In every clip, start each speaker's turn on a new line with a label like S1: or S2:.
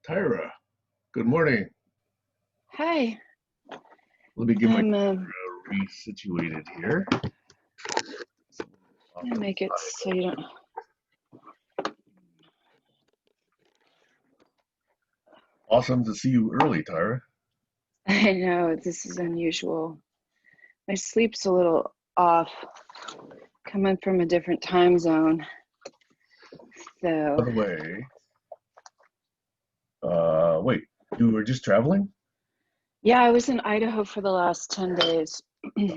S1: Tyra, good morning.
S2: Hi,
S1: Let me get my
S2: I'm
S1: resituated here.
S2: gonna make it so you don't.
S1: Awesome to see you early, Tyra.
S2: I know this is unusual. My sleep's a little off, coming from a different time zone.
S1: By
S2: So,
S1: the way, wait, you were just traveling?
S2: yeah, I was in Idaho for the last 10 days.
S1: Uh,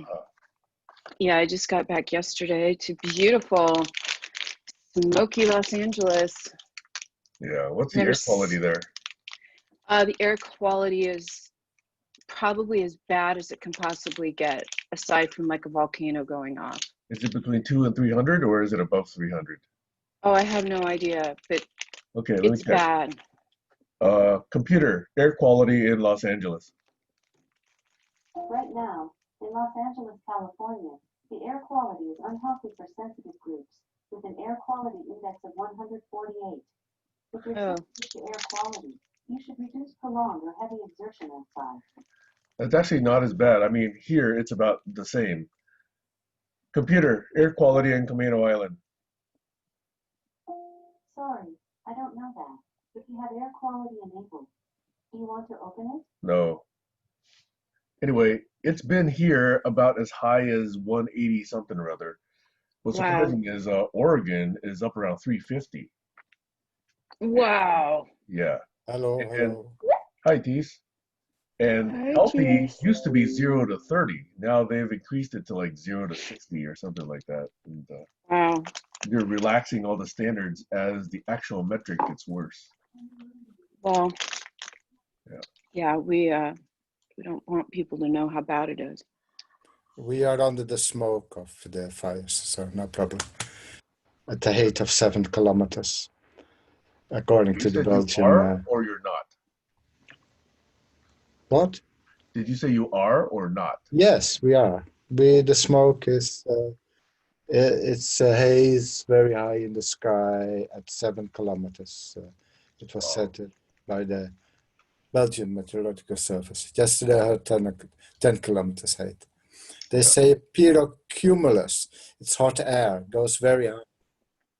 S2: Yeah, I just got back yesterday to beautiful, smoky Los Angeles.
S1: yeah, what's the
S2: Never,
S1: air quality there?
S2: the air quality is probably as bad as it can possibly get, aside from like a volcano going off.
S1: Is it between 2 and 300 or is it above 300?
S2: Oh, I have no idea, but
S1: Okay, let me
S2: it's
S1: check.
S2: bad.
S1: Computer, air quality in Los Angeles.
S3: Right now, in Los Angeles, California, the air quality is unhealthy for sensitive groups, with an air quality index of 148. If you're
S2: Oh,
S3: sensitive to air quality, you should reduce prolonged or heavy exertion outside.
S1: That's actually not as bad. I mean, here it's about the same. Computer, air quality in Camino Island.
S3: Sorry, I don't know that. If you have air quality enabled, do you want to open it?
S1: No. Anyway, it's been here about as high as 180 something or other. What's
S2: wow.
S1: surprising is Oregon is up around 350.
S2: Wow.
S1: Yeah.
S4: Hello,
S1: And
S4: hello.
S1: hi, Tees. And
S2: Hi,
S1: healthy
S2: cheers.
S1: used to be 0 to 30. Now they've increased it to like 0 to 60 or something like that. And
S2: Wow.
S1: they're relaxing all the standards as the actual metric gets worse.
S2: Well,
S1: Yeah.
S2: yeah, we don't want people to know how bad it is.
S4: We are under the smoke of the fires, so no problem. At the height of 7 kilometers, according
S1: You
S4: to the
S1: said you
S4: Belgian.
S1: are or you're not?
S4: What?
S1: Did you say you are or not?
S4: Yes, we are. The smoke is. It's a haze very high in the sky at 7 kilometers. It was
S1: Wow.
S4: said by the Belgian Meteorological Service. Yesterday I heard 10 kilometers height. They
S1: Yeah.
S4: say pirocumulus. It's hot air, goes very high.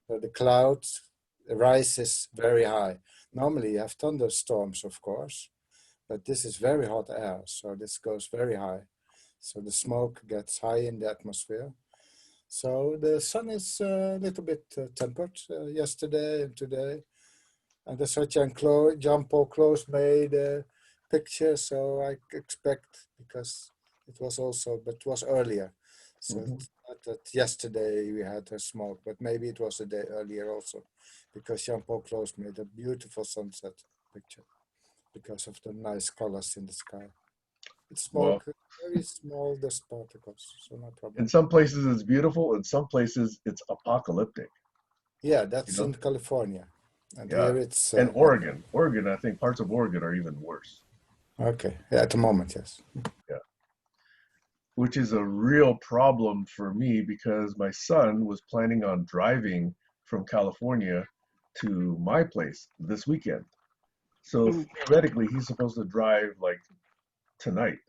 S4: So the cloud rises very high. Normally you have thunderstorms, of course, but this is very hot air, so this goes very high. So the smoke gets high in the atmosphere. So the sun is a little bit tempered yesterday and today. And the Jean-Paul Close made a picture, so I expect, because but it was earlier. So
S1: Mhm.
S4: it's not that yesterday we had a smoke, but maybe it was a day earlier also, because Jean-Paul Close made a beautiful sunset picture because of the nice colors in the sky. It's
S1: Well,
S4: smoke, very small dust particles, so no
S1: in
S4: problem.
S1: some places it's beautiful, in some places it's apocalyptic,
S4: Yeah,
S1: you
S4: that's
S1: know?
S4: in California, and
S1: Yeah.
S4: here it's
S1: And
S4: not.
S1: Oregon. Oregon, I think parts of Oregon are even worse.
S4: Okay. Yeah, at the moment, yes.
S1: Yeah. Which is a real problem for me because my son was planning on driving from California to my place this weekend. So
S2: Mm.
S1: theoretically, he's supposed to drive like tonight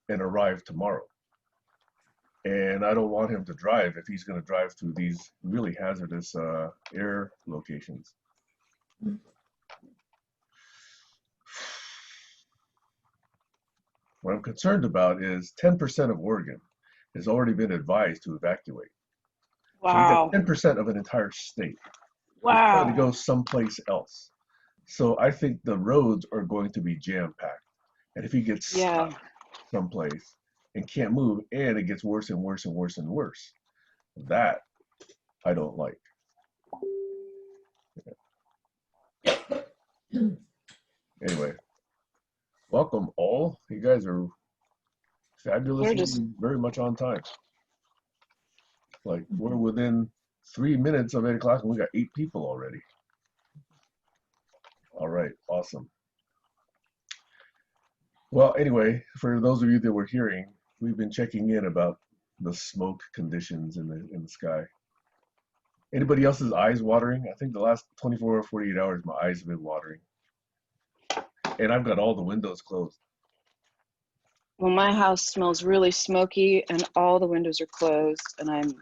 S1: and arrive tomorrow. And I don't want him to drive if he's going to drive through these really hazardous air locations. What I'm concerned about is 10% of Oregon has already been advised to evacuate. So we got
S2: Wow.
S1: 10% of an entire state is trying to
S2: Wow.
S1: go someplace else. So I think the roads are going to be jam packed. And if he gets
S2: Yeah.
S1: stuck someplace and can't move, and it gets worse and worse and worse and worse, that I don't like. Anyway, welcome all. You guys are
S2: We're just,
S1: fabulously very much on time. Like we're within 3 minutes of 8 o'clock and we got 8 people already. All right, awesome. Well, anyway, for those of you that were hearing, we've been checking in about the smoke conditions in the sky. Anybody else's eyes watering? I think the last 24 or 48 hours, my eyes have been watering. and I've got all the windows closed.
S2: Well, my house smells really smoky and all the windows are closed, and I'm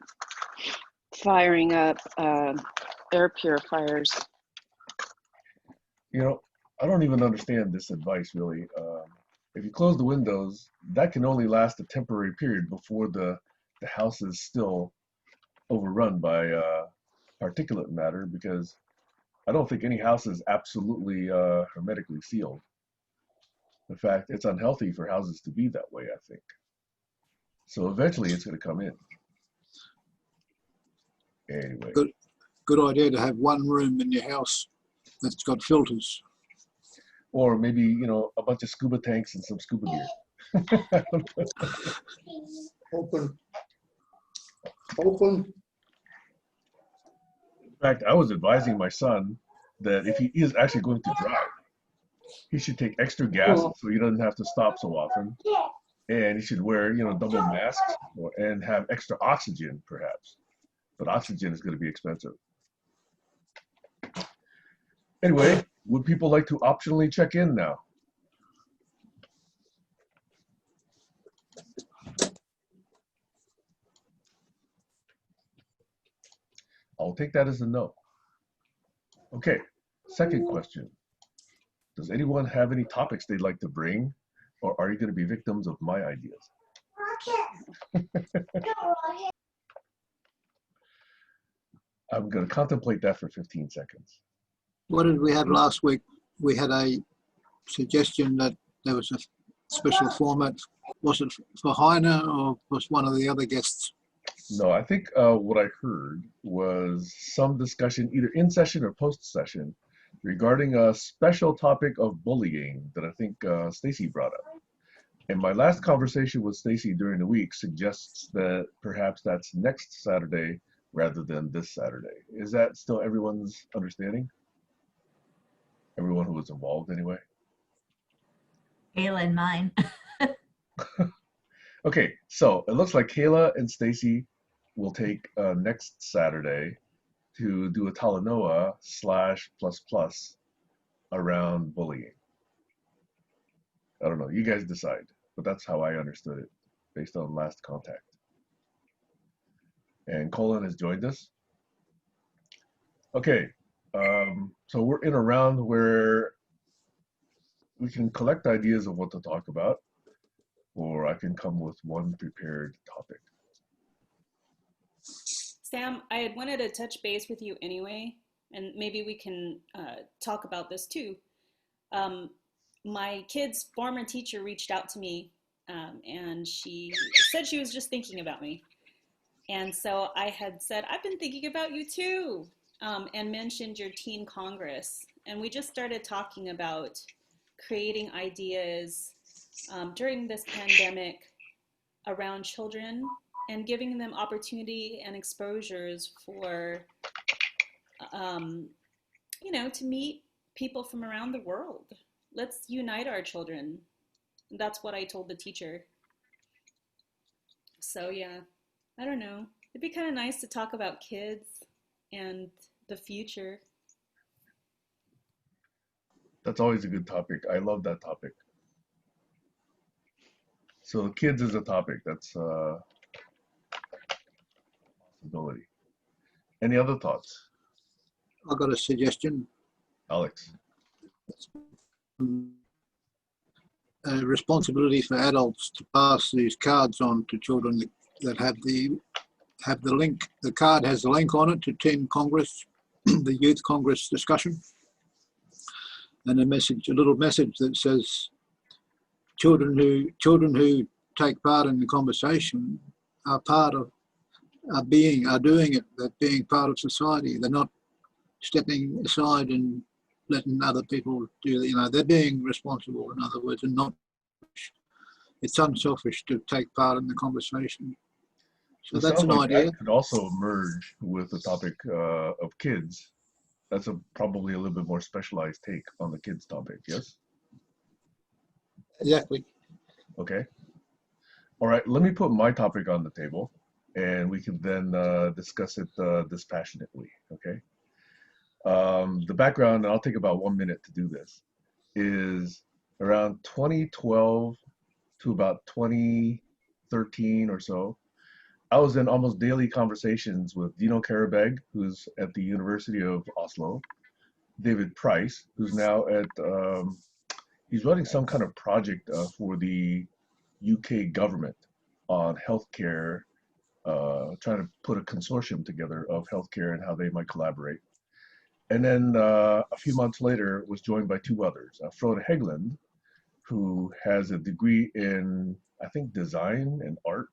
S2: firing up air purifiers.
S1: You know, I don't even understand this advice really. If you close the windows, that can only last a temporary period before the house is still overrun by particulate matter, because I don't think any house is absolutely hermetically sealed. In fact, it's unhealthy for houses to be that way, I think. So eventually it's going to come in. Anyway,
S5: Good idea to have one room in your house that's got filters.
S1: or maybe, you know, a bunch of scuba tanks and some scuba gear.
S5: Open. Open.
S1: In fact, I was advising my son that if he is actually going to drive, he should take extra gas so he doesn't have to stop so often. And he should wear, you know, double masks and have extra oxygen, perhaps. But oxygen is going to be expensive. Anyway, would people like to optionally check in now? I'll take that as a no. Okay, second question. Does anyone have any topics they'd like to bring, or are you going to be victims of my ideas? I'm going to contemplate that for 15 seconds.
S5: What did we have last week? We had a suggestion that there was a special format. Was it for Heine or was one of the other guests?
S1: No, I think what I heard was some discussion either in session or post session regarding a special topic of bullying that I think Stacy brought up. And my last conversation with Stacy during the week suggests that perhaps that's next Saturday rather than this Saturday. Is that still everyone's understanding? Everyone who was involved anyway?
S6: Kayla and mine.
S1: Okay, so it looks like Kayla and Stacy will take next Saturday to do a Talanoa /++ around bullying. I don't know, you guys decide, but that's how I understood it based on last contact. And Colin has joined us. Okay, so we're in a round where we can collect ideas of what to talk about, or I can come with one prepared topic.
S7: Sam, I had wanted to touch base with you anyway, and maybe we can talk about this too. My kid's former teacher reached out to me, and she said she was just thinking about me. And so I had said, I've been thinking about you too, and mentioned your teen congress. And we just started talking about creating ideas during this pandemic around children and giving them opportunity and exposures for, you know, to meet people from around the world. Let's unite our children. That's what I told the teacher. So yeah, I don't know. It'd be kind of nice to talk about kids and the future.
S1: That's always a good topic. I love that topic. So kids is a topic. That's a possibility. Any other thoughts?
S5: I got a suggestion.
S1: Alex?
S5: Responsibility for adults to pass these cards on to children that have the link. The card has the link on it to Teen Congress, the Youth Congress discussion, and a little message that says, children who take part in the conversation are doing it. They're being part of society. They're not stepping aside and letting other people do, you know, they're being responsible, in other words, and not, it's unselfish to take part in the conversation. So that's an idea.
S1: That could also merge with the topic of kids. That's probably a little bit more specialized take on the kids topic, yes?
S5: Exactly.
S1: Okay. All right, let me put my topic on the table and we can then discuss it dispassionately, okay? The background, and I'll take about 1 minute to do this, is around 2012 to about 2013 or so, I was in almost daily conversations with Dino Karabeg, who's at the University of Oslo, David Price, who's now he's running some kind of project for the UK government on healthcare, trying to put a consortium together of healthcare and how they might collaborate. And then a few months later, was joined by two others, Frode Hegland, who has a degree in, I think, design and art,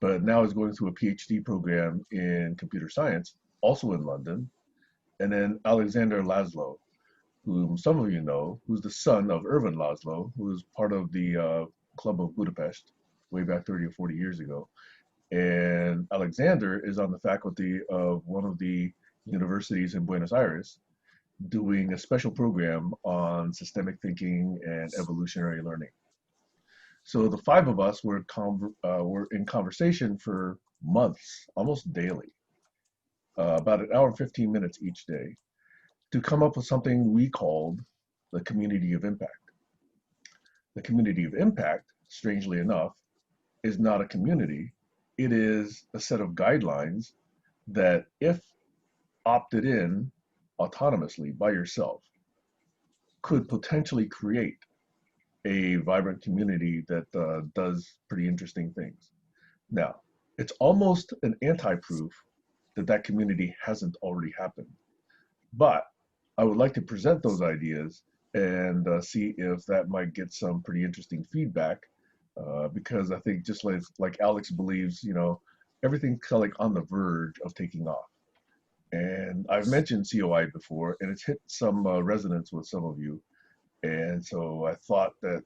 S1: but now is going through a PhD program in computer science, also in London. And then Alexander Laszlo, whom some of you know, who's the son of Irvin Laszlo, who was part of the Club of Budapest way back 30 or 40 years ago. And Alexander is on the faculty of one of the universities in Buenos Aires doing a special program on systemic thinking and evolutionary learning. So the five of us were in conversation for months, almost daily, about an hour and 15 minutes each day, to come up with something we called the community of impact. The community of impact, strangely enough, is not a community. It is a set of guidelines that, if opted in autonomously by yourself, could potentially create a vibrant community that does pretty interesting things. Now, it's almost an anti-proof that that community hasn't already happened. But I would like to present those ideas and see if that might get some pretty interesting feedback, because I think just like Alex believes, everything's kind of like on the verge of taking off. And I've mentioned COI before, and it's hit some resonance with some of you. And so I thought that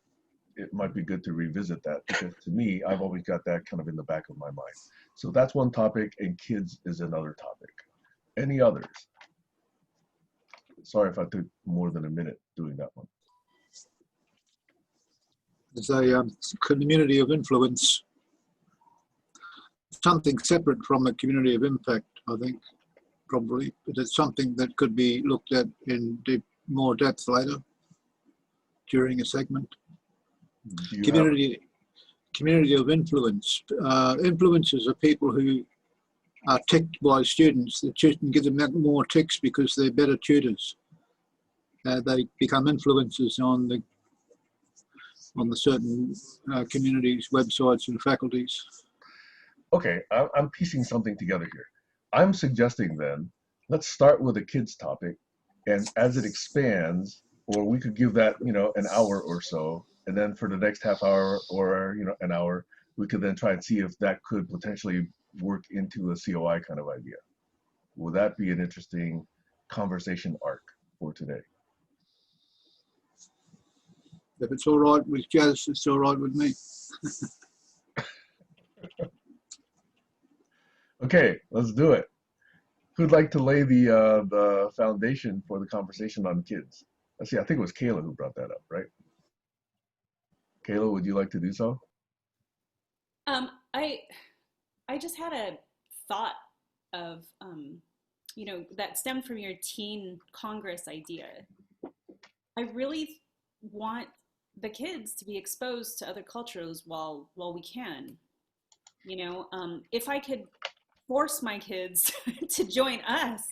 S1: it might be good to revisit that, because to me, I've always got that kind of in the back of my mind. So that's one topic, and kids is another topic. Any others? Sorry if I took more than a minute doing that one.
S5: It's a community of influence, something separate from a community of impact, I think, probably. But it's something that could be looked at in more depth later during a segment. Community of influence. Influencers are people who are ticked by students. The tutor can give them more ticks because they're better tutors. They become influencers on the certain communities, websites, and faculties.
S1: Okay, I'm piecing something together here. I'm suggesting then, let's start with a kids topic, and as it expands, or we could give that, an hour or so, and then for the next half hour or, an hour, we could then try and see if that could potentially work into a COI kind of idea. Will that be an interesting conversation arc for today?
S5: If it's all right with Jazz, it's all right with me.
S1: Okay, let's do it. Who'd like to lay the foundation for the conversation on kids? Let's see, I think it was Kayla who brought that up, right? Kayla, would you like to do so?
S7: I just had a thought of that stemmed from your teen Congress idea. I really want the kids to be exposed to other cultures while we can. If I could force my kids to join us,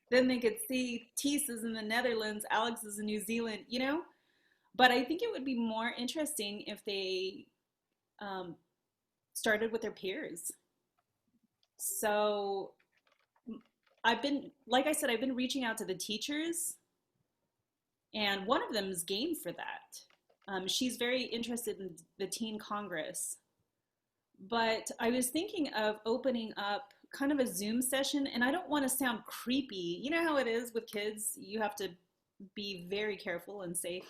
S7: then they could see Tees is in the Netherlands, Alex is in New Zealand, But I think it would be more interesting if they started with their peers. So like I said, I've been reaching out to the teachers, and one of them is game for that. She's very interested in the Teen Congress. But I was thinking of opening up kind of a Zoom session, and I don't want to sound creepy. You know how it is with kids? You have to be very careful and safe.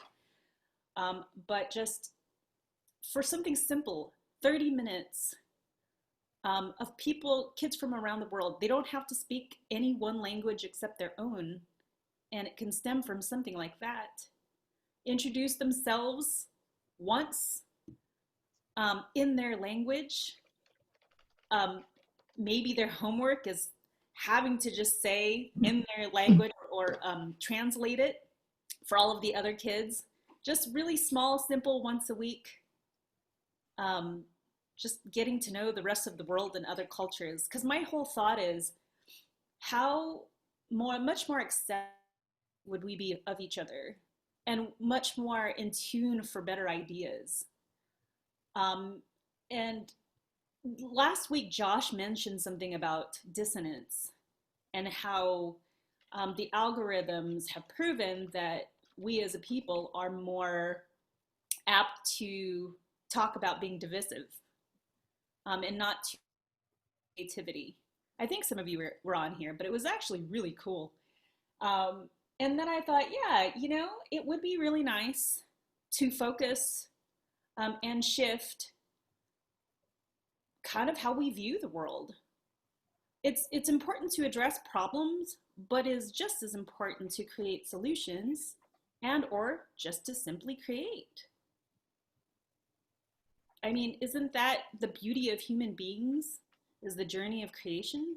S7: But just for something simple, 30 minutes of kids from around the world. They don't have to speak any one language except their own, and it can stem from something like that. Introduce themselves once in their language. Maybe their homework is having to just say in their language or translate it for all of the other kids. just really small, simple, once a week. Just getting to know the rest of the world and other cultures. Because my whole thought is, much more accepting would we be of each other, and much more in tune for better ideas. And last week, Josh mentioned something about dissonance and how the algorithms have proven that we as a people are more apt to talk about being divisive and not to creativity. I think some of you were on here, but it was actually really cool. And then I thought, yeah, it would be really nice to focus and shift kind of how we view the world. It's important to address problems, but is just as important to create solutions and or just to simply create. I mean, isn't that the beauty of human beings, is the journey of creation?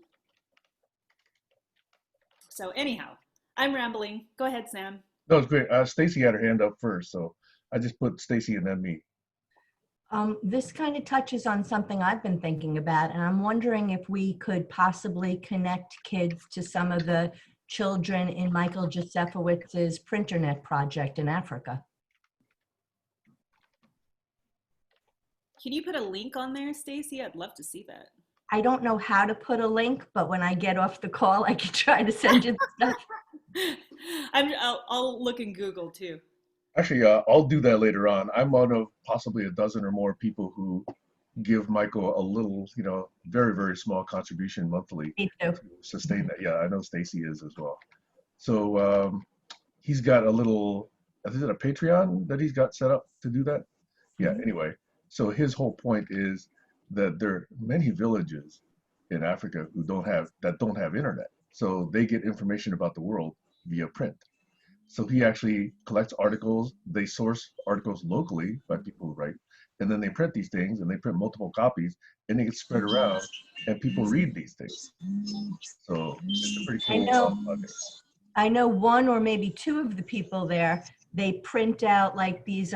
S7: So anyhow, I'm rambling. Go ahead, Sam.
S1: No, it's great. Stacy had her hand up first, so I just put Stacy and then me.
S6: This kind of touches on something I've been thinking about, and I'm wondering if we could possibly connect kids to some of the children in Michael Josefowicz's Printernet project in Africa.
S7: Can you put a link on there, Stacy? I'd love to see that.
S6: I don't know how to put a link, but when I get off the call, I can try to send you the stuff.
S7: I'll look in Google too.
S1: Actually, I'll do that later on. I'm one of possibly a dozen or more people who give Michael a little, very, very small contribution monthly
S6: Me too.
S1: to sustain that. Yeah, I know Stacy is as well. So he's got a little, is it a Patreon that he's got set up to do that? Yeah, anyway. So his whole point is that there are many villages in Africa who don't have internet. So they get information about the world via print. So he actually collects articles. They source articles locally by people who write, and then they print these things, and they print multiple copies, and they get spread around, and people read these things. So it's a pretty cool project.
S6: I know one or maybe two of the people there, they print out like these,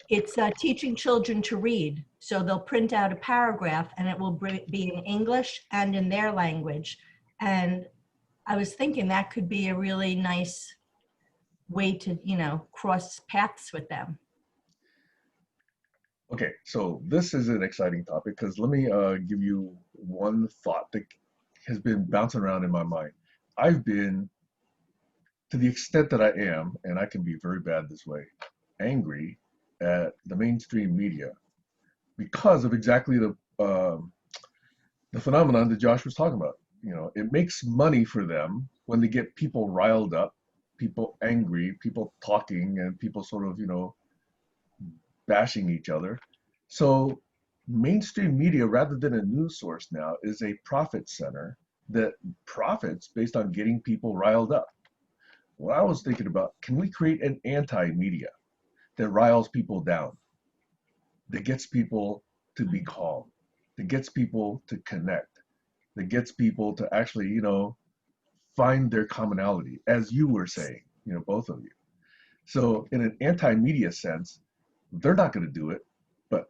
S6: it's teaching children to read. So they'll print out a paragraph and it will be in English and in their language. And I was thinking that could be a really nice way to, cross paths with them.
S1: Okay, so this is an exciting topic because let me give you one thought that has been bouncing around in my mind. I've been, to the extent that I am, and I can be very bad this way, angry at the mainstream media because of exactly the phenomenon that Josh was talking about. It makes money for them when they get people riled up, people angry, people talking, and people sort of, bashing each other. So mainstream media, rather than a news source now, is a profit center that profits based on getting people riled up. What I was thinking about, can we create an anti-media that riles people down, that gets people to be calm, that gets people to connect, that gets people to actually, find their commonality, as you were saying, both of you. So in an anti-media sense, they're not going to do it, but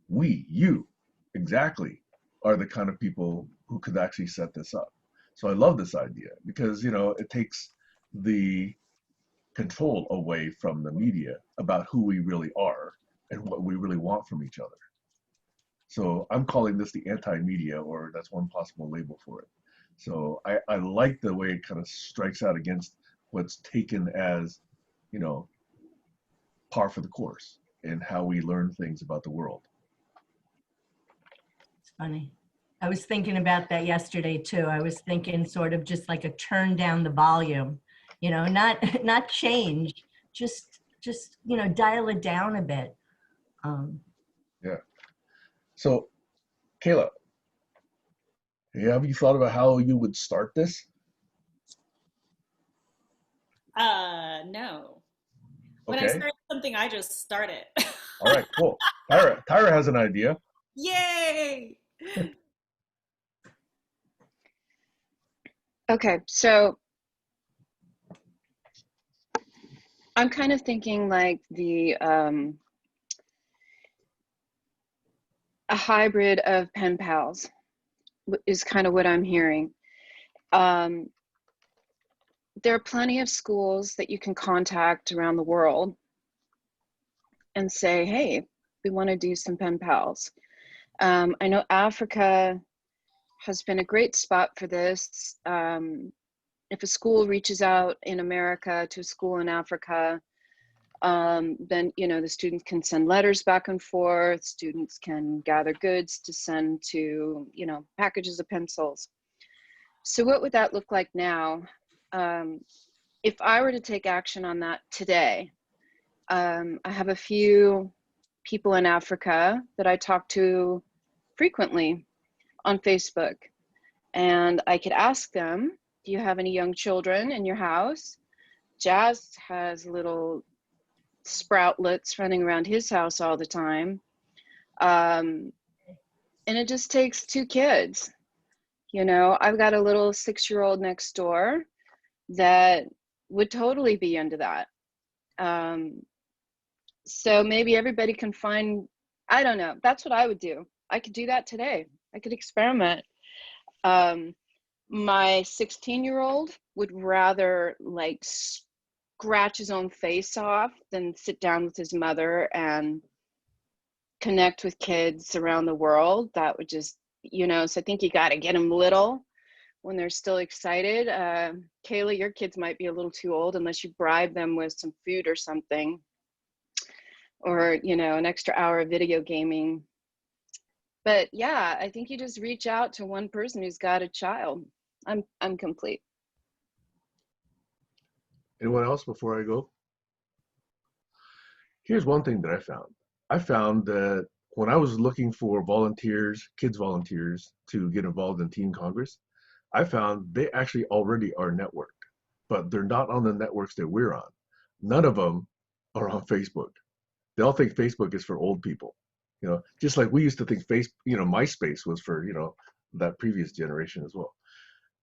S1: you, exactly, are the kind of people who could actually set this up. So I love this idea because, it takes the control away from the media about who we really are and what we really want from each other. So I'm calling this the anti-media, or that's one possible label for it. So I like the way it kind of strikes out against what's taken as, par for the course in how we learn things about the world.
S6: It's funny. I was thinking about that yesterday too. I was thinking sort of just like a turn down the volume, not change, just dial it down a bit.
S1: Yeah. So, Kayla, have you thought about how you would start this?
S7: No. When I
S1: Okay.
S7: start something, I just start it.
S1: All right, cool. Tyra has an idea.
S7: Yay!
S2: Okay, so I'm kind of thinking like a hybrid of pen pals is kind of what I'm hearing. Um, there are plenty of schools that you can contact around the world and say, hey, we want to do some pen pals. I know Africa has been a great spot for this. If a school reaches out in America to a school in Africa, then, you know, the students can send letters back and forth. Students can gather goods to send to, you know, packages of pencils. So what would that look like now? If I were to take action on that today, I have a few people in Africa that I talk to frequently on Facebook, and I could ask them, do you have any young children in your house? Jazz has little sproutlets running around his house all the time. And it just takes 2 kids. You know, I've got a little 6-year-old next door that would totally be into that. So maybe everybody can find, I don't know, that's what I would do. I could do that today. I could experiment. My 16-year-old would rather like scratch his own face off than sit down with his mother and connect with kids around the world. That would just, you know, so I think you got to get them little when they're still excited. Kayla, your kids might be a little too old unless you bribe them with some food or something, or, you know, an extra hour of video gaming. But yeah, I think you just reach out to one person who's got a child. I'm complete.
S1: Anyone else before I go? Here's one thing that I found. I found that when I was looking for volunteers, kids volunteers to get involved in Teen Congress, I found they actually already are networked, but they're not on the networks that we're on. None of them are on Facebook. They all think Facebook is for old people. You know, just like we used to think MySpace was for, that previous generation as well.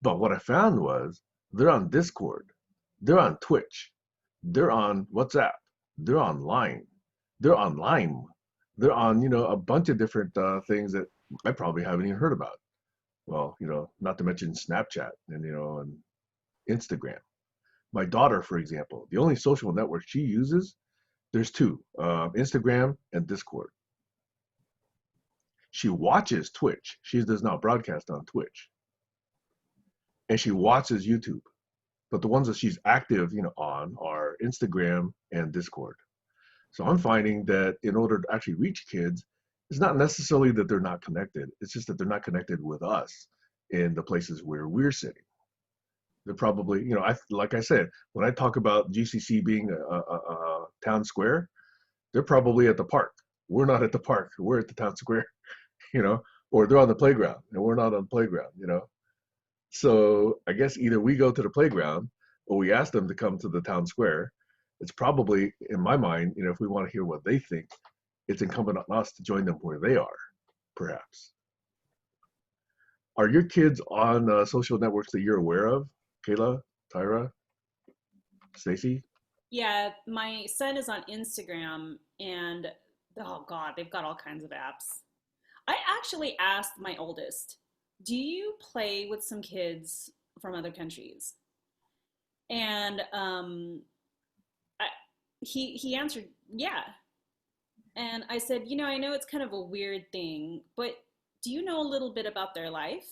S1: But what I found was they're on Discord, they're on Twitch, they're on WhatsApp, they're online, they're on Lime, they're on, a bunch of different things that I probably haven't even heard about. Well, not to mention Snapchat and Instagram. My daughter, for example, the only social network she uses, there's two, Instagram and Discord. She watches Twitch. She does not broadcast on Twitch. And she watches YouTube. But the ones that she's active, on are Instagram and Discord. So I'm finding that in order to actually reach kids, it's not necessarily that they're not connected. It's just that they're not connected with us in the places where we're sitting. They're probably, like I said, when I talk about GCC being a town square, they're probably at the park. We're not at the park. We're at the town square, or they're on the playground and we're not on the playground, So I guess either we go to the playground or we ask them to come to the town square. It's probably, in my mind, if we want to hear what they think, it's incumbent on us to join them where they are, perhaps. Are your kids on social networks that you're aware of? Kayla, Tyra, Stacy?
S7: Yeah, my son is on Instagram, and oh God, they've got all kinds of apps. I actually asked my oldest, do you play with some kids from other countries? And he answered, yeah. And I said, I know it's kind of a weird thing, but do you know a little bit about their life?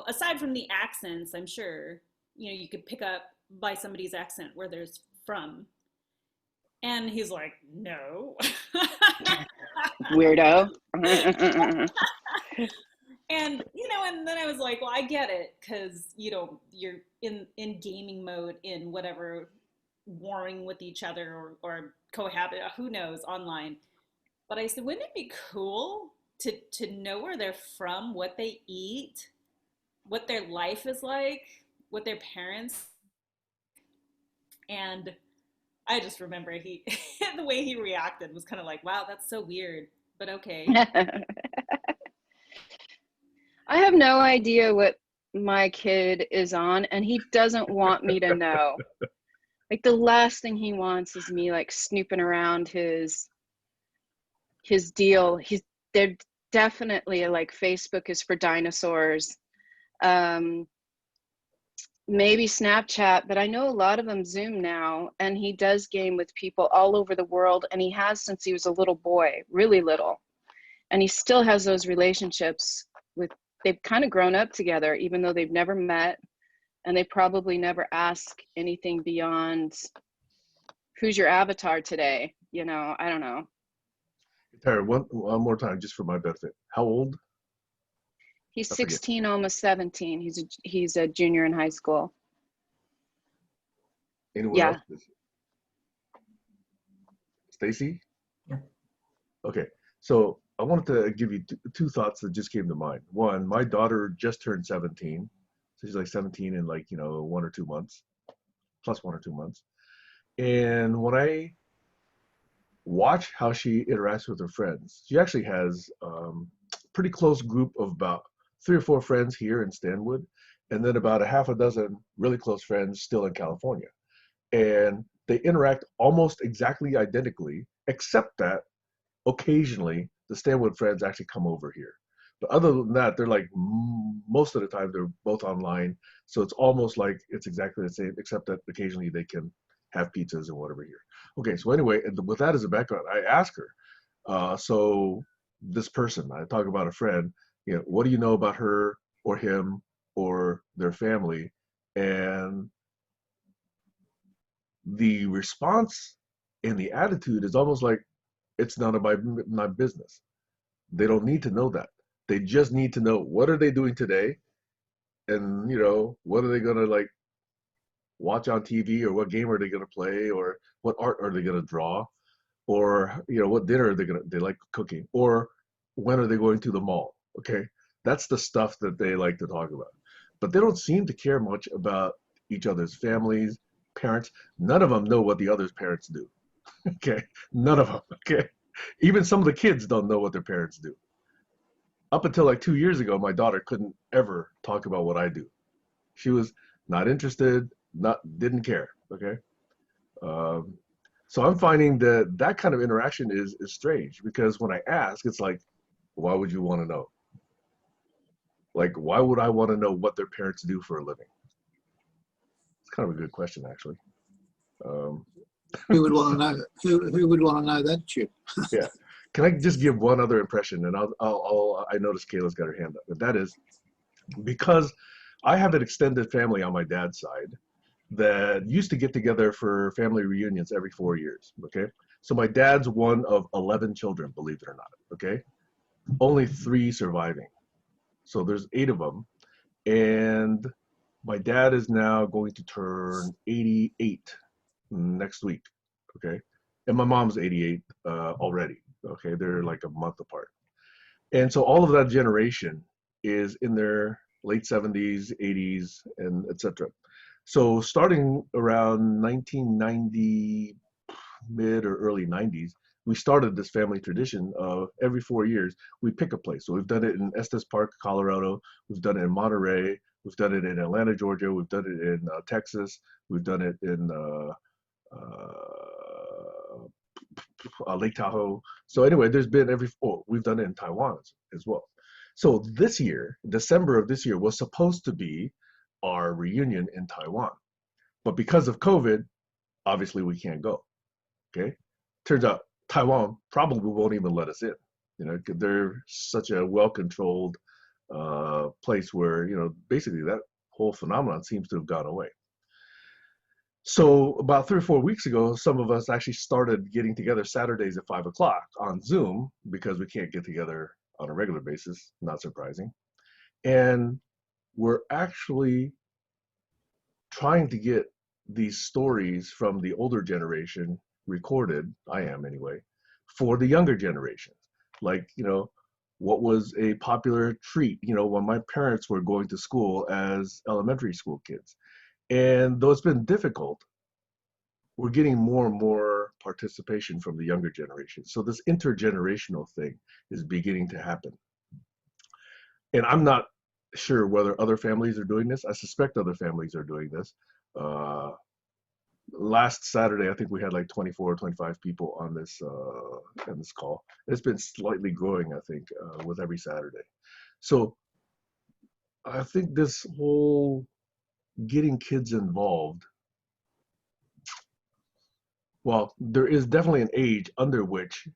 S7: Aside from the accents, I'm sure, you could pick up by somebody's accent where they're from. And he's like, no.
S2: Weirdo.
S7: And and then I was like, well, I get it, because you're in gaming mode, in whatever, warring with each other or cohabit, who knows, online. But I said, wouldn't it be cool to know where they're from, what they eat, what their life is like, what their parents. And I just remember the way he reacted was kind of like, wow, that's so weird, but okay.
S2: I have no idea what my kid is on, and he doesn't want me to know. Like the last thing he wants is me like snooping around his deal. They're definitely like Facebook is for dinosaurs. Um, maybe Snapchat, but I know a lot of them Zoom now, and he does game with people all over the world, and he has since he was a little boy, really little. And he still has those relationships with, they've kind of grown up together, even though they've never met, and they probably never ask anything beyond, who's your avatar today? You know, I don't know.
S1: Tara, one more time, just for my benefit. How old?
S2: He's
S1: I forget.
S2: 16, almost 17. He's a junior in high school.
S1: Anyone
S2: Yeah.
S1: else? Stacy?
S6: Yeah.
S1: Okay, so I wanted to give you two thoughts that just came to mind. One, my daughter just turned 17, so she's like 17 in like 1 or 2 months, plus 1 or 2 months. And when I watch how she interacts with her friends, she actually has a pretty close group of about 3 or 4 friends here in Stanwood, and then about a half a dozen really close friends still in California. And they interact almost exactly identically, except that occasionally the Stanwood friends actually come over here. But other than that, they're like most of the time they're both online. So it's almost like it's exactly the same, except that occasionally they can have pizzas and whatever here. Okay, so anyway, and with that as a background, I ask her, so this person, I talk about a friend, what do you know about her or him or their family? And the response and the attitude is almost like it's none of my business. They don't need to know that. They just need to know what are they doing today, and what are they gonna like watch on TV, or what game are they gonna play, or what art are they gonna draw, or what dinner are they like cooking, or when are they going to the mall. Okay, that's the stuff that they like to talk about. But they don't seem to care much about each other's families, parents. None of them know what the other's parents do. Okay, none of them. Okay, even some of the kids don't know what their parents do. Up until like 2 years ago, my daughter couldn't ever talk about what I do. She was not interested, not didn't care. Okay, um, so I'm finding that that kind of interaction is strange, because when I ask, it's like, why would you want to know? Like, why would I want to know what their parents do for a living? It's kind of a good question, actually. Um,
S5: Who would want to know? Who would want to know that, Chip?
S1: yeah. Can I just give one other impression? And I noticed Kayla's got her hand up, but that is because I have an extended family on my dad's side that used to get together for family reunions every 4 years. Okay, so my dad's one of 11 children, believe it or not. Okay, only 3 surviving, so there's 8 of them, and my dad is now going to turn 88 next week. Okay, and my mom's 88 already. Okay, they're like a month apart. And so all of that generation is in their late 70s, 80s, and etc. So starting around 1990, mid or early 90s, we started this family tradition of every 4 years we pick a place. So we've done it in Estes Park, Colorado. We've done it in Monterey. We've done it in Atlanta, Georgia. We've done it in Texas. We've done it in Lake Tahoe. So anyway, there's been we've done it in Taiwan as well. So this year, December of this year, was supposed to be our reunion in Taiwan. But because of COVID, obviously we can't go. Okay. Turns out Taiwan probably won't even let us in. They're such a well-controlled place where, basically that whole phenomenon seems to have gone away. So about 3 or 4 weeks ago, some of us actually started getting together Saturdays at 5 o'clock on Zoom, because we can't get together on a regular basis, not surprising. And we're actually trying to get these stories from the older generation recorded, I am anyway, for the younger generations. Like, what was a popular treat, when my parents were going to school as elementary school kids. And though it's been difficult, we're getting more and more participation from the younger generation. So this intergenerational thing is beginning to happen. And I'm not sure whether other families are doing this. I suspect other families are doing this. last Saturday, I think we had like 24 or 25 people on this call. It's been slightly growing, I think, with every Saturday. So I think this whole getting kids involved, well, there is definitely an age under which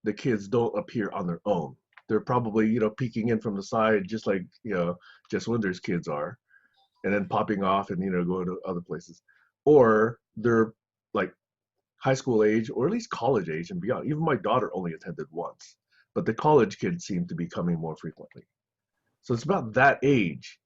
S1: the kids don't appear on their own. They're probably, peeking in from the side, just like, Jess Winder's kids are, and then popping off and, going to other places. Or they're like high school age or at least college age and beyond. Even my daughter only attended once, but the college kids seem to be coming more frequently. So it's about that age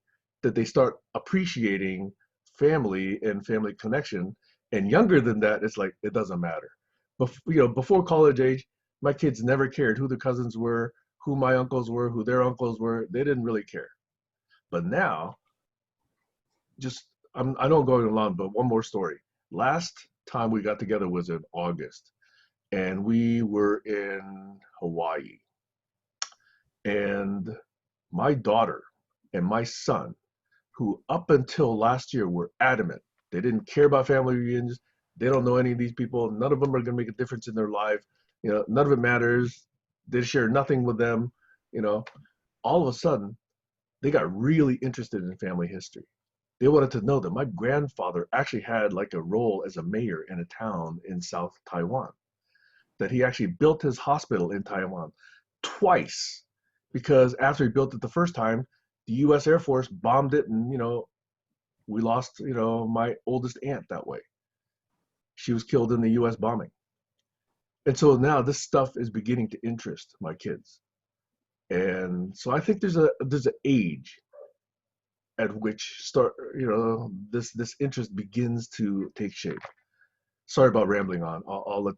S1: that they start appreciating family and family connection. And younger than that, it's like it doesn't matter. But before college age, my kids never cared who the cousins were, who my uncles were, who their uncles were. They didn't really care. But now, I know I'm going along, but one more story. Last time we got together was in August, and we were in Hawaii. And my daughter and my son, who up until last year were adamant, they didn't care about family reunions. They don't know any of these people. None of them are going to make a difference in their life. None of it matters. They share nothing with them. All of a sudden, they got really interested in family history. They wanted to know that my grandfather actually had like a role as a mayor in a town in South Taiwan, that he actually built his hospital in Taiwan twice, because after he built it the first time, the U.S. Air Force bombed it, and we lost my oldest aunt that way. She was killed in the U.S. bombing. And so now this stuff is beginning to interest my kids. And so I think there's an age at which this interest begins to take shape. Sorry about rambling on. I'll let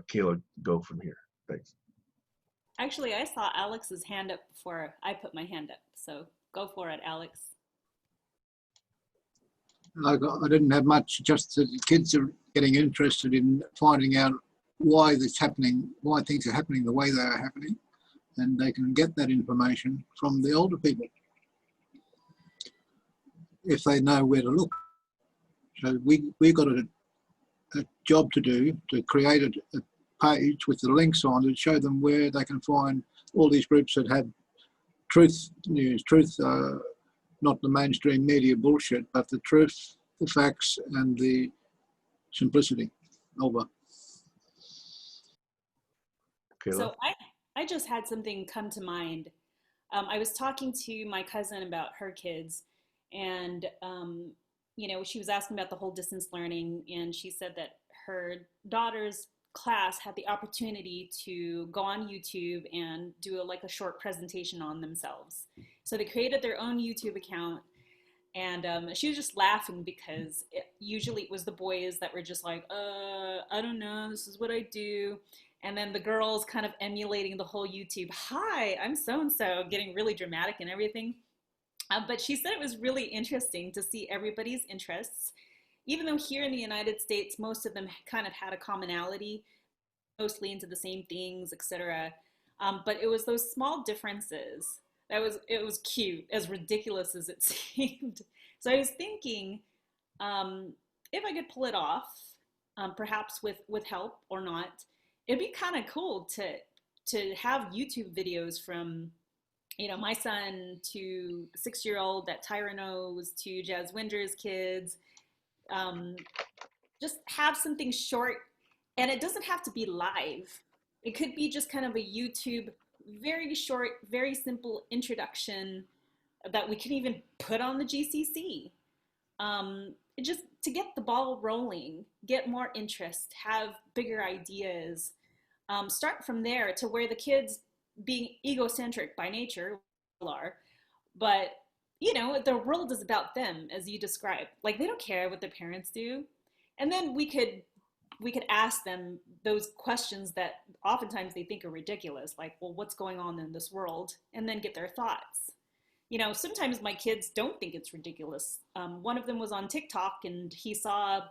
S1: Kayla go from here. Thanks.
S7: Actually, I saw Alex's hand up before I put my hand up. So go for it, Alex.
S5: I didn't have much, just that the kids are getting interested in finding out why this happening, why things are happening the way they are happening, and they can get that information from the older people if they know where to look. So we've got a job to do to create a page with the links on to show them where they can find all these groups that have truth news, not the mainstream media bullshit, but the truth, the facts, and the simplicity. Over.
S1: Kayla?
S7: So I just had something come to mind. I was talking to my cousin about her kids, and she was asking about the whole distance learning, and she said that her daughter's class had the opportunity to go on YouTube and do a short presentation on themselves. So they created their own YouTube account, and she was just laughing because usually it was the boys that were just like, I don't know, this is what I do. And then the girls kind of emulating the whole YouTube, hi, I'm so-and-so, getting really dramatic and everything. But she said it was really interesting to see everybody's interests, even though here in the United States, most of them kind of had a commonality, mostly into the same things, etc. But it was those small differences it was cute, as ridiculous as it seemed. So I was thinking, if I could pull it off, perhaps with help or not, it'd be kind of cool to have YouTube videos from my son to 6-year-old that Tyra knows, to Jazz Winder's kids. Just have something short, and it doesn't have to be live. It could be just kind of a YouTube, very short, very simple introduction that we can even put on the GCC. Just to get the ball rolling, get more interest, have bigger ideas. Start from there to where the kids, being egocentric by nature, are, but the world is about them, as you described. Like, they don't care what their parents do, and then we could ask them those questions that oftentimes they think are ridiculous, like, well, what's going on in this world, and then get their thoughts. Sometimes my kids don't think it's ridiculous. One of them was on TikTok, and he saw,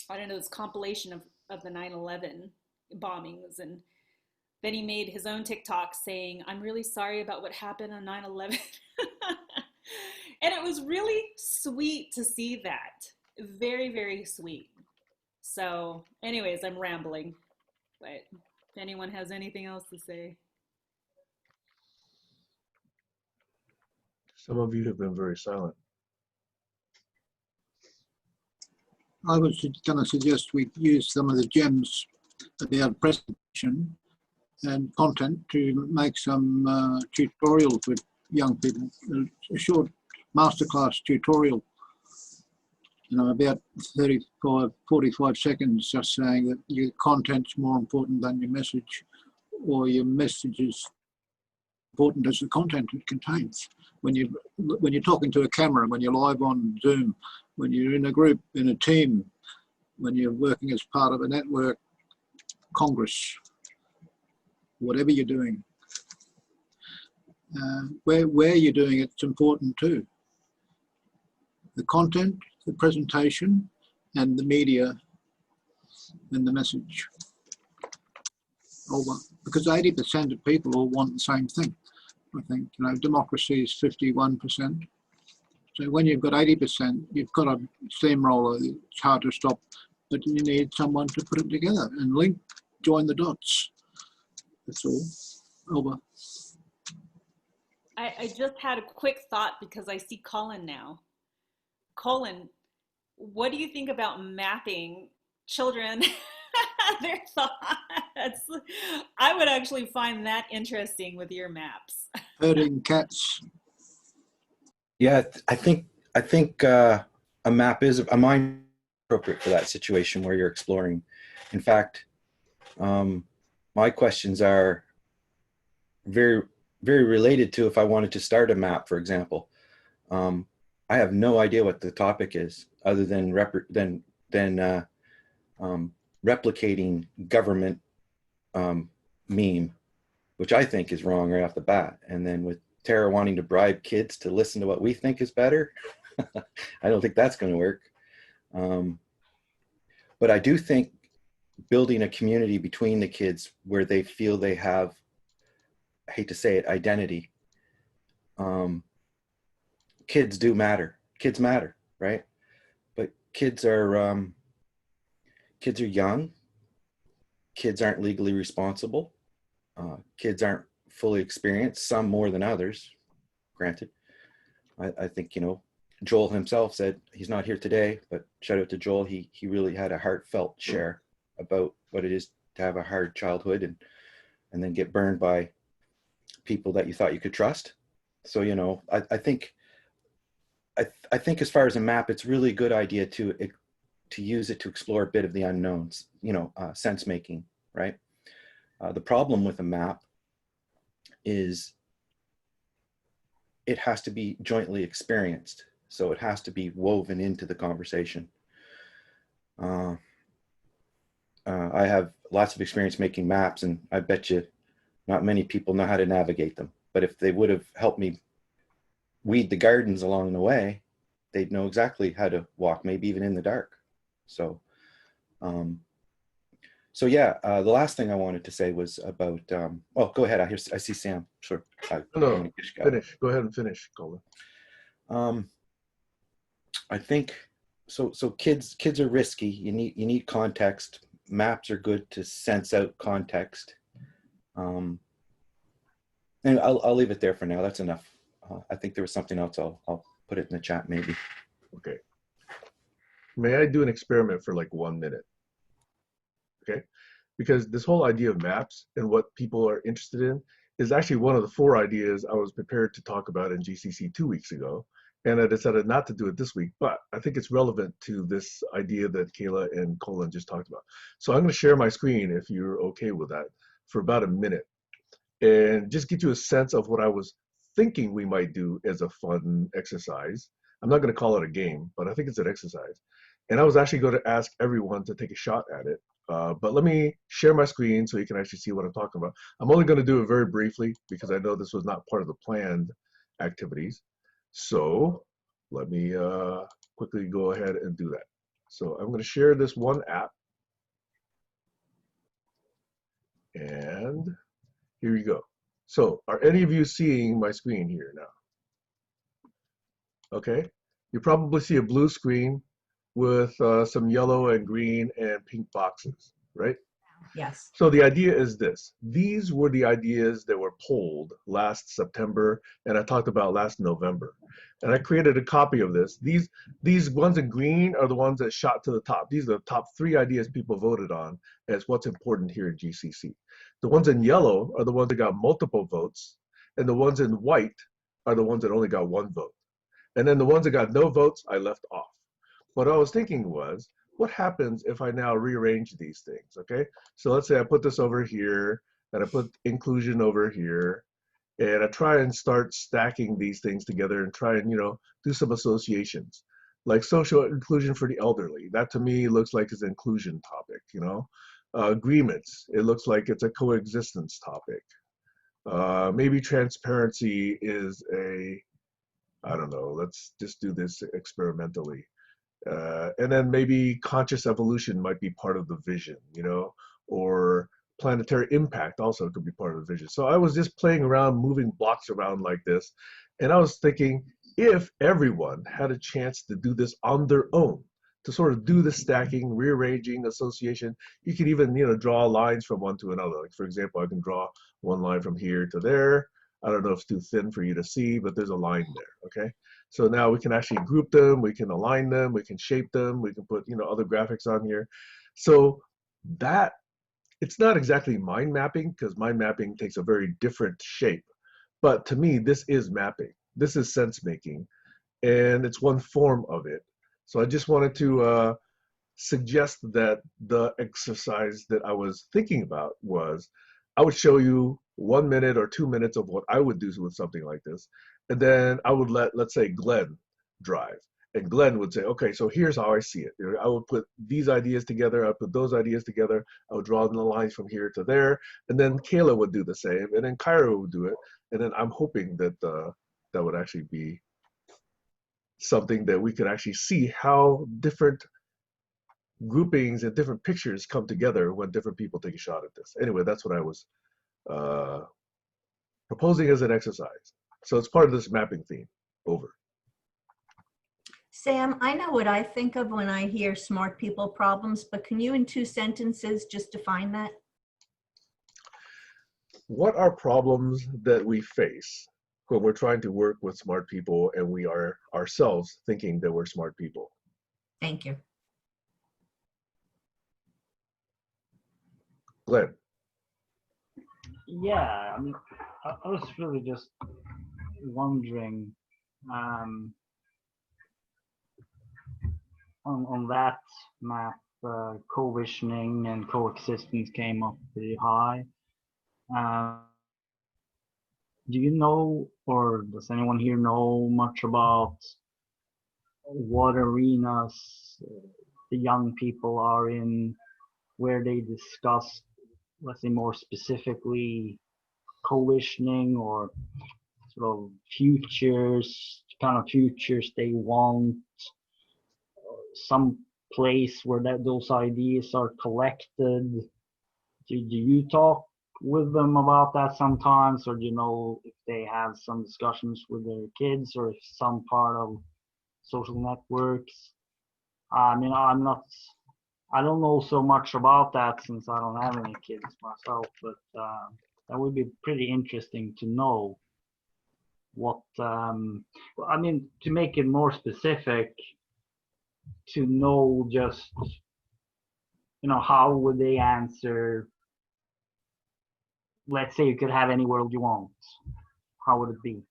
S7: I don't know, this compilation of the 9/11 bombings, and then he made his own TikTok saying, I'm really sorry about what happened on 9/11. And it was really sweet to see that. Very, very sweet. So anyways, I'm rambling, but if anyone has anything else to say.
S1: Some of you have been very silent.
S5: I was going to suggest we use some of the gems about presentation and content to make some tutorials with young people. A short masterclass tutorial, about 35, 45 seconds, just saying that your content's more important than your message, or your message is important as the content it contains. When you're talking to a camera, when you're live on Zoom, when you're in a group, in a team, when you're working as part of a network, Congress, whatever you're doing, where you're doing it's important too. The content, the presentation, and the media, and the message. Because 80% of people all want the same thing. I think, democracy is 51%. So when you've got 80%, you've got a steamroller. It's hard to stop, but you need someone to put it together and join the dots. That's all. Over.
S7: I just had a quick thought because I see Colin now. Colin, what do you think about mapping children their thoughts? I would actually find that interesting with your maps.
S5: Herding cats.
S8: Yeah, I think a map is a mind appropriate for that situation where you're exploring. In fact, my questions are very, very related to if I wanted to start a map, for example. I have no idea what the topic is other than replicating government meme, which I think is wrong right off the bat. And then with Tara wanting to bribe kids to listen to what we think is better, I don't think that's going to work. But I do think building a community between the kids where they feel they have, I hate to say it, identity. Kids do matter. Kids matter, right? But kids are young. Kids aren't legally responsible. Kids aren't fully experienced, some more than others, granted. I think, Joel himself said he's not here today, but shout out to Joel. He really had a heartfelt share about what it is to have a hard childhood and then get burned by people that you thought you could trust. So, I think as far as a map, it's really a good idea to use it to explore a bit of the unknowns, sense making, right? The problem with a map is it has to be jointly experienced. So it has to be woven into the conversation. I have lots of experience making maps, and I bet you not many people know how to navigate them. But if they would have helped me weed the gardens along the way, they'd know exactly how to walk, maybe even in the dark. So, the last thing I wanted to say was about, go ahead. I see Sam. Sure.
S1: No, finish. Go ahead and finish, Colin.
S8: I think so kids are risky. You need context. Maps are good to sense out context. And I'll leave it there for now. That's enough. I think there was something else. I'll put it in the chat maybe.
S1: Okay. May I do an experiment for like 1 minute? Okay. Because this whole idea of maps and what people are interested in is actually one of the 4 ideas I was prepared to talk about in GCC 2 weeks ago. And I decided not to do it this week, but I think it's relevant to this idea that Kayla and Colin just talked about. So I'm going to share my screen, if you're okay with that, for about 1 minute and just get you a sense of what I was thinking we might do as a fun exercise. I'm not going to call it a game, but I think it's an exercise. And I was actually going to ask everyone to take a shot at it. But let me share my screen so you can actually see what I'm talking about. I'm only going to do it very briefly because I know this was not part of the planned activities. So let me quickly go ahead and do that. So I'm going to share this one app. And here you go. So are any of you seeing my screen here now? Okay. You probably see a blue screen with some yellow and green and pink boxes, right?
S6: Yes.
S1: So the idea is this. These were the ideas that were polled last September and I talked about last November. And I created a copy of this. These ones in green are the ones that shot to the top. These are the top 3 ideas people voted on as what's important here in GCC. The ones in yellow are the ones that got multiple votes, and the ones in white are the ones that only got 1 vote. And then the ones that got no votes, I left off. What I was thinking was, what happens if I now rearrange these things, okay? So let's say I put this over here, and I put inclusion over here, and I try and start stacking these things together and try and, do some associations. Like social inclusion for the elderly. That to me looks like it's an inclusion topic. Agreements, it looks like it's a coexistence topic. Maybe transparency is I don't know, let's just do this experimentally. And then maybe conscious evolution might be part of the vision, or planetary impact also could be part of the vision. So I was just playing around, moving blocks around like this. And I was thinking, if everyone had a chance to do this on their own, to sort of do the stacking, rearranging, association, you could even, draw lines from one to another. Like, for example, I can draw one line from here to there. I don't know if it's too thin for you to see, but there's a line there, okay? So now we can actually group them, we can align them, we can shape them, we can put, other graphics on here. So that, it's not exactly mind mapping because mind mapping takes a very different shape. But to me, this is mapping. This is sense making, and it's one form of it. So I just wanted to suggest that the exercise that I was thinking about was I would show you 1 minute or 2 minutes of what I would do with something like this. And then I would let's say, Glenn drive. And Glenn would say, okay, so here's how I see it. I would put these ideas together, I put those ideas together, I would draw the lines from here to there. And then Kayla would do the same. And then Kyra would do it. And then I'm hoping that that would actually be something that we could actually see how different groupings and different pictures come together when different people take a shot at this. Anyway, that's what I was uh, proposing as an exercise. So it's part of this mapping theme. Over.
S6: Sam, I know what I think of when I hear smart people problems, but can you in 2 sentences just define that?
S1: What are problems that we face when we're trying to work with smart people and we are ourselves thinking that we're smart people?
S6: Thank you.
S1: Glenn.
S9: Yeah, I mean, I was really just wondering on that map, co-visioning and coexistence came up pretty high. Do you know, or does anyone here know much about what arenas the young people are in, where they discuss, let's say more specifically, co-visioning or sort of futures, kind of futures they want, some place where those ideas are collected? Do you talk with them about that sometimes, or do you know if they have some discussions with their kids, or if some part of social networks? I mean, I don't know so much about that since I don't have any kids myself, but that would be pretty interesting to know what, I mean, to make it more specific, to know just, how would they answer, let's say you could have any world you want, how would it be?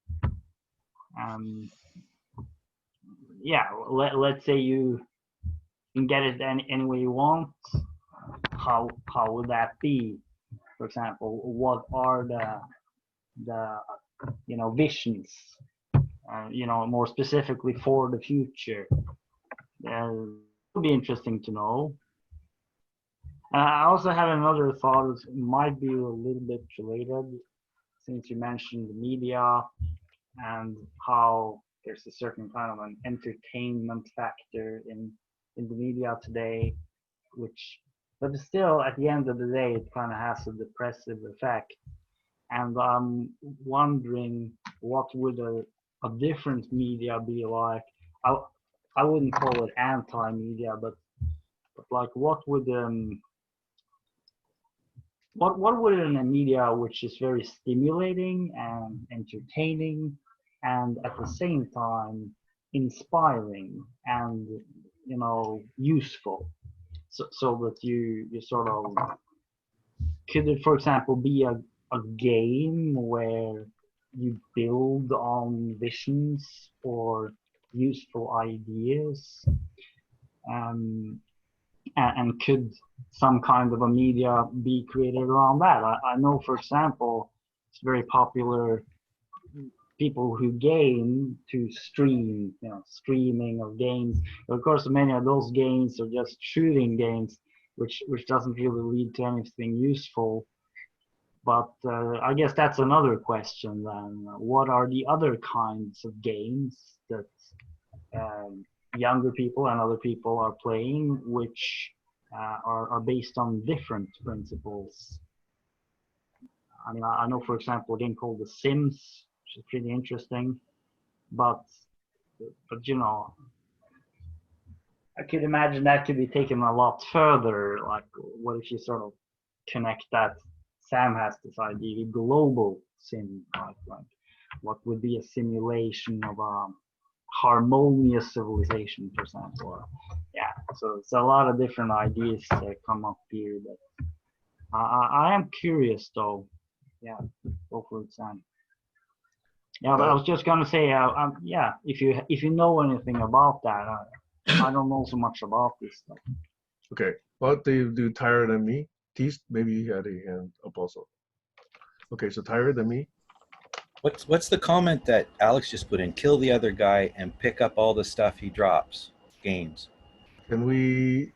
S9: Yeah, let's say you can get it any way you want, how would that be? For example, what are the visions, more specifically for the future? It would be interesting to know. I also had another thought, it might be a little bit related, since you mentioned the media and how there's a certain kind of an entertainment factor in the media today, but still at the end of the day, it kind of has a depressive effect. And I'm wondering, what would a different media be like? I wouldn't call it anti-media, but like what would in a media which is very stimulating and entertaining and at the same time inspiring and useful, so that you sort of, could it for example be a game where you build on visions or useful ideas, and could some kind of a media be created around that? I know, for example, it's very popular, people who game to stream, streaming of games. Of course, many of those games are just shooting games, which doesn't really lead to anything useful. But I guess that's another question then. What are the other kinds of games that younger people and other people are playing, which are based on different principles? I mean, I know, for example, a game called The Sims, which is pretty interesting, but I could imagine that could be taken a lot further. Like, what if you sort of connect that? Sam has this idea, global sim, like what would be a simulation of a harmonious civilization, for example. Yeah, so it's a lot of different ideas that come up here. But I am curious, though. Yeah, go for it, Sam. Yeah, but I was just gonna say, yeah, if you know anything about that, I don't know so much about this stuff.
S1: Okay, well, they do Tired Than Me. Tease, maybe you had a hand up also. Okay, so Tired Than Me.
S8: What's the comment that Alex just put in? Kill the other guy and pick up all the stuff he drops. Games.
S1: Can we?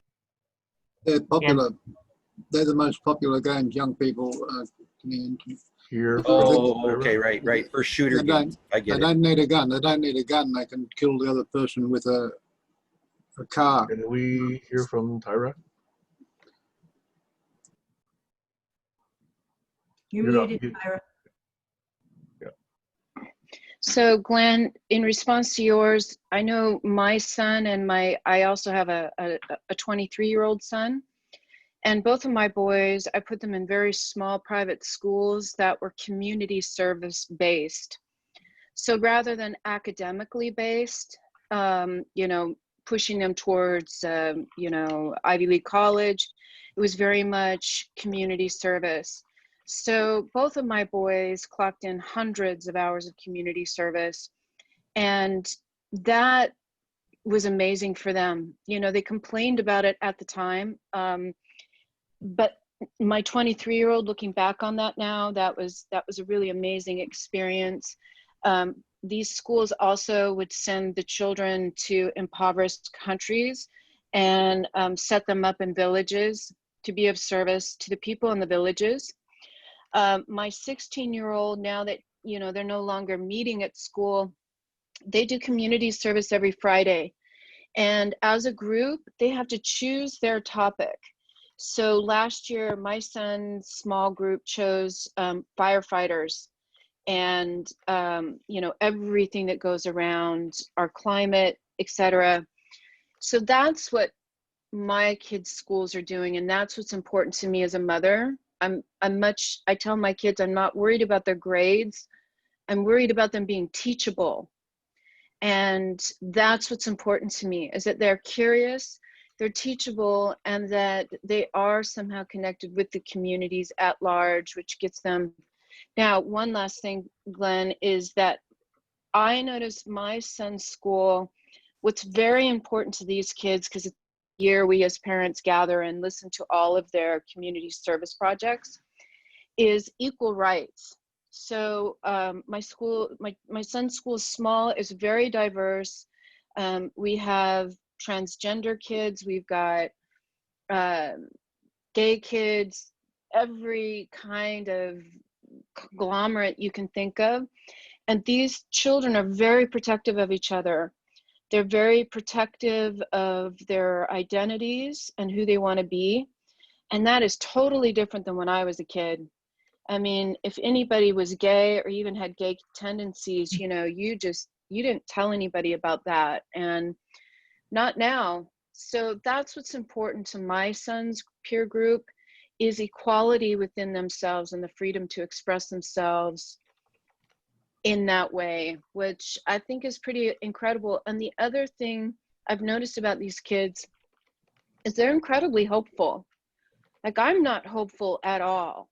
S5: They're popular. They're the most popular games young people coming into.
S1: Hear
S8: Oh,
S1: from
S8: okay, right. For shooter games. I get it.
S5: They don't need a gun. They don't need a gun. They can kill the other person with a car.
S1: Can we hear from Tyra?
S6: You're
S1: You're up.
S6: muted, Tyra.
S2: So Glenn, in response to yours, I know my son and I also have a 23-year-old son, and both of my boys, I put them in very small private schools that were community service based. So rather than academically based, pushing them towards, Ivy League college, it was very much community service. So both of my boys clocked in hundreds of hours of community service, and that was amazing for them. They complained about it at the time, but my 23-year-old, looking back on that now, that was a really amazing experience. These schools also would send the children to impoverished countries and set them up in villages to be of service to the people in the villages. My 16-year-old, now that they're no longer meeting at school, they do community service every Friday, and as a group they have to choose their topic. So last year my son's small group chose firefighters, and everything that goes around our climate, etc. So that's what my kids' schools are doing, and that's what's important to me as a mother. I tell my kids, I'm not worried about their grades. I'm worried about them being teachable. And that's what's important to me, is that they're curious, they're teachable, and that they are somehow connected with the communities at large, which gets them. Now, one last thing, Glenn, is that I noticed my son's school, what's very important to these kids, because it's a year we as parents gather and listen to all of their community service projects, is equal rights. So my son's school is small, is very diverse. We have transgender kids, we've got gay kids, every kind of conglomerate you can think of. And these children are very protective of each other. They're very protective of their identities and who they want to be. And that is totally different than when I was a kid. I mean, if anybody was gay or even had gay tendencies, you didn't tell anybody about that. And not now. So that's what's important to my son's peer group, is equality within themselves and the freedom to express themselves in that way, which I think is pretty incredible. And the other thing I've noticed about these kids is they're incredibly hopeful. Like, I'm not hopeful at all.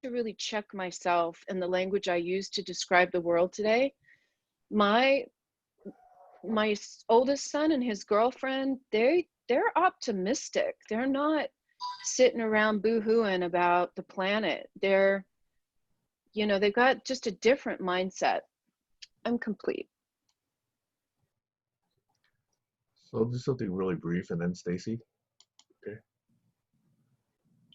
S2: To really check myself and the language I use to describe the world today. My oldest son and his girlfriend, they're optimistic. They're not sitting around boo-hooing about the planet. They're, you know, they've got just a different mindset. I'm complete.
S1: So I'll do something really brief, and then Stacy. Okay.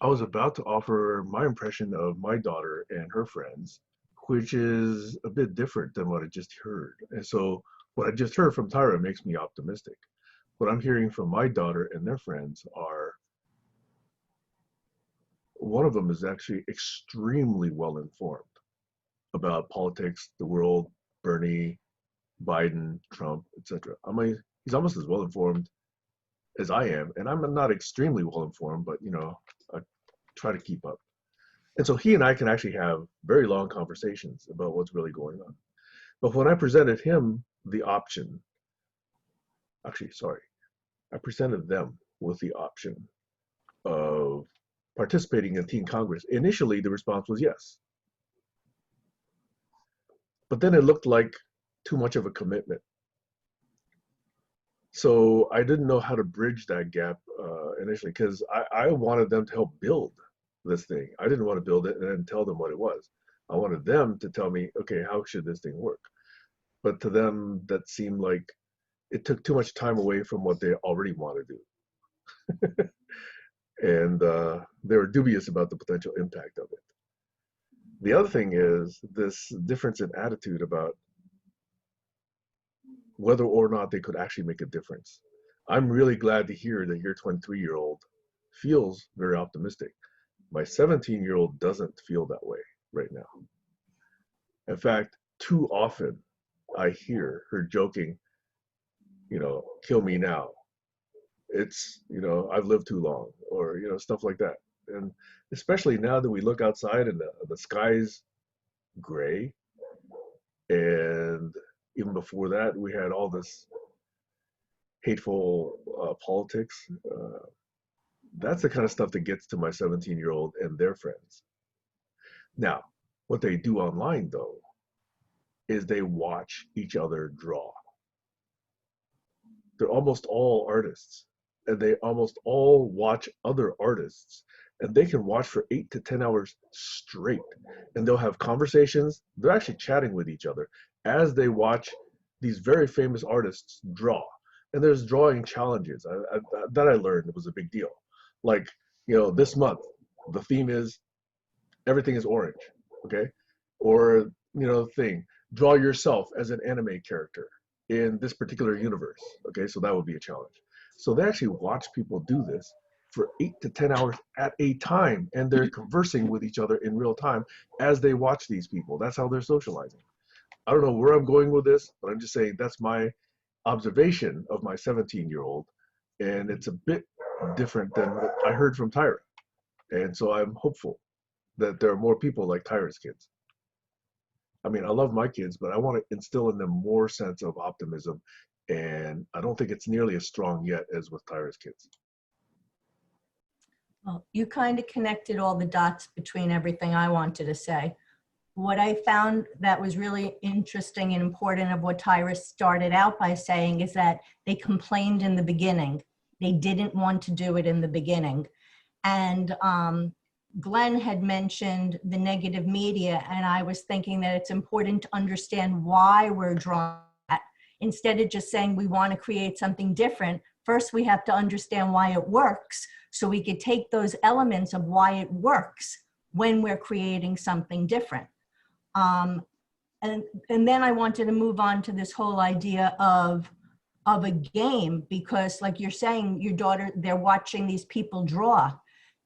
S1: I was about to offer my impression of my daughter and her friends, which is a bit different than what I just heard. And so what I just heard from Tyra makes me optimistic. What I'm hearing from my daughter and their friends are, one of them is actually extremely well informed about politics, the world, Bernie, Biden, Trump, etc. I mean, he's almost as well informed as I am, and I'm not extremely well informed, but you know, I try to keep up. And so he and I can actually have very long conversations about what's really going on. But when I presented him the option, actually, sorry, I presented them with the option of participating in Teen Congress. Initially, the response was yes. But then it looked like too much of a commitment. So I didn't know how to bridge that gap initially, because I wanted them to help build this thing. I didn't want to build it and then tell them what it was. I wanted them to tell me, okay, how should this thing work? But to them, that seemed like it took too much time away from what they already want to do. And they were dubious about the potential impact of it. The other thing is this difference in attitude about whether or not they could actually make a difference. I'm really glad to hear that your 23-year-old feels very optimistic. My 17-year-old doesn't feel that way right now. In fact, too often I hear her joking, you know, kill me now. It's, you know, I've lived too long, or, you know, stuff like that. And especially now that we look outside and the sky's gray, and even before that, we had all this hateful politics. That's the kind of stuff that gets to my 17-year-old and their friends. Now, what they do online, though, is they watch each other draw. They're almost all artists, and they almost all watch other artists, and they can watch for 8 to 10 hours straight, and they'll have conversations. They're actually chatting with each other as they watch these very famous artists draw. And there's drawing challenges that I learned was a big deal. Like, you know, this month the theme is everything is orange, okay? Or, you know, thing, draw yourself as an anime character in this particular universe, okay? So that would be a challenge. So they actually watch people do this for 8 to 10 hours at a time, and they're conversing with each other in real time as they watch these people. That's how they're socializing. I don't know where I'm going with this, but I'm just saying that's my observation of my 17-year-old, and it's a bit different than what I heard from Tyra. And so I'm hopeful that there are more people like Tyra's kids. I mean, I love my kids, but I want to instill in them more sense of optimism, and I don't think it's nearly as strong yet as with Tyra's kids.
S6: Well, you kind of connected all the dots between everything I wanted to say. What I found that was really interesting and important of what Tyra started out by saying is that they complained in the beginning. They didn't want to do it in the beginning. And Glenn had mentioned the negative media, and I was thinking that it's important to understand why we're drawn to that. Instead of just saying we want to create something different, first we have to understand why it works, so we could take those elements of why it works when we're creating something different. And then I wanted to move on to this whole idea of a game, because like you're saying, your daughter, they're watching these people draw.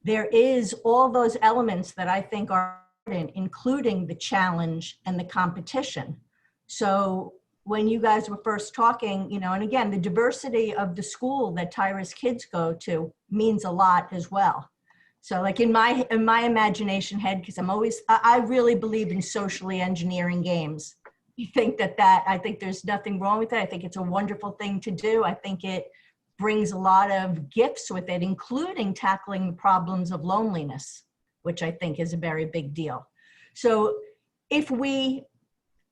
S6: There is all those elements that I think are important, including the challenge and the competition. So when you guys were first talking, you know, and again, the diversity of the school that Tyra's kids go to means a lot as well. So like in my imagination head, because I really believe in socially engineering games. You think I think there's nothing wrong with it. I think it's a wonderful thing to do. I think it brings a lot of gifts with it, including tackling the problems of loneliness, which I think is a very big deal. So if we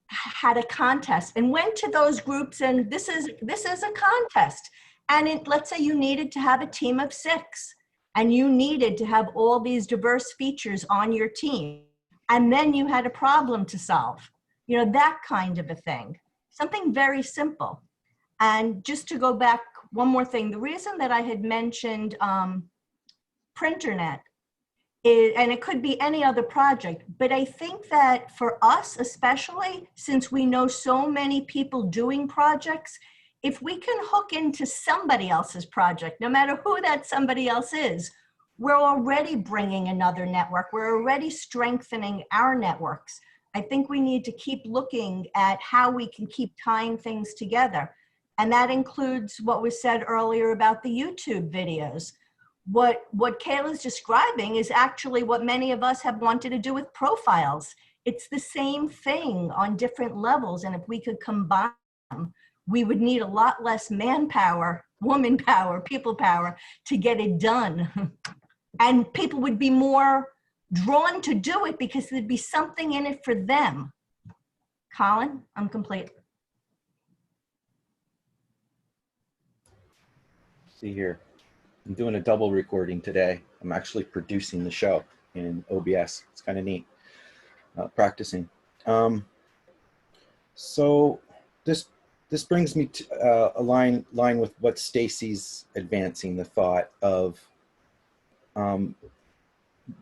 S6: had a contest and went to those groups, and this is a contest, and let's say you needed to have a team of 6 and you needed to have all these diverse features on your team, and then you had a problem to solve, you know, that kind of a thing, something very simple. And just to go back one more thing, the reason that I had mentioned Printernet and it could be any other project, but I think that for us, especially since we know so many people doing projects, if we can hook into somebody else's project, no matter who that somebody else is, we're already bringing another network. We're already strengthening our networks. I think we need to keep looking at how we can keep tying things together. And that includes what was said earlier about the YouTube videos. What Kayla's describing is actually what many of us have wanted to do with profiles. It's the same thing on different levels. And if we could combine them, we would need a lot less manpower, woman power, people power to get it done. And people would be more drawn to do it because there'd be something in it for them. Colin, I'm complete.
S8: See here. I'm doing a double recording today. I'm actually producing the show in OBS. It's kind of neat, practicing. So this brings me to a line with what Stacy's advancing, the thought of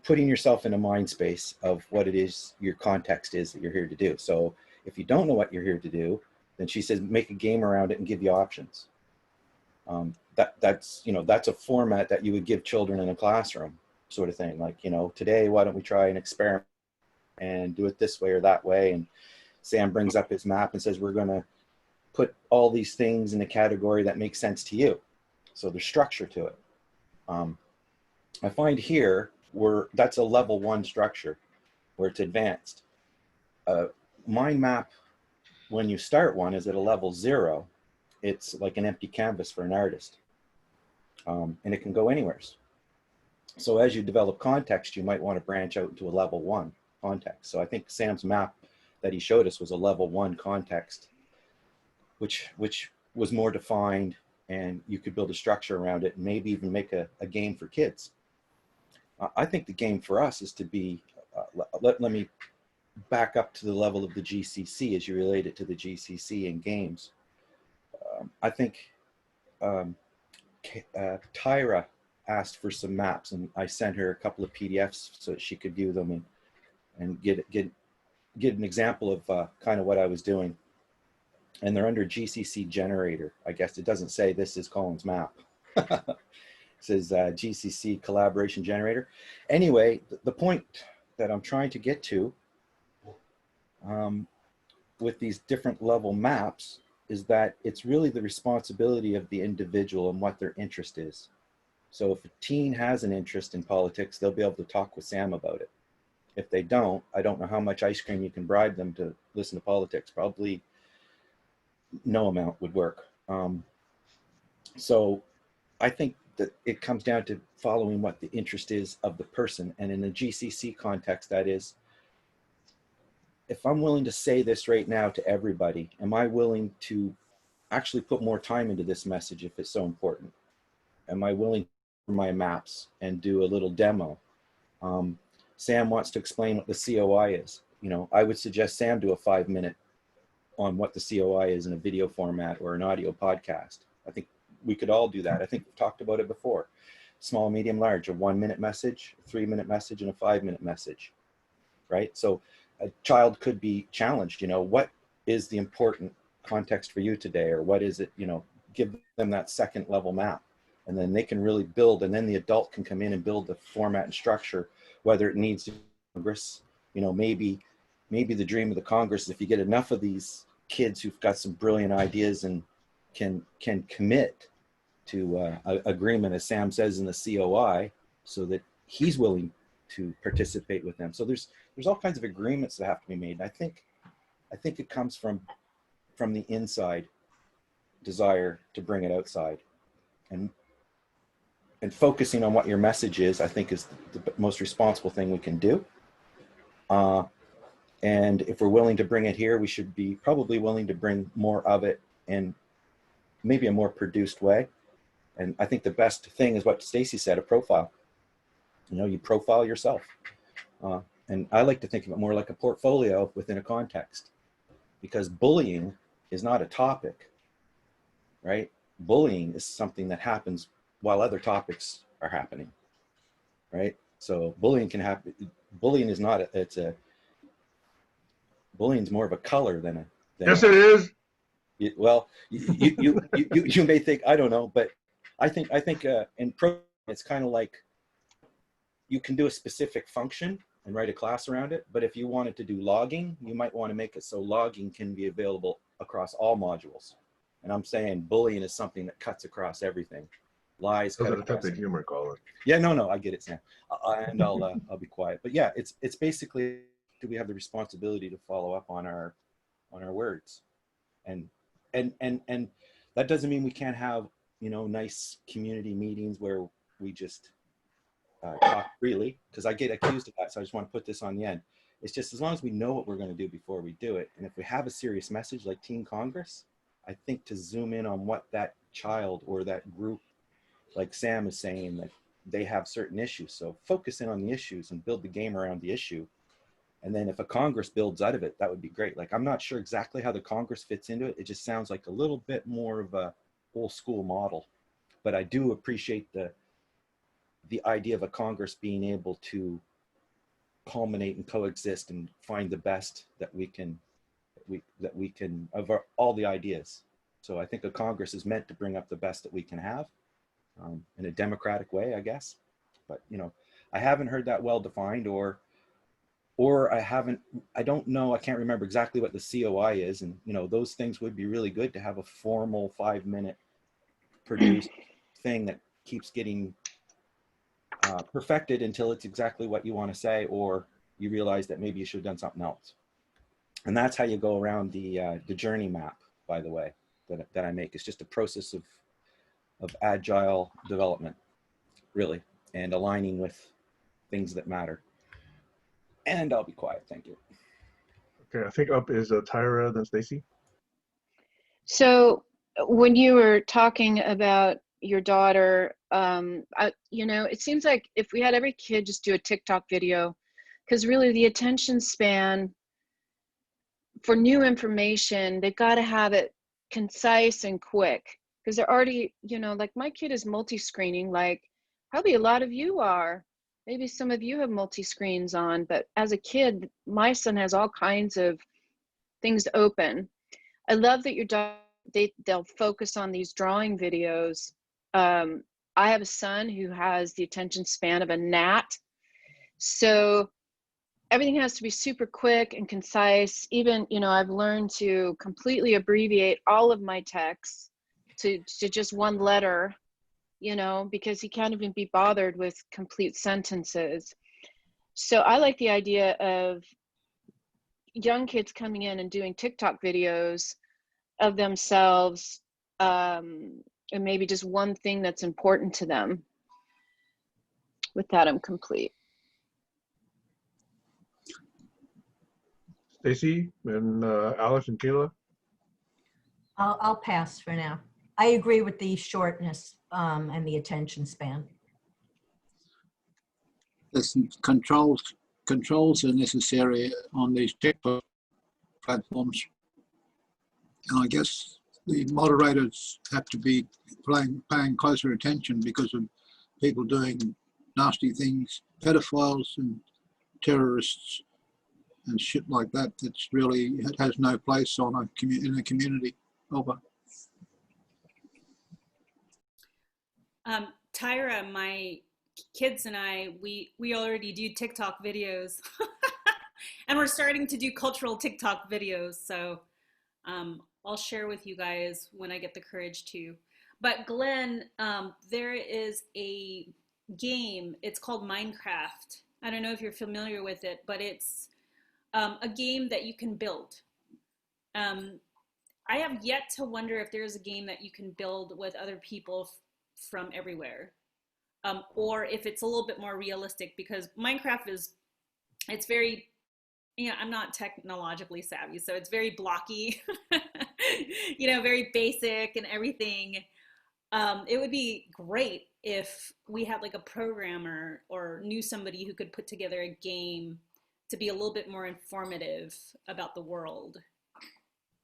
S8: putting yourself in a mind space of what it is your context is that you're here to do. So if you don't know what you're here to do, then she says make a game around it and give you options. That's a format that you would give children in a classroom, sort of thing. Like, you know, today, why don't we try an experiment and do it this way or that way? And Sam brings up his map and says, we're going to put all these things in a category that makes sense to you. So there's structure to it. I find here that's a level 1 structure where it's advanced. Mind map, when you start one, is at a level 0. It's like an empty canvas for an artist. And it can go anywhere. So as you develop context, you might want to branch out into a level 1 context. So I think Sam's map that he showed us was a level 1 context, which was more defined, and you could build a structure around it and maybe even make a game for kids. I think the game for us is to be, let me back up to the level of the GCC as you relate it to the GCC and games. I think Tyra asked for some maps, and I sent her a couple of PDFs so that she could view them and get an example of kind of what I was doing. And they're under GCC generator. I guess it doesn't say this is Colin's map. It says GCC collaboration generator. Anyway, the point that I'm trying to get to with these different level maps is that it's really the responsibility of the individual and what their interest is. So if a teen has an interest in politics, they'll be able to talk with Sam about it. If they don't, I don't know how much ice cream you can bribe them to listen to politics. Probably no amount would work. So I think that it comes down to following what the interest is of the person. And in the GCC context, that is, if I'm willing to say this right now to everybody, am I willing to actually put more time into this message if it's so important? Am I willing to do my maps and do a little demo? Sam wants to explain what the COI is. You know, I would suggest Sam do a 5-minute on what the COI is in a video format or an audio podcast. I think we could all do that. I think we've talked about it before. Small, medium, large, a 1-minute message, a 3-minute message, and a 5-minute message, right? So a child could be challenged, you know, what is the important context for you today? Or what is it, you know, give them that second level map, and then they can really build, and then the adult can come in and build the format and structure, whether it needs Congress, you know, maybe the dream of the Congress is if you get enough of these kids who've got some brilliant ideas and can commit to a agreement, as Sam says in the COI, so that he's willing to participate with them. So there's all kinds of agreements that have to be made. And I think it comes from the inside desire to bring it outside, and focusing on what your message is, I think, is the most responsible thing we can do. And if we're willing to bring it here, we should be probably willing to bring more of it in maybe a more produced way. And I think the best thing is what Stacy said, a profile. You know, you profile yourself. And I like to think of it more like a portfolio within a context, because bullying is not a topic, right? Bullying is something that happens while other topics are happening, right? So bullying can happen. Bullying is not, bullying is more of a color than
S1: Yes, it is.
S8: Well, you may think, I don't know, but I think in pro, it's kind of like you can do a specific function and write a class around it. But if you wanted to do logging, you might want to make it so logging can be available across all modules. And I'm saying bullying is something that cuts across everything. Lies
S1: Those
S8: cut
S1: are the
S8: across.
S1: type of humor, Colin.
S8: Yeah, no, I get it, Sam. And I'll be quiet. But yeah, it's basically, do we have the responsibility to follow up on our words? And that doesn't mean we can't have, you know, nice community meetings where we just talk freely, because I get accused of that. So I just want to put this on the end. It's just, as long as we know what we're going to do before we do it, and if we have a serious message like Teen Congress, I think to zoom in on what that child or that group, like Sam is saying, that they have certain issues. So focus in on the issues and build the game around the issue. And then if a Congress builds out of it, that would be great. Like, I'm not sure exactly how the Congress fits into it. It just sounds like a little bit more of a old school model. But I do appreciate the idea of a Congress being able to culminate and coexist and find the best that we can of all the ideas. So I think a Congress is meant to bring up the best that we can have in a democratic way, I guess. But, you know, I haven't heard that well defined, or I don't know, I can't remember exactly what the COI is. And, you know, those things would be really good to have a formal 5-minute produced thing that keeps getting perfected until it's exactly what you want to say, or you realize that maybe you should have done something else. And that's how you go around the journey map, by the way, that I make. It's just a process of agile development, really, and aligning with things that matter. And I'll be quiet. Thank you.
S1: Okay, I think up is Tyra, then Stacy.
S2: So when you were talking about your daughter, you know, it seems like if we had every kid just do a TikTok video, because really the attention span for new information, they've got to have it concise and quick, because they're already, you know, like my kid is multi-screening, like probably a lot of you are. Maybe some of you have multi-screens on, but as a kid, my son has all kinds of things open. I love that your daughter, they'll focus on these drawing videos. I have a son who has the attention span of a gnat. So everything has to be super quick and concise. Even, you know, I've learned to completely abbreviate all of my texts to just one letter, you know, because he can't even be bothered with complete sentences. So I like the idea of young kids coming in and doing TikTok videos of themselves, and maybe just one thing that's important to them. With that, I'm complete.
S1: Stacy and Alice and Kayla.
S6: I'll pass for now. I agree with the shortness and the attention span.
S5: Listen, controls are necessary on these TikTok platforms. And I guess the moderators have to be paying closer attention because of people doing nasty things, pedophiles and terrorists and shit like that. That's really, it has no place on in a community. Over.
S7: Tyra, my kids and I, we already do TikTok videos and we're starting to do cultural TikTok videos. So I'll share with you guys when I get the courage to. But Glenn, there is a game. It's called Minecraft. I don't know if you're familiar with it, but it's a game that you can build. Um, I have yet to wonder if there's a game that you can build with other people from everywhere, or if it's a little bit more realistic, because Minecraft is, it's very, I'm not technologically savvy, so it's very blocky, very basic and everything. It would be great if we had like a programmer or knew somebody who could put together a game to be a little bit more informative about the world.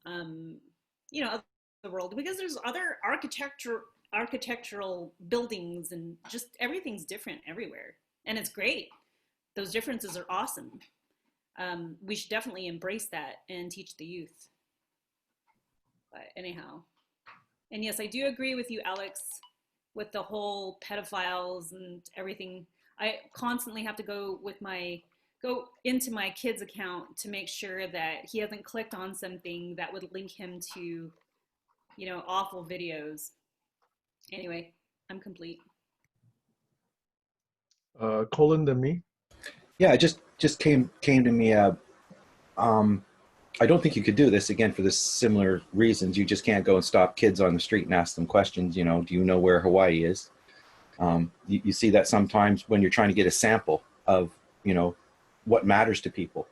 S7: Um, of the world, because there's other architectural buildings, and just everything's different everywhere, and it's great. Those differences are awesome. We should definitely embrace that and teach the youth. But anyhow, and yes, I do agree with you, Alex, with the whole pedophiles and everything. I constantly have to go into my kid's account to make sure that he hasn't clicked on something that would link him to, awful videos. Anyway, I'm complete.
S1: Colin, then me.
S8: Yeah, it just came to me. I don't think you could do this again for the similar reasons. You just can't go and stop kids on the street and ask them questions. Do you know where Hawaii is? You see that sometimes when you're trying to get a sample of, what matters to people.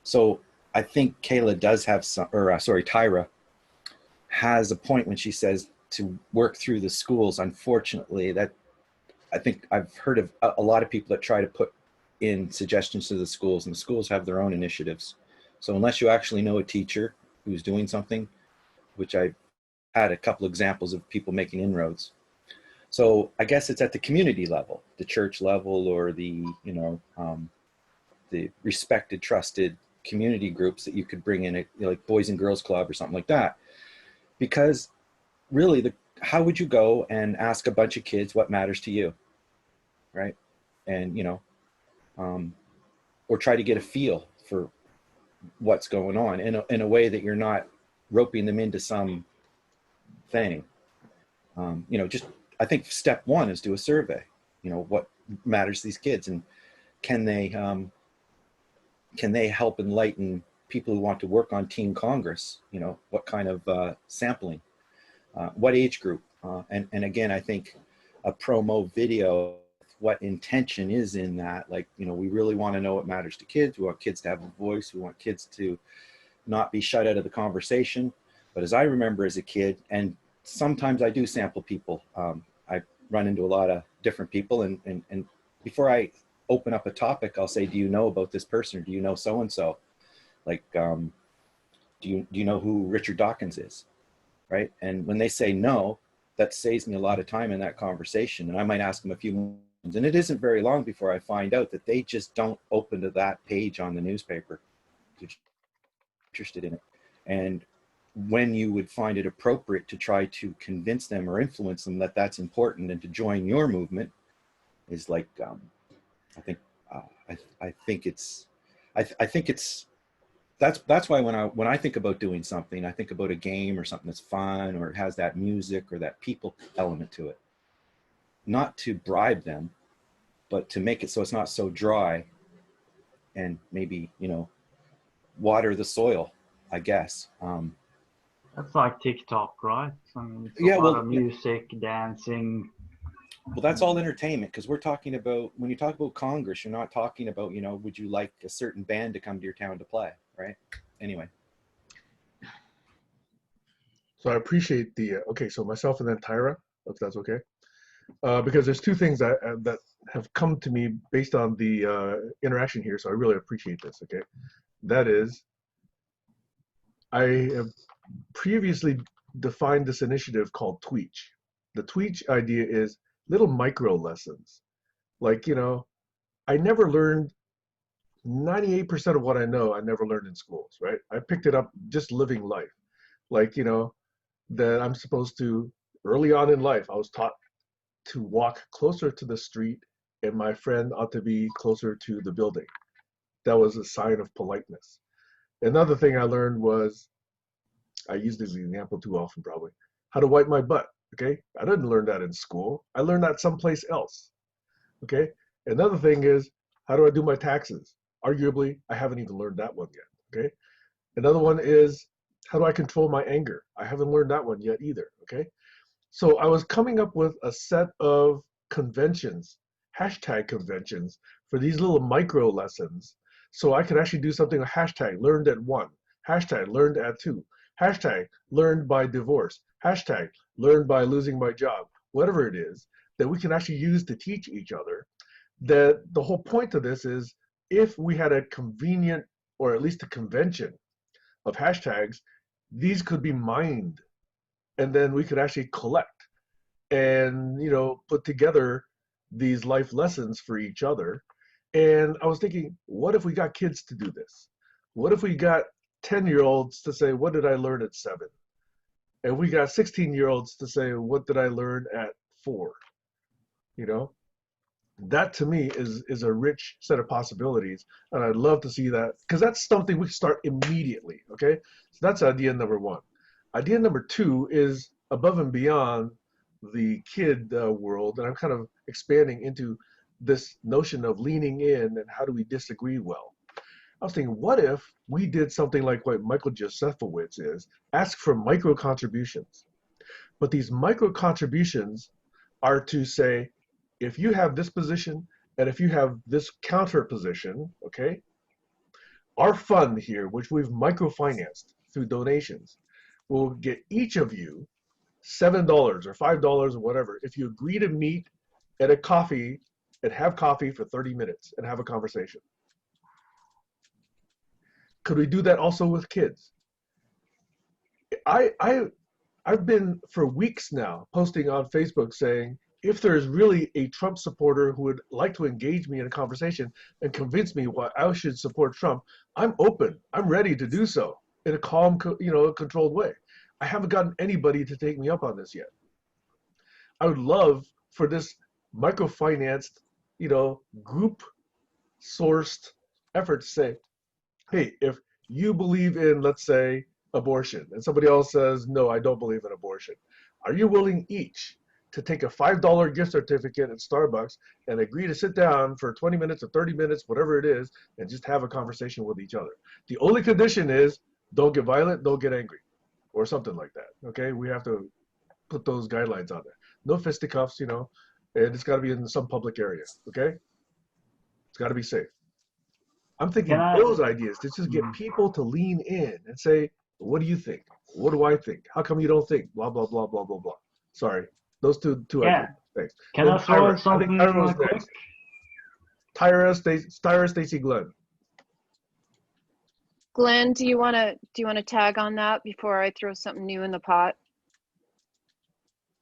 S8: So I think Kayla does have Tyra has a point when she says to work through the schools. Unfortunately, that I think I've heard of a lot of people that try to put in suggestions to the schools, and the schools have their own initiatives. So unless you actually know a teacher who's doing something, which I've had a couple examples of people making inroads. So I guess it's at the community level, the church level, or the respected, trusted community groups that you could bring in, like Boys and Girls Club or something like that. Because really, how would you go and ask a bunch of kids what matters to you, right? And or try to get a feel for what's going on in a way that you're not roping them into some thing. Just I think step one is do a survey. What matters to these kids, and can they help enlighten people who want to work on Teen Congress? What kind of sampling, what age group, and again, I think a promo video, what intention is in that. Like, we really want to know what matters to kids. We want kids to have a voice. We want kids to not be shut out of the conversation. But as I remember as a kid, and sometimes I do sample people, I run into a lot of different people, and before I open up a topic, I'll say, do you know about this person? Or do you know so-and-so? Like, do you know who Richard Dawkins is? Right? And when they say no, that saves me a lot of time in that conversation. And I might ask them a few more, and it isn't very long before I find out that they just don't open to that page on the newspaper, interested in it. And when you would find it appropriate to try to convince them or influence them that that's important and to join your movement is like, I think it's that's why when I think about doing something, I think about a game or something that's fun, or it has that music or that people element to it. Not to bribe them, but to make it so it's not so dry, and maybe, water the soil, I guess.
S9: That's like TikTok, right? I mean, it's
S8: Yeah,
S9: a lot
S8: well,
S9: of music, dancing.
S8: well, that's all entertainment, because we're talking about, when you talk about Congress, you're not talking about, would you like a certain band to come to your town to play, right? Anyway.
S1: So I appreciate okay, so myself and then Tyra, if that's okay. Because there's two things that have come to me based on the interaction here, so I really appreciate this, okay? That is, I have previously defined this initiative called Tweach. The Tweach idea is little micro lessons. Like, I never learned 98% of what I know, I never learned in schools, right? I picked it up just living life. Like, that I'm supposed to, early on in life, I was taught to walk closer to the street, and my friend ought to be closer to the building. That was a sign of politeness. Another thing I learned was I use this example too often probably. How to wipe my butt, okay? I didn't learn that in school. I learned that someplace else, okay? Another thing is, how do I do my taxes? Arguably, I haven't even learned that one yet, okay? Another one is, how do I control my anger? I haven't learned that one yet either, okay? So I was coming up with a set of conventions, hashtag conventions, for these little micro lessons, so I could actually do something like hashtag learned at 1, hashtag learned at 2, hashtag learned by divorce, hashtag learned by losing my job, whatever it is, that we can actually use to teach each other. That the whole point of this is, if we had a convenient, or at least a convention of hashtags, these could be mined, and then we could actually collect and, you know, put together these life lessons for each other. And I was thinking, what if we got kids to do this? What if we got 10-year-olds to say, what did I learn at 7? And we got 16-year-olds to say, what did I learn at 4? You know, that to me is a rich set of possibilities, and I'd love to see that, because that's something we start immediately. Okay, so that's idea number 1. Idea number 2 is above and beyond the kid world, and I'm kind of expanding into this notion of leaning in and how do we disagree well. I was thinking, what if we did something like what Michael Josefowitz is, ask for micro contributions. But these micro contributions are to say, if you have this position and if you have this counter position, okay, our fund here, which we've microfinanced through donations, will get each of you $7 or $5 or whatever if you agree to meet at a coffee and have coffee for 30 minutes and have a conversation. Could we do that also with kids? I've been for weeks now posting on Facebook saying, if there's really a Trump supporter who would like to engage me in a conversation and convince me why I should support Trump, I'm open. I'm ready to do so in a calm, controlled way. I haven't gotten anybody to take me up on this yet. I would love for this microfinanced, group sourced effort to say, hey, if you believe in, let's say, abortion, and somebody else says, no, I don't believe in abortion, are you willing each to take a $5 gift certificate at Starbucks and agree to sit down for 20 minutes or 30 minutes, whatever it is, and just have a conversation with each other? The only condition is don't get violent, don't get angry, or something like that. Okay, we have to put those guidelines on there. No fisticuffs, and it's got to be in some public area. Okay, it's got to be safe. I'm thinking
S9: Can I?
S1: those ideas to just get people to lean in and say, what do you think? What do I think? How come you don't think? Blah, blah, blah, blah, blah, blah. Sorry. Those two
S9: Yeah.
S1: ideas. Thanks.
S9: Can
S1: Then
S9: I throw
S1: Tyra. I
S9: something
S1: think Tyra was
S9: quick?
S1: next. Tyra Stacy Glenn.
S2: Glenn, do you want to tag on that before I throw something new in the pot?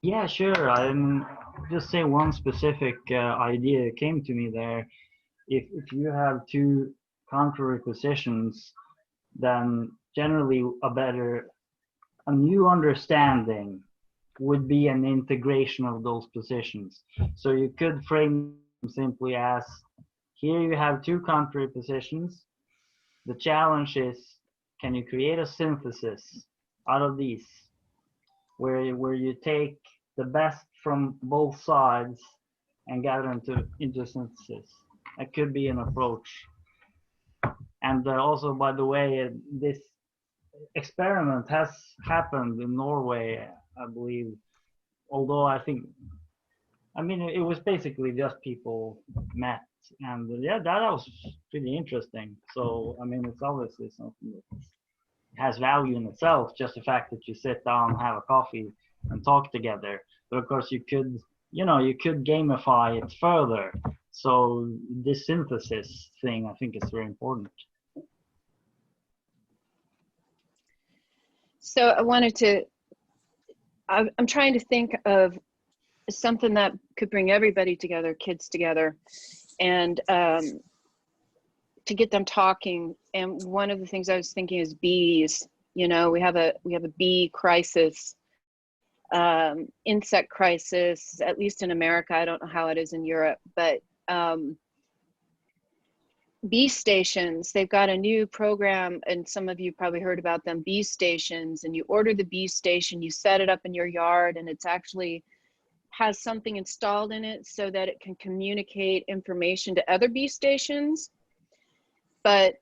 S9: Yeah, sure. I'm just say one specific idea came to me there. If you have two contrary positions, then generally a new understanding would be an integration of those positions. So you could frame simply as, here you have two contrary positions. The challenge is, can you create a synthesis out of these, where you take the best from both sides and gather into synthesis? That could be an approach. And also, by the way, this experiment has happened in Norway, I believe. Although it was basically just people met, and yeah, that was pretty interesting. So it's obviously something that has value in itself, just the fact that you sit down, have a coffee, and talk together. But of course, you could gamify it further. So this synthesis thing, I think, is very important.
S2: So I'm trying to think of something that could bring everybody together, kids together, and to get them talking. And one of the things I was thinking is bees. We have a bee crisis, insect crisis, at least in America. I don't know how it is in Europe, but bee stations. They've got a new program, and some of you probably heard about them, bee stations. And you order the bee station, you set it up in your yard, and it's actually has something installed in it so that it can communicate information to other bee stations. But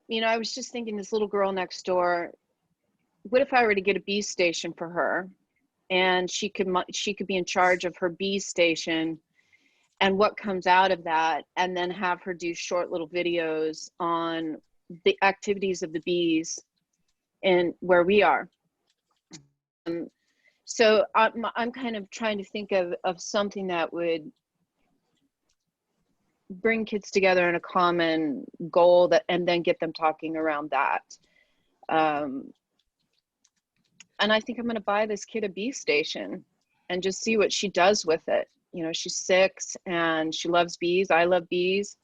S2: you know, I was just thinking, this little girl next door, what if I were to get a bee station for her, and she could be in charge of her bee station and what comes out of that, and then have her do short little videos on the activities of the bees and where we are. So I'm kind of trying to think of something that would bring kids together in a common goal, that, and then get them talking around that. And I think I'm going to buy this kid a bee station and just see what she does with it. You know, she's 6 and she loves bees. I love bees.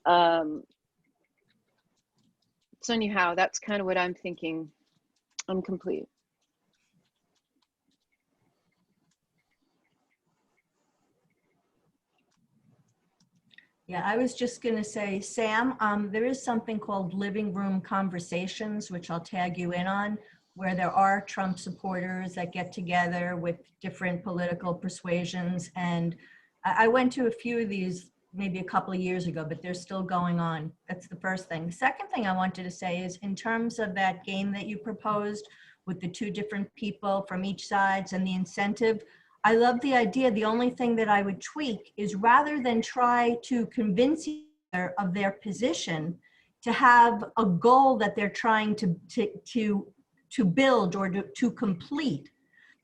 S2: So anyhow, that's kind of what I'm thinking. I'm complete.
S6: Yeah, I was just going to say, Sam, there is something called Living Room Conversations, which I'll tag you in on, where there are Trump supporters that get together with different political persuasions. And I went to a few of these maybe a couple of years ago, but they're still going on. That's the first thing. The second thing I wanted to say is, in terms of that game that you proposed with the 2 different people from each sides and the incentive, I love the idea. The only thing that I would tweak is, rather than try to convince each other of their position, to have a goal that they're trying to build or to complete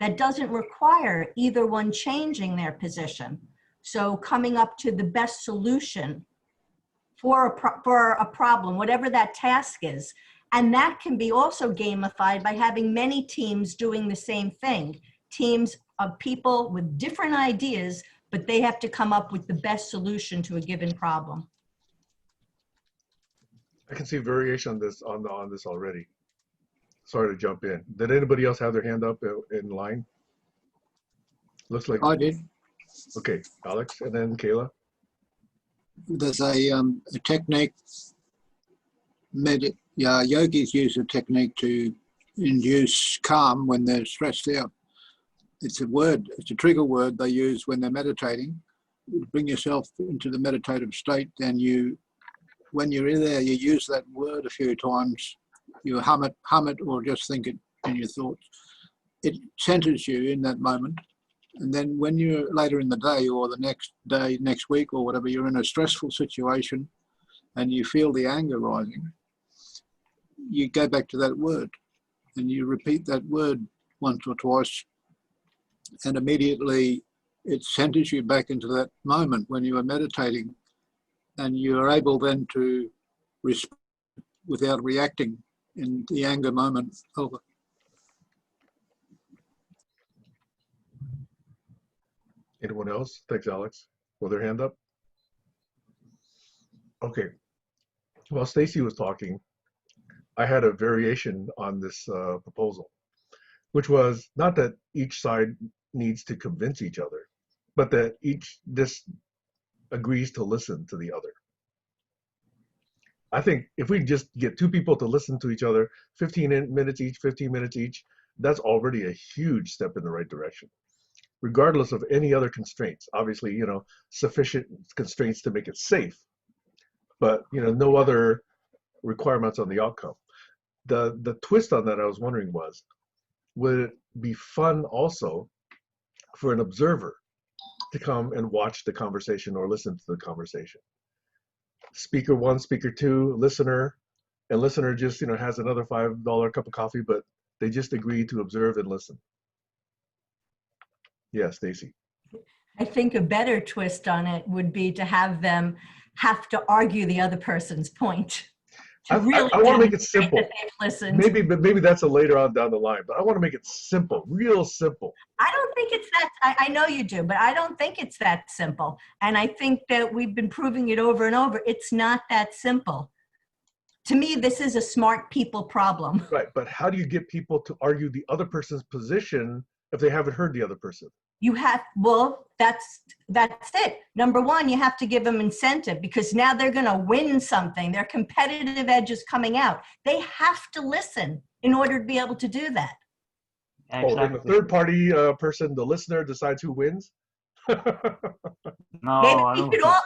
S6: that doesn't require either one changing their position. So coming up to the best solution for a problem, whatever that task is. And that can be also gamified by having many teams doing the same thing. Teams of people with different ideas, but they have to come up with the best solution to a given problem.
S1: I can see variation on this already. Sorry to jump in. Did anybody else have their hand up in line? Looks like
S5: I did.
S1: Okay, Alex, and then Kayla.
S5: There's a technique, yogis use a technique to induce calm when they're stressed out. It's a trigger word they use when they're meditating. Bring yourself into the meditative state, and when you're in there, you use that word a few times. You hum it, or just think it in your thoughts. It centers you in that moment. And then when you're later in the day, or the next day, next week, or whatever, you're in a stressful situation and you feel the anger rising, you go back to that word and you repeat that word once or twice, and immediately it centers you back into that moment when you are meditating, and you're able then to respond without reacting in the anger moment. Over.
S1: Anyone else? Thanks, Alex. With their hand up. Okay. While Stacy was talking, I had a variation on this proposal, which was not that each side needs to convince each other, but that this agrees to listen to the other. I think if we just get 2 people to listen to each other, 15 minutes each, that's already a huge step in the right direction, regardless of any other constraints. Obviously, you know, sufficient constraints to make it safe, but, you know, no other requirements on the outcome. The twist on that I was wondering was, would it be fun also for an observer to come and watch the conversation or listen to the conversation? Speaker 1, speaker 2, listener, and listener just, you know, has another $5 cup of coffee, but they just agree to observe and listen. Yeah, Stacy.
S6: I think a better twist on it would be to have them have to argue the other person's point.
S1: I want to make it simple. Maybe that's a later on down the line, but I want to make it simple, real simple.
S6: I don't think it's that, I know you do, but I don't think it's that simple. And I think that we've been proving it over and over. It's not that simple. To me, this is a smart people problem.
S1: Right, but how do you get people to argue the other person's position if they haven't heard the other person?
S6: You have, well, that's it. Number one, you have to give them incentive because now they're going to win something. Their competitive edge is coming out. They have to listen in order to be able to do that.
S1: Oh, and the third party person, the listener, decides who wins.
S9: No,
S6: Maybe
S9: I
S6: we
S9: don't
S6: could
S9: think
S6: all,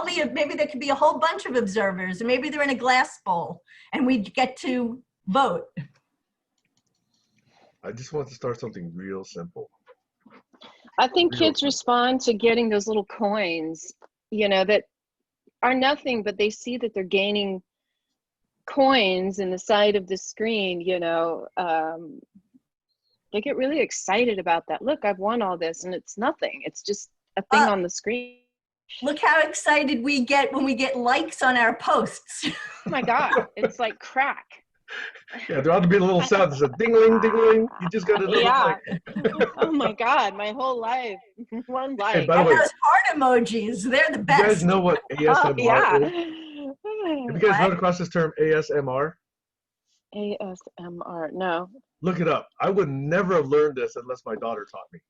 S9: so.
S6: maybe there could be a whole bunch of observers, and maybe they're in a glass bowl, and we get to vote.
S1: I just want to start something real simple.
S2: I think
S1: Real
S2: kids
S1: simple.
S2: respond to getting those little coins, that are nothing, but they see that they're gaining coins in the side of the screen, they get really excited about that. Look, I've won all this, and it's nothing. It's just a thing on the screen.
S6: Look how excited we get when we get likes on our posts.
S2: Oh my God, it's like crack.
S1: Yeah, there ought to be a little sound that says ding-ling, ding-ling. You just got to
S2: Yeah.
S1: like.
S2: Oh my God, my whole life. One
S1: Hey,
S2: like.
S1: by the
S6: And
S1: way,
S6: those heart emojis, they're the
S1: you guys
S6: best.
S1: know what
S2: Oh,
S1: ASMR
S2: yeah.
S1: is? Have you guys run across this term ASMR?
S2: ASMR, no.
S1: Look it up. I would never have learned this unless my daughter taught me.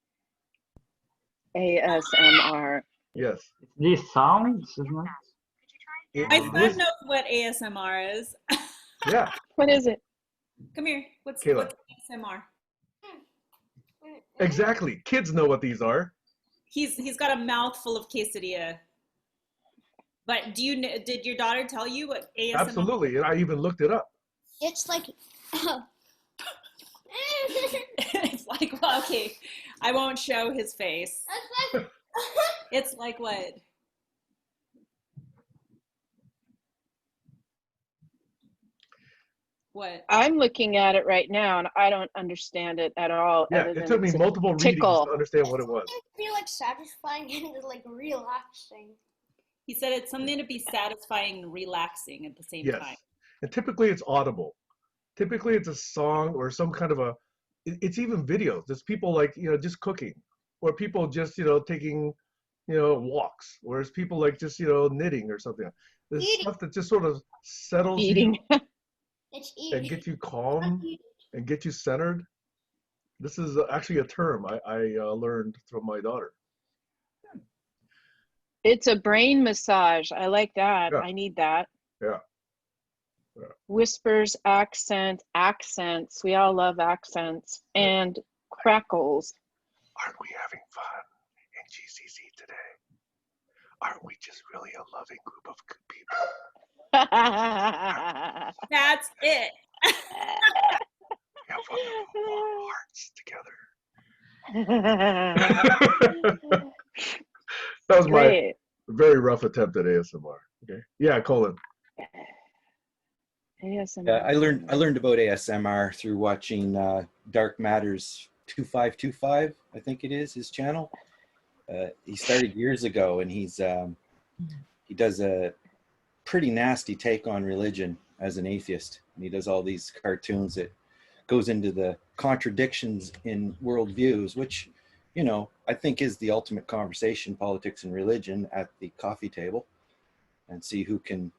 S2: ASMR.
S1: Yes.
S9: These sounds, isn't it?
S7: My
S1: It
S7: son
S1: was,
S7: knows what ASMR is.
S1: yeah.
S2: What is it?
S7: Come here. What's
S1: Kayla.
S7: ASMR?
S1: Exactly. Kids know what these are.
S7: He's got a mouthful of quesadilla. But did your daughter tell you what ASMR?
S1: Absolutely. And I even looked it up.
S10: It's like,
S7: It's like, well, okay, I won't show his face. It's like what? What?
S2: I'm looking at it right now, and I don't understand it at all.
S1: Yeah,
S2: other
S1: it
S2: than
S1: took me
S2: it's a
S1: multiple readings
S2: tickle.
S1: to understand what it was.
S10: I feel like satisfying and like relaxing.
S7: He said it's something to be satisfying and relaxing at the same
S1: Yes.
S7: time.
S1: And typically it's audible. Typically it's a song or some kind of it's even videos. There's people like, just cooking, or people just, taking, walks, or it's people like just, knitting or something. There's
S10: Eating.
S1: stuff that just sort of settles
S2: Eating.
S1: you
S10: It's
S1: and
S10: eating.
S1: gets you calm and get you centered. This is actually a term I learned from my daughter.
S2: It's a brain massage. I like that.
S1: Yeah.
S2: I need that.
S1: Yeah.
S2: Whispers, accents. We all love accents. And crackles.
S1: Aren't we having fun in GCC today? Aren't we just really a loving group of good people?
S7: That's it.
S1: We have wonderful warm hearts together. That was
S2: Great.
S1: my very rough attempt at ASMR. Okay. Yeah, Colin.
S2: ASMR.
S8: Yeah, I learned about ASMR through watching Dark Matters 2525, I think it is, his channel. He started years ago, and he does a pretty nasty take on religion as an atheist. And he does all these cartoons that goes into the contradictions in worldviews, which, I think is the ultimate conversation, politics and religion, at the coffee table, and see who can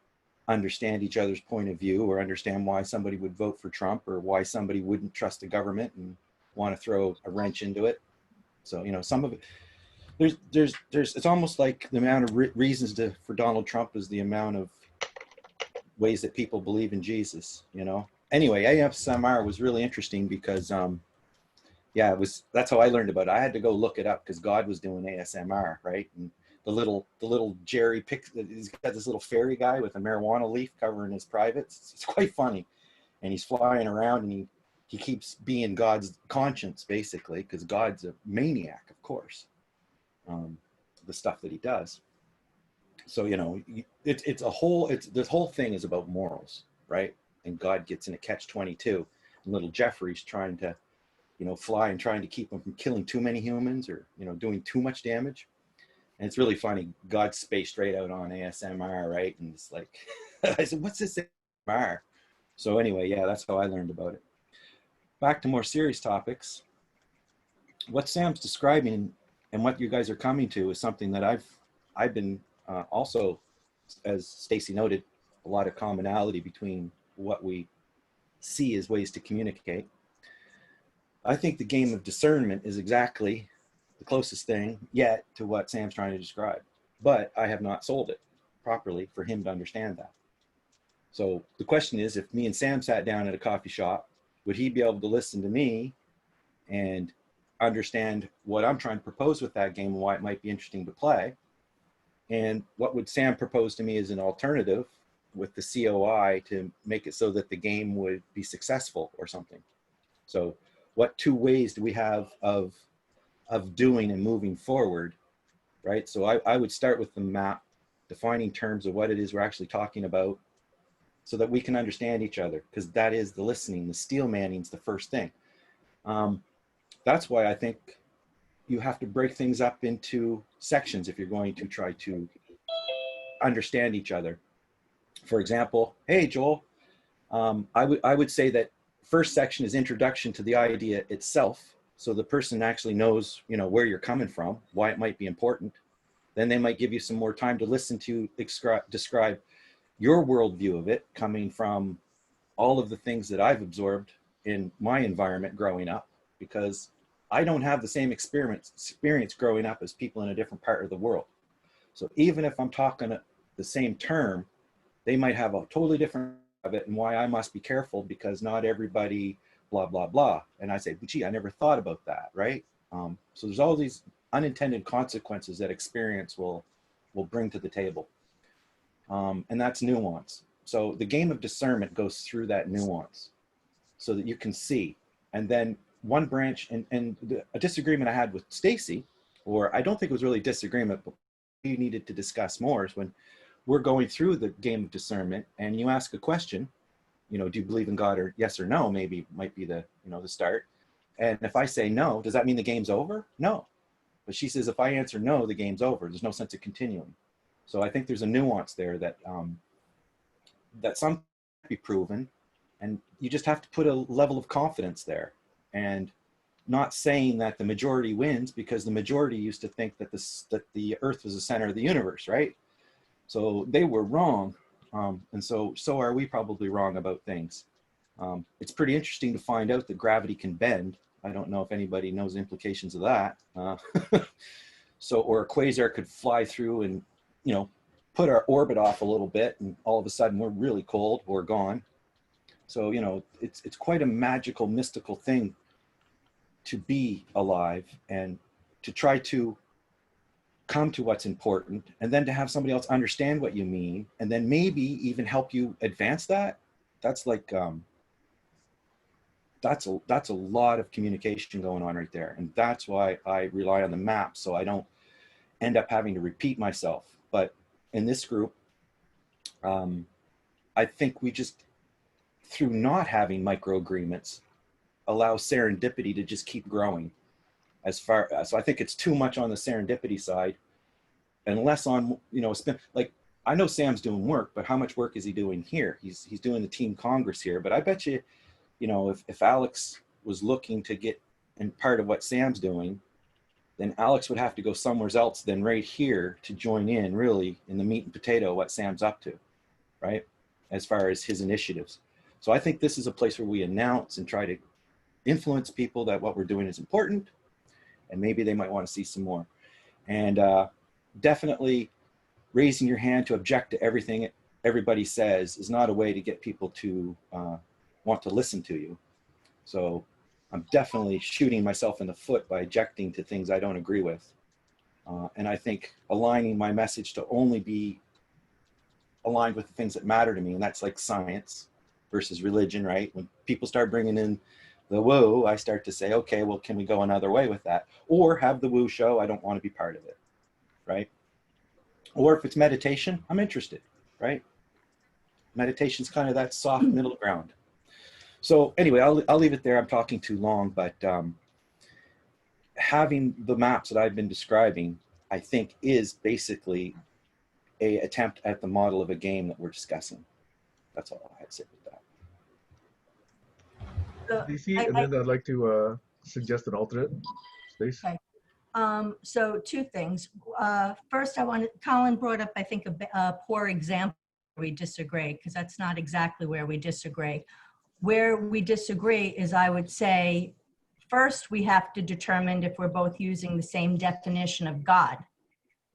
S8: understand each other's point of view, or understand why somebody would vote for Trump, or why somebody wouldn't trust the government and want to throw a wrench into it. So, some of it, there's it's almost like the amount of reasons for Donald Trump is the amount of ways that people believe in Jesus, Anyway, ASMR was really interesting because, that's how I learned about it. I had to go look it up because God was doing ASMR, right? And the little Jerry he's got this little fairy guy with a marijuana leaf covering his privates. It's quite funny. And he's flying around, and he keeps being God's conscience, basically, because God's a maniac, of course. The stuff that he does. So, this whole thing is about morals, right? And God gets in a catch-22, and little Jeffrey's trying to, fly and trying to keep him from killing too many humans, or, doing too much damage. And it's really funny. God spaced right out on ASMR, right? And it's like, I said, what's this ASMR? So anyway, yeah, that's how I learned about it. Back to more serious topics. What Sam's describing and what you guys are coming to is something that I've been also, as Stacy noted, a lot of commonality between what we see as ways to communicate. I think the game of discernment is exactly the closest thing yet to what Sam's trying to describe, but I have not sold it properly for him to understand that. So the question is, if me and Sam sat down at a coffee shop, would he be able to listen to me and understand what I'm trying to propose with that game and why it might be interesting to play? And what would Sam propose to me as an alternative with the COI to make it so that the game would be successful or something? So what two ways do we have of doing and moving forward, right? So I would start with the map, defining terms of what it is we're actually talking about so that we can understand each other, because that is the listening. The steel manning's the first thing. That's why I think you have to break things up into sections if you're going to try to understand each other. For example, hey, Joel, I would say that first section is introduction to the idea itself. So the person actually knows, you know, where you're coming from, why it might be important. Then they might give you some more time to listen to describe your worldview of it, coming from all of the things that I've absorbed in my environment growing up, because I don't have the same experience growing up as people in a different part of the world. So even if I'm talking the same term, they might have a totally different of it, and why I must be careful because not everybody blah, blah, blah. And I say, gee, I never thought about that, right? So there's all these unintended consequences that experience will bring to the table. And that's nuance. So the game of discernment goes through that nuance so that you can see. And then one branch, and a disagreement I had with Stacy, or I don't think it was really disagreement, but we needed to discuss more, is when we're going through the game of discernment and you ask a question, you know, do you believe in God, or yes or no, maybe might be the, you know, the start. And if I say no, does that mean the game's over? No. But she says, if I answer no, the game's over. There's no sense of continuing. So I think there's a nuance there that that some can be proven, and you just have to put a level of confidence there, and not saying that the majority wins, because the majority used to think that the Earth was the center of the universe, right? So they were wrong, and so are we probably wrong about things. It's pretty interesting to find out that gravity can bend. I don't know if anybody knows the implications of that. So, or a quasar could fly through and, you know, put our orbit off a little bit, and all of a sudden we're really cold, we're gone. So, you know, it's quite a magical, mystical thing to be alive and to try to come to what's important, and then to have somebody else understand what you mean, and then maybe even help you advance that. That's like, that's a lot of communication going on right there. And that's why I rely on the map, so I don't end up having to repeat myself. But in this group, I think we just, through not having micro agreements, allow serendipity to just keep growing. So I think it's too much on the serendipity side and less on, you know, like, I know Sam's doing work, but how much work is he doing here? He's doing the team Congress here, but I bet you, you know, if Alex was looking to get in part of what Sam's doing, then Alex would have to go somewhere else than right here to join in really in the meat and potato what Sam's up to, right? As far as his initiatives. So I think this is a place where we announce and try to influence people that what we're doing is important, and maybe they might want to see some more. And definitely raising your hand to object to everything everybody says is not a way to get people to want to listen to you. So I'm definitely shooting myself in the foot by objecting to things I don't agree with. And I think aligning my message to only be aligned with the things that matter to me, and that's like science versus religion, right? When people start bringing in the woo, I start to say, okay, well, can we go another way with that? Or have the woo show, I don't want to be part of it, right? Or if it's meditation, I'm interested, right? Meditation's kind of that soft middle ground. So anyway, I'll leave it there. I'm talking too long, but having the maps that I've been describing, I think, is basically a attempt at the model of a game that we're discussing. That's all I had to say with that.
S1: DC, and then I'd like to suggest an alternate. Stace?
S6: Okay. So two things. First, Colin brought up, I think, a poor example where we disagree, because that's not exactly where we disagree. Where we disagree is, I would say, first we have to determine if we're both using the same definition of God.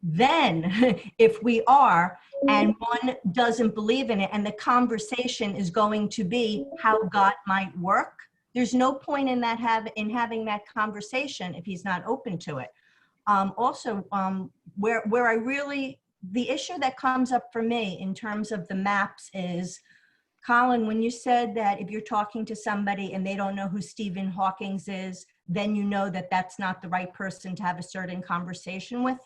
S6: Then, if we are, and one doesn't believe in it, and the conversation is going to be how God might work, there's no point in that having that conversation if he's not open to it. Where I really, the issue that comes up for me in terms of the maps is, Colin, when you said that if you're talking to somebody and they don't know who Stephen Hawking is, then you know that that's not the right person to have a certain conversation with.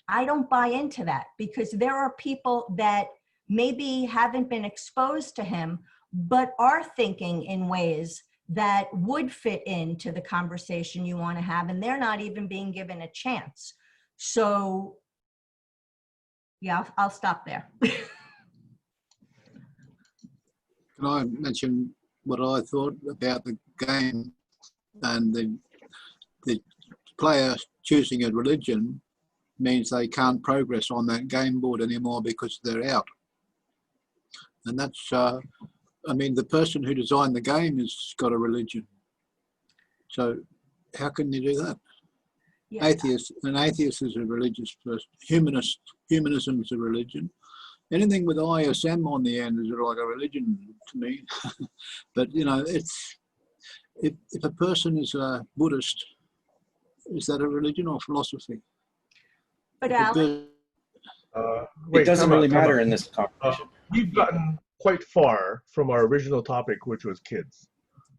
S6: I don't buy into that, because there are people that maybe haven't been exposed to him, but are thinking in ways that would fit into the conversation you want to have, and they're not even being given a chance. So yeah, I'll stop there.
S5: Can I mention what I thought about the game and the player choosing a religion means they can't progress on that game board anymore because they're out. And that's, I mean, the person who designed the game has got a religion. So how can you do that?
S6: Yeah.
S5: An atheist is a religious person. Humanism is a religion. Anything with ISM on the end is like a religion to me. But, you know, it's, if a person is a Buddhist, is that a religion or philosophy?
S6: But Alex,
S8: It doesn't
S1: time out,
S8: really
S1: time
S8: matter
S1: out.
S8: in this conversation.
S1: We've gotten quite far from our original topic, which was kids.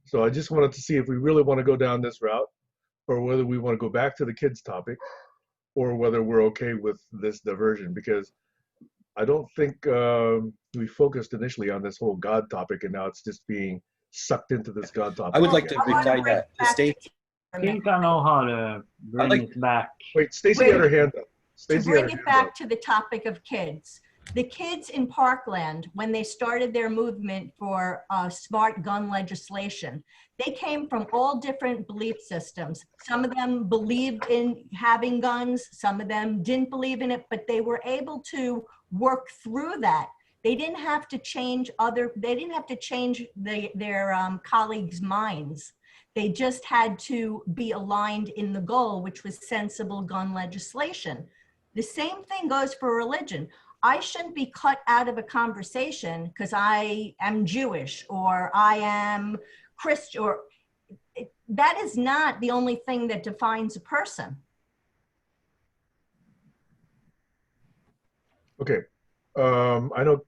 S1: So I just wanted to see if we really want to go down this route, or whether we want to go back to the kids topic, or whether we're okay with this diversion, because I don't think we focused initially on this whole God topic, and now it's just being sucked into this God topic.
S8: I would like
S1: again.
S8: to reply to Stacey.
S9: I think I know how to bring it back.
S1: Wait, Stacey had her hand up.
S6: to
S1: Stacey had
S6: bring
S1: her
S6: it
S1: hand
S6: back
S1: up.
S6: to the topic of kids, the kids in Parkland, when they started their movement for smart gun legislation, they came from all different belief systems. Some of them believed in having guns, some of them didn't believe in it, but they were able to work through that. They didn't have to change their colleagues' minds. They just had to be aligned in the goal, which was sensible gun legislation. The same thing goes for religion. I shouldn't be cut out of a conversation because I am Jewish or I am Christian. That is not the only thing that defines a person.
S1: Okay. I know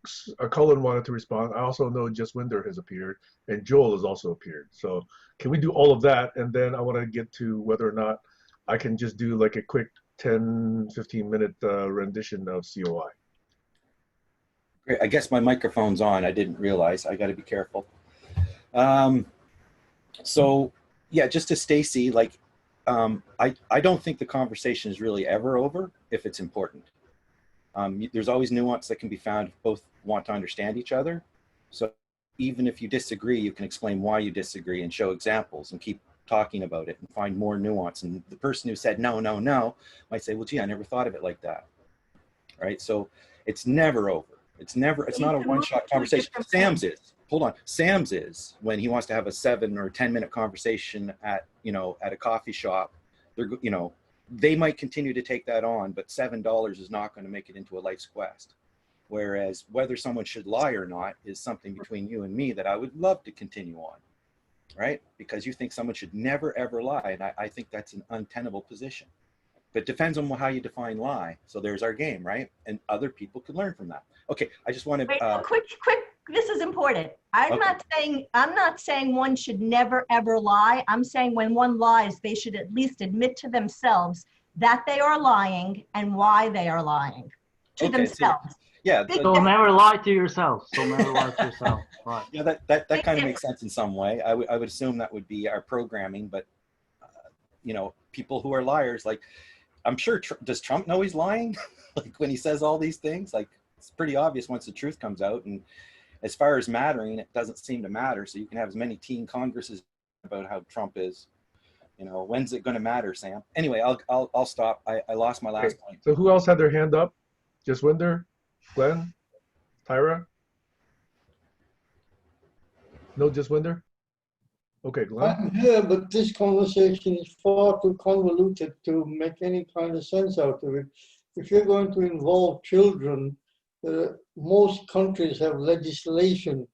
S1: Cullen wanted to respond. I also know Jaswinder has appeared, and Joel has also appeared. So can we do all of that? And then I want to get to whether or not I can just do like a quick 10, 15-minute rendition of COI.
S8: Great. I guess my microphone's on. I didn't realize. I got to be careful. So yeah, just to Stacey, like, I don't think the conversation is really ever over if it's important. There's always nuance that can be found if both want to understand each other. So even if you disagree, you can explain why you disagree and show examples and keep talking about it and find more nuance. And the person who said no, no, no might say, well, gee, I never thought of it like that. Right? So it's never over. It's not a one-shot conversation. Sam's is when he wants to have a 7 or 10-minute conversation at a coffee shop. They might continue to take that on, but $7 is not going to make it into a life's quest. Whereas whether someone should lie or not is something between you and me that I would love to continue on, right? Because you think someone should never, ever lie. And I think that's an untenable position. But it depends on how you define lie. So there's our game, right? And other people can learn from that. Okay, I just want to...
S6: quick, this is important. I'm not saying one should never, ever lie. I'm saying when one lies, they should at least admit to themselves that they are lying and why they are lying to themselves.
S8: Yeah.
S9: So never lie to yourself. Right.
S8: Yeah, that kind of makes sense in some way. I would assume that would be our programming, but people who are liars, like, I'm sure, does Trump know he's lying? Like when he says all these things, like it's pretty obvious once the truth comes out. And as far as mattering, it doesn't seem to matter. So you can have as many teen congresses about how Trump is. When's it going to matter, Sam? Anyway, I'll stop. I lost my last point.
S1: So who else had their hand up? Jaswinder, Glenn, Tyra? No Jaswinder? Okay, Glenn?
S11: I'm here, but this conversation is far too convoluted to make any kind of sense out of it. If you're going to involve children, most countries have legislation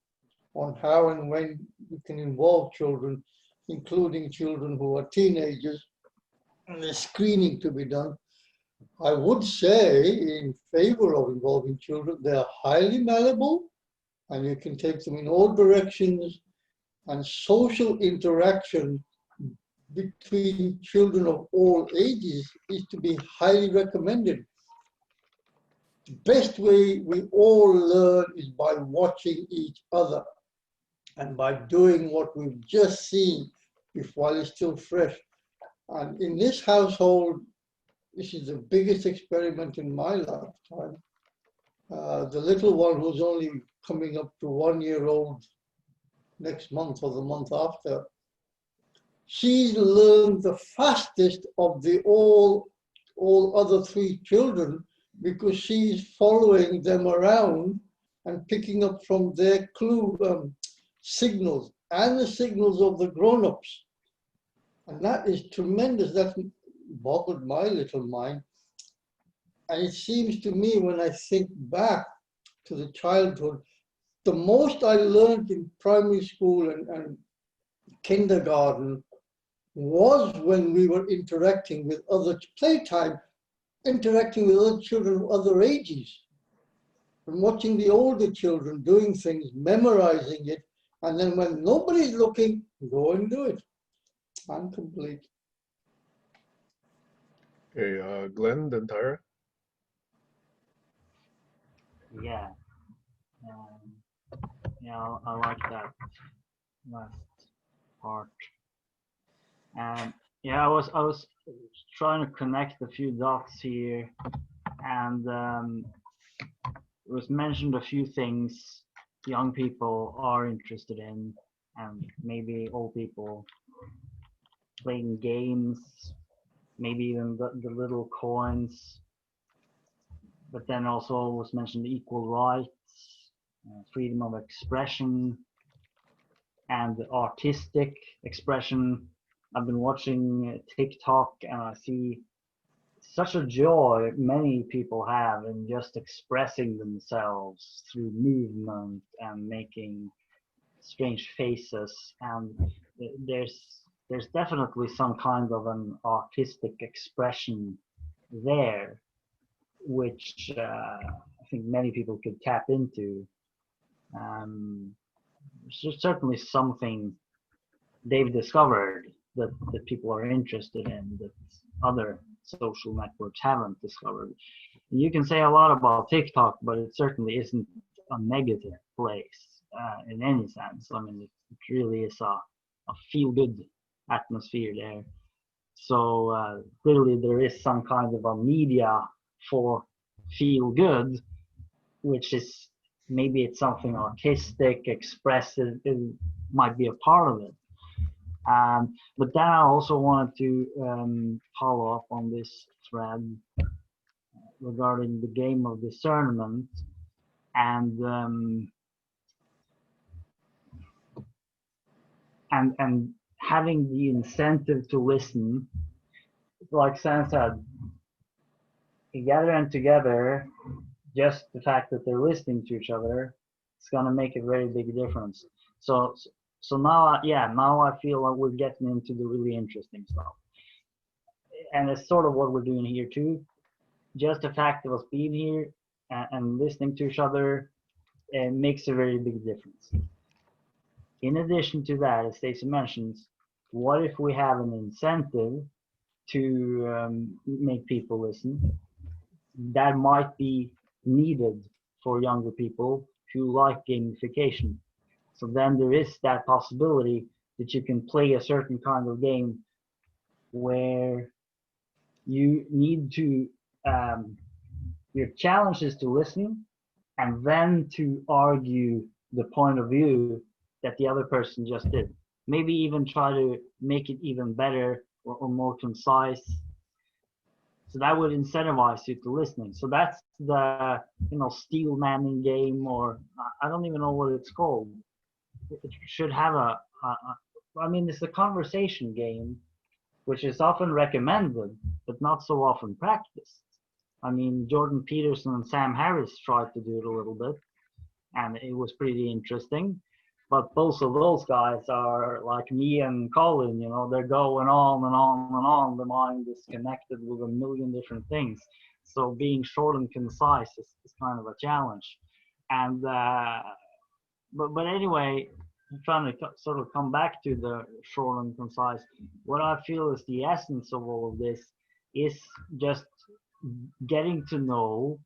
S11: on how and when you can involve children, including children who are teenagers, and there's screening to be done. I would say in favor of involving children. They're highly malleable and you can take them in all directions, and social interaction between children of all ages is to be highly recommended. The best way we all learn is by watching each other and by doing what we've just seen while it's still fresh. And in this household, this is the biggest experiment in my lifetime. The little one who's only coming up to 1 year old next month or the month after, she's learned the fastest of the all other three children because she's following them around and picking up from their signals and the signals of the grown-ups. And that is tremendous. That boggled my little mind. And it seems to me when I think back to the childhood, the most I learned in primary school and kindergarten was when we were interacting with other playtime, interacting with other children of other ages, and watching the older children doing things, memorizing it, and then when nobody's looking, go and do it. I'm complete.
S1: Okay, Glenn, then Tyra?
S9: Yeah. Yeah, I like that last part. Yeah, I was trying to connect a few dots here, and it was mentioned a few things young people are interested in, and maybe old people playing games, maybe even the little coins. But then also was mentioned equal rights, freedom of expression, and artistic expression. I've been watching TikTok and I see such a joy many people have in just expressing themselves through movement and making strange faces. And there's definitely some kind of an artistic expression there, which I think many people could tap into. It's certainly something they've discovered that people are interested in that other social networks haven't discovered. You can say a lot about TikTok, but it certainly isn't a negative place in any sense. I mean, it really is a feel-good atmosphere there. So clearly there is some kind of a media for feel-good, which is maybe it's something artistic, expressive, it might be a part of it. But then I also wanted to follow up on this thread regarding the game of discernment and having the incentive to listen. Like Sam said, gathering together, just the fact that they're listening to each other, it's gonna make a very big difference. So now, now I feel like we're getting into the really interesting stuff. And it's sort of what we're doing here too. Just the fact of us being here and listening to each other makes a very big difference. In addition to that, as Stacey mentions, what if we have an incentive to make people listen? That might be needed for younger people who like gamification. So then there is that possibility that you can play a certain kind of game where you need to, your challenge is to listen and then to argue the point of view that the other person just did. Maybe even try to make it even better or more concise. So that would incentivize you to listening. So that's the, steel manning game, or I don't even know what it's called. It should have I mean, it's a conversation game, which is often recommended, but not so often practiced. I mean, Jordan Peterson and Sam Harris tried to do it a little bit, and it was pretty interesting. But both of those guys are like me and Colin, you know, they're going on and on and on. The mind is connected with a million different things. So being short and concise is kind of a challenge. And, but anyway, I'm trying to sort of come back to the short and concise. What I feel is the essence of all of this is just getting to know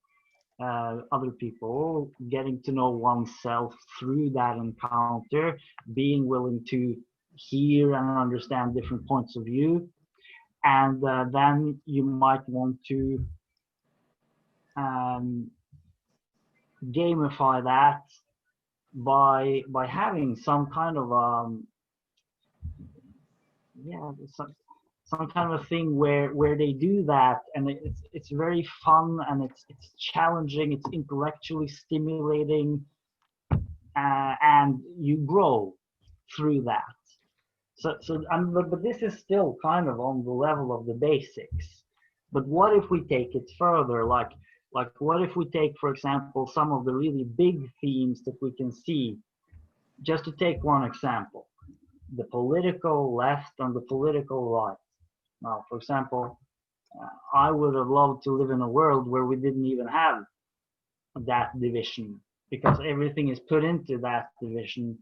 S9: other people, getting to know oneself through that encounter, being willing to hear and understand different points of view. And then you might want to gamify that by having some kind of some kind of thing where they do that, and it's very fun, and it's challenging, it's intellectually stimulating, and you grow through that. So but this is still kind of on the level of the basics. But what if we take it further? Like what if we take, for example, some of the really big themes that we can see? Just to take one example, the political left and the political right. Now, for example, I would have loved to live in a world where we didn't even have that division, because everything is put into that division.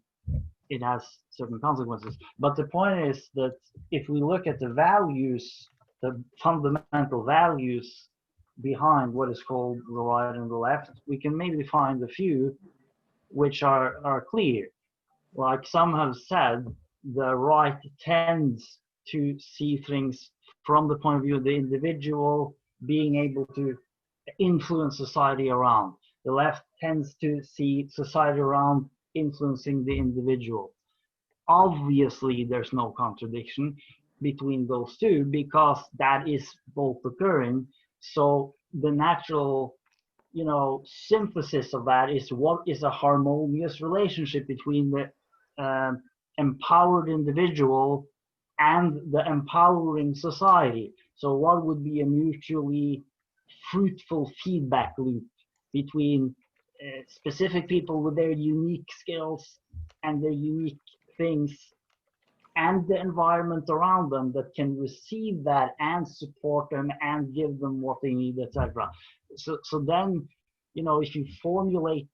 S9: It has certain consequences. But the point is that if we look at the values, the fundamental values behind what is called the right and the left, we can maybe find a few which are clear. Like some have said, the right tends to see things from the point of view of the individual being able to influence society around. The left tends to see society around influencing the individual. Obviously, there's no contradiction between those two, because that is both occurring. So the natural, you know, synthesis of that is what is a harmonious relationship between the empowered individual and the empowering society. So what would be a mutually fruitful feedback loop between specific people with their unique skills and their unique things, and the environment around them that can receive that and support them and give them what they need, etc. So then, you know, if you formulate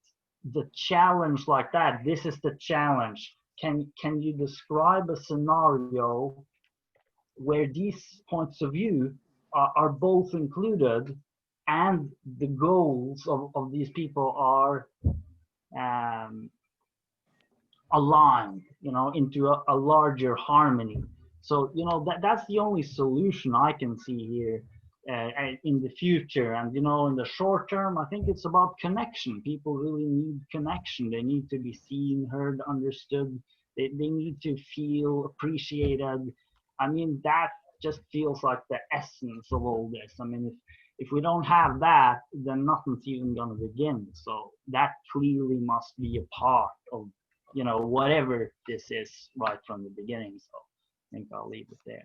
S9: the challenge like that, this is the challenge. Can you describe a scenario where these points of view are both included, and the goals of these people are aligned, you know, into a larger harmony? So, you know, that's the only solution I can see here in the future. And, you know, in the short term, I think it's about connection. People really need connection. They need to be seen, heard, understood. They need to feel appreciated. I mean, that just feels like the essence of all this. I mean, if we don't have that, then nothing's even going to begin. So that clearly must be a part of, you know, whatever this is right from the beginning. So I think I'll leave it there.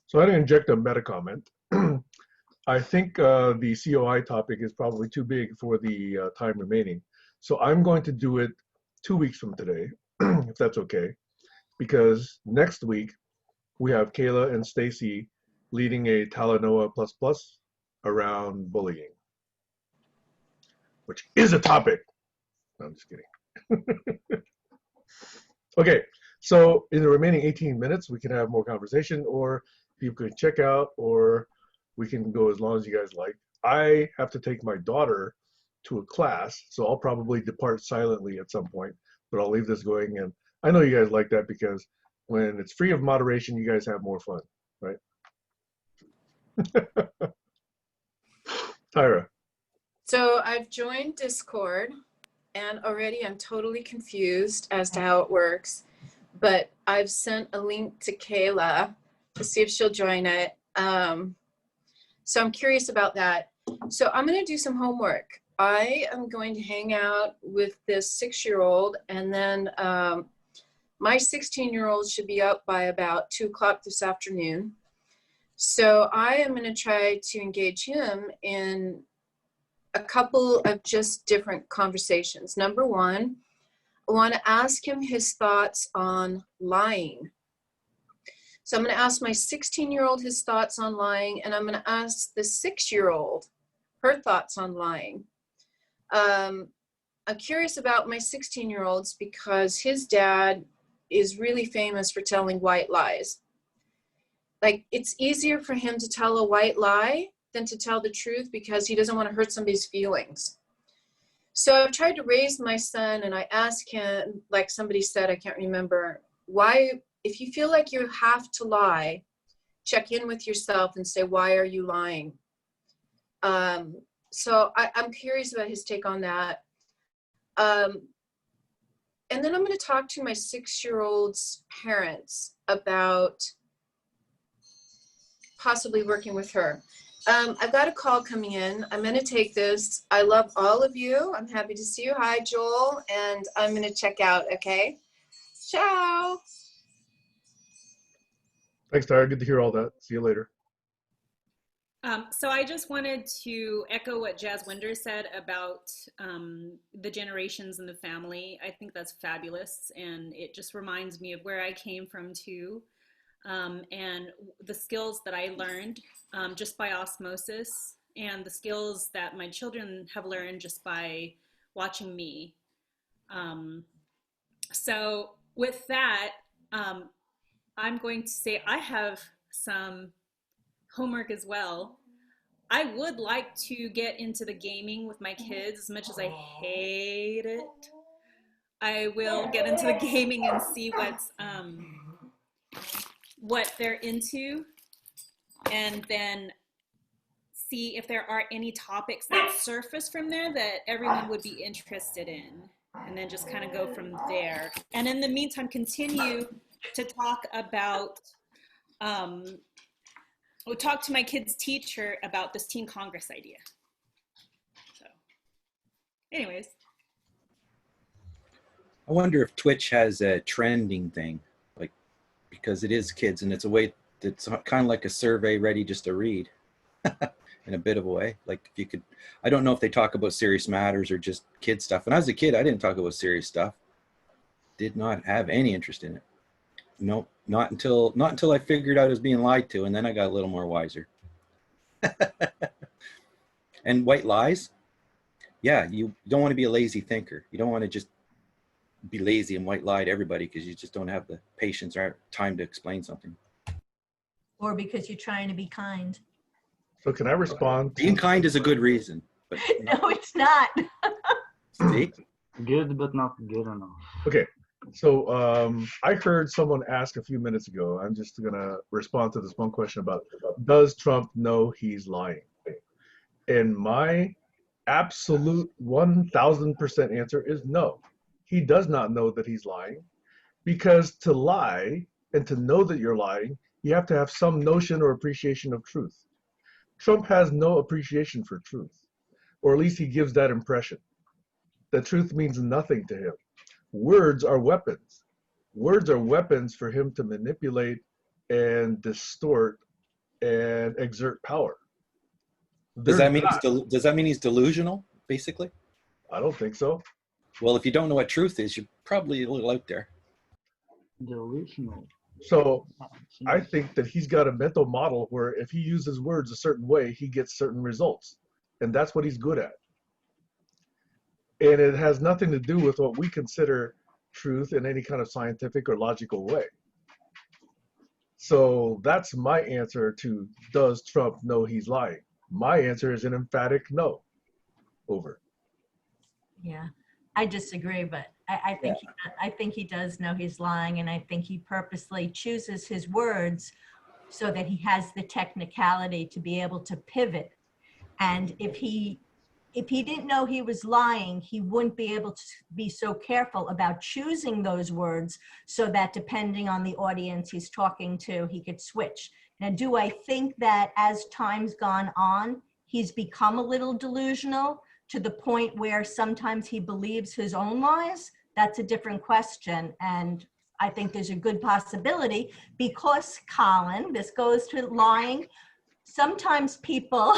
S1: So I'd inject a meta comment. I think the COI topic is probably too big for the time remaining. So I'm going to do it 2 weeks from today, if that's okay, because next week we have Kayla and Stacy leading a Talanoa ++ around bullying, which is a topic. No, I'm just kidding. Okay, so in the remaining 18 minutes, we can have more conversation, or people can check out, or we can go as long as you guys like. I have to take my daughter to a class, so I'll probably depart silently at some point, but I'll leave this going. And I know you guys like that, because when it's free of moderation, you guys have more fun, right? Tyra.
S12: So I've joined Discord, and already I'm totally confused as to how it works, but I've sent a link to Kayla to see if she'll join it. So I'm curious about that. So I'm going to do some homework I am going to hang out with this 6-year-old, and then my 16-year-old should be up by about 2 o'clock this afternoon. So I am going to try to engage him in a couple of just different conversations. Number one, I want to ask him his thoughts on lying. So I'm going to ask my 16-year-old his thoughts on lying, and I'm going to ask the 6-year-old her thoughts on lying. I'm curious about my 16-year-olds because his dad is really famous for telling white lies. Like, it's easier for him to tell a white lie than to tell the truth because he doesn't want to hurt somebody's feelings. So I've tried to raise my son, and I ask him, like somebody said, I can't remember, why, if you feel like you have to lie, check in with yourself and say, why are you lying? So I'm curious about his take on that. And then I'm going to talk to my 6-year-old's parents about possibly working with her. I've got a call coming in. I'm going to take this. I love all of you. I'm happy to see you. Hi, Joel. And I'm going to check out, okay? Ciao.
S1: Thanks, Tyra. Good to hear all that. See you later.
S7: So I just wanted to echo what Jazz Winder said about the generations in the family. I think that's fabulous, and it just reminds me of where I came from too, and the skills that I learned just by osmosis, and the skills that my children have learned just by watching me. So with that, I'm going to say I have some homework as well. I would like to get into the gaming with my kids as much as I hate it. I will get into the gaming and see what they're into, and then see if there are any topics that surface from there that everyone would be interested in, and then just kind of go from there. And in the meantime, continue to talk about we'll talk to my kid's teacher about this teen Congress idea. So anyways.
S8: I wonder if Twitch has a trending thing, like, because it is kids and it's a way that's kind of like a survey ready just to read in a bit of a way. Like, if you could, I don't know if they talk about serious matters or just kid stuff. When I was a kid, I didn't talk about serious stuff. Did not have any interest in it. No, not until I figured out I was being lied to, and then I got a little more wiser. And white lies, yeah, you don't want to be a lazy thinker. You don't want to just be lazy and white lie to everybody because you just don't have the patience or time to explain something.
S6: Or because you're trying to be kind.
S1: So can I respond?
S8: Being kind is a good reason, but
S6: No, it's not.
S8: See?
S9: Good, but not good enough.
S1: Okay. So I heard someone ask a few minutes ago, I'm just going to respond to this one question about, does Trump know he's lying? And my absolute 1000% answer is no. He does not know that he's lying, because to lie and to know that you're lying, you have to have some notion or appreciation of truth. Trump has no appreciation for truth, or at least he gives that impression. The truth means nothing to him. Words are weapons. Words are weapons for him to manipulate and distort and exert power.
S8: Does that mean he's delusional, basically?
S1: I don't think so.
S8: Well, if you don't know what truth is, you're probably a little out there.
S9: Delusional.
S1: So I think that he's got a mental model where if he uses words a certain way, he gets certain results. And that's what he's good at. And it has nothing to do with what we consider truth in any kind of scientific or logical way. So that's my answer to, does Trump know he's lying? My answer is an emphatic no. Over.
S6: Yeah, I disagree, but I think he does know he's lying, and I think he purposely chooses his words so that he has the technicality to be able to pivot. And if he didn't know he was lying, he wouldn't be able to be so careful about choosing those words so that depending on the audience he's talking to, he could switch. Now, do I think that as time's gone on, he's become a little delusional to the point where sometimes he believes his own lies, that's a different question. And I think there's a good possibility because, Colin, this goes to lying. Sometimes people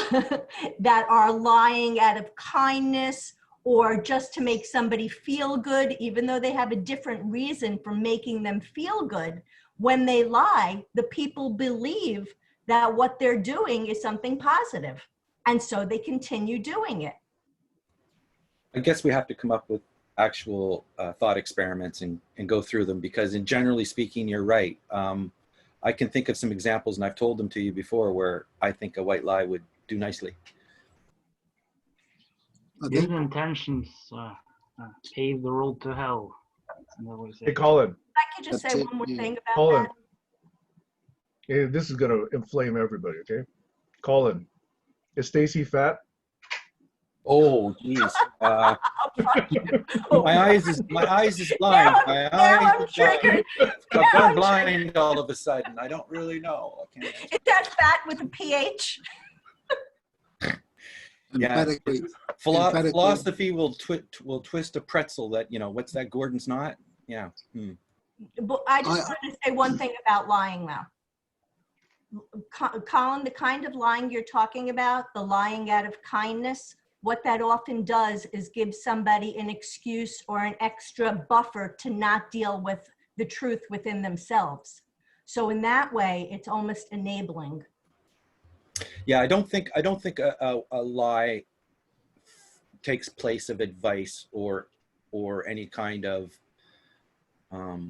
S6: that are lying out of kindness or just to make somebody feel good, even though they have a different reason for making them feel good, when they lie, the people believe that what they're doing is something positive. And so they continue doing it.
S8: I guess we have to come up with actual thought experiments and go through them, because in generally speaking, you're right. I can think of some examples, and I've told them to you before, where I think a white lie would do nicely.
S9: Good intentions pave the road to hell.
S1: Hey, Colin.
S6: I could just say one more thing about
S1: Colin.
S6: that.
S1: Hey, this is gonna inflame everybody, okay? Colin, is Stacy fat?
S8: Oh, geez. My eyes is blind. My eyes is blind. I've gone blind all of a sudden. I don't really know. I can't.
S6: Is that fat with a PH?
S8: Yeah.
S5: Emphatically,
S8: Philosophy will twist a pretzel that, you know, what's that, Gordon's knot? Yeah.
S6: But I just want to say one thing about lying now. Colin, the kind of lying you're talking about, the lying out of kindness, what that often does is give somebody an excuse or an extra buffer to not deal with the truth within themselves. So in that way, it's almost enabling.
S8: Yeah, I don't think a lie takes place of advice or any kind of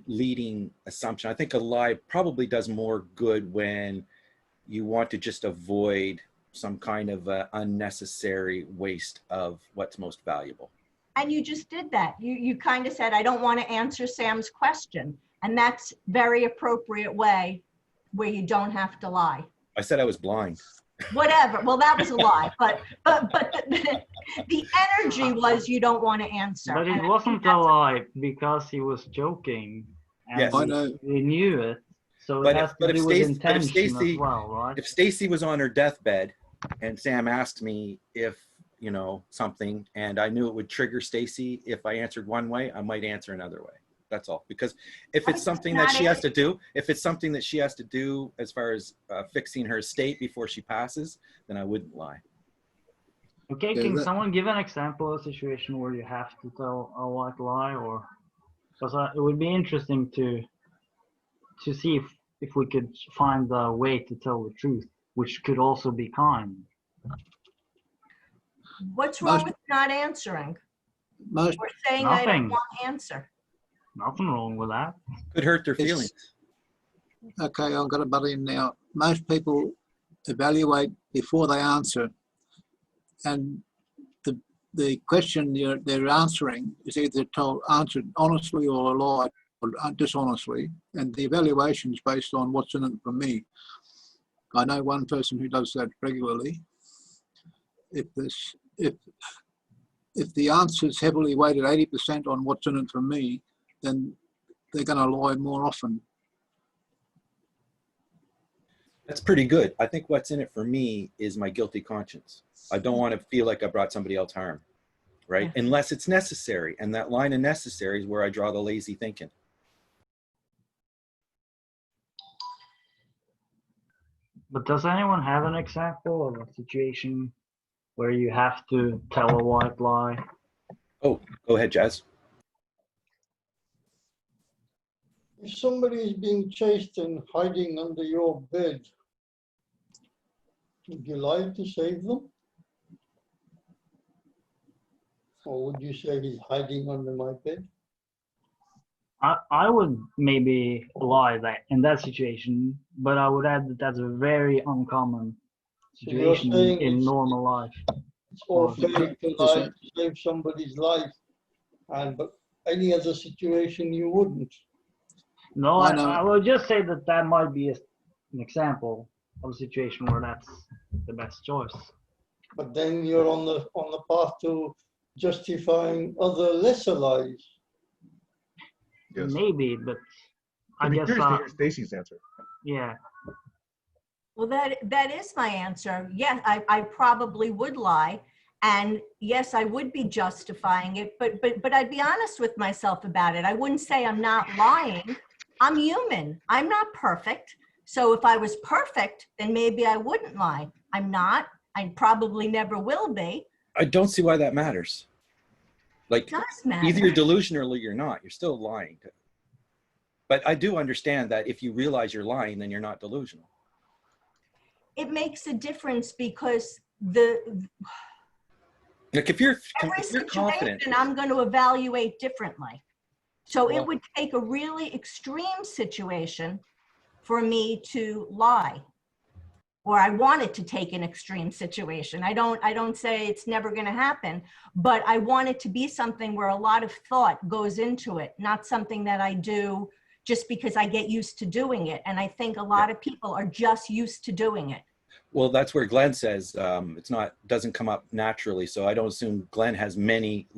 S8: leading assumption. I think a lie probably does more good when you want to just avoid some kind of unnecessary waste of what's most valuable.
S6: And you just did that. You kind of said, I don't want to answer Sam's question. And that's very appropriate way where you don't have to lie.
S8: I said I was blind.
S6: Whatever. Well, that was a lie, but the energy was you don't want to answer.
S9: But it wasn't a lie because he was joking. And
S8: Yes.
S5: I know.
S9: we knew it. So
S8: But
S9: it has to do with intention as well, right?
S8: If Stacy was on her deathbed and Sam asked me if, you know, something, and I knew it would trigger Stacy, if I answered one way, I might answer another way. That's all. Because if it's something that she has to do, as far as fixing her estate before she passes, then I wouldn't lie.
S9: Okay, can someone give an example of a situation where you have to tell a white lie, or because it would be interesting to see if we could find a way to tell the truth, which could also be kind.
S6: What's wrong with not answering? Or saying I don't want to answer?
S9: Nothing wrong with that.
S8: Could hurt their feelings.
S5: Okay, I've got to butt in now. Most people evaluate before they answer, and the question they're answering is either answered honestly or lied or dishonestly, and the evaluation is based on what's in it for me. I know one person who does that regularly. If the answer is heavily weighted 80% on what's in it for me, then they're going to lie more often.
S8: That's pretty good. I think what's in it for me is my guilty conscience. I don't want to feel like I brought somebody else harm, right? Yeah. Unless it's necessary. And that line of necessary is where I draw the lazy thinking.
S9: But does anyone have an example of a situation where you have to tell a white lie?
S8: Oh, go ahead, Jazz.
S11: If somebody is being chased and hiding under your bed, would you lie to save them? Or would you say he's hiding under my bed?
S9: I would maybe lie that in that situation, but I would add that that's a very uncommon situation in normal life.
S11: It's all fair to lie to save somebody's life, but any other situation you wouldn't.
S9: No, I would just say that might be an example of a situation where that's the best choice.
S11: But then you're on the path to justifying other lesser lies.
S1: Yes.
S9: Maybe, but I guess
S1: curious to hear Stacy's answer.
S9: Yeah.
S6: Well, that is my answer. Yeah, I probably would lie. And yes, I would be justifying it, but I'd be honest with myself about it. I wouldn't say I'm not lying. I'm human. I'm not perfect. So if I was perfect, then maybe I wouldn't lie. I'm not. I probably never will be.
S8: I don't see why that matters. Like,
S6: It does matter.
S8: either you're delusional or you're not. You're still lying. But I do understand that if you realize you're lying, then you're not delusional.
S6: It makes a difference because
S8: Like if you're
S6: every
S8: confident,
S6: situation I'm going to evaluate differently. So
S8: Well-
S6: it would take a really extreme situation for me to lie. Or I want it to take an extreme situation. I don't say it's never going to happen, but I want it to be something where a lot of thought goes into it, not something that I do just because I get used to doing it. And I think a lot of people are just used to doing it.
S8: well, that's where Glenn says doesn't come up naturally. So I don't assume Glenn has many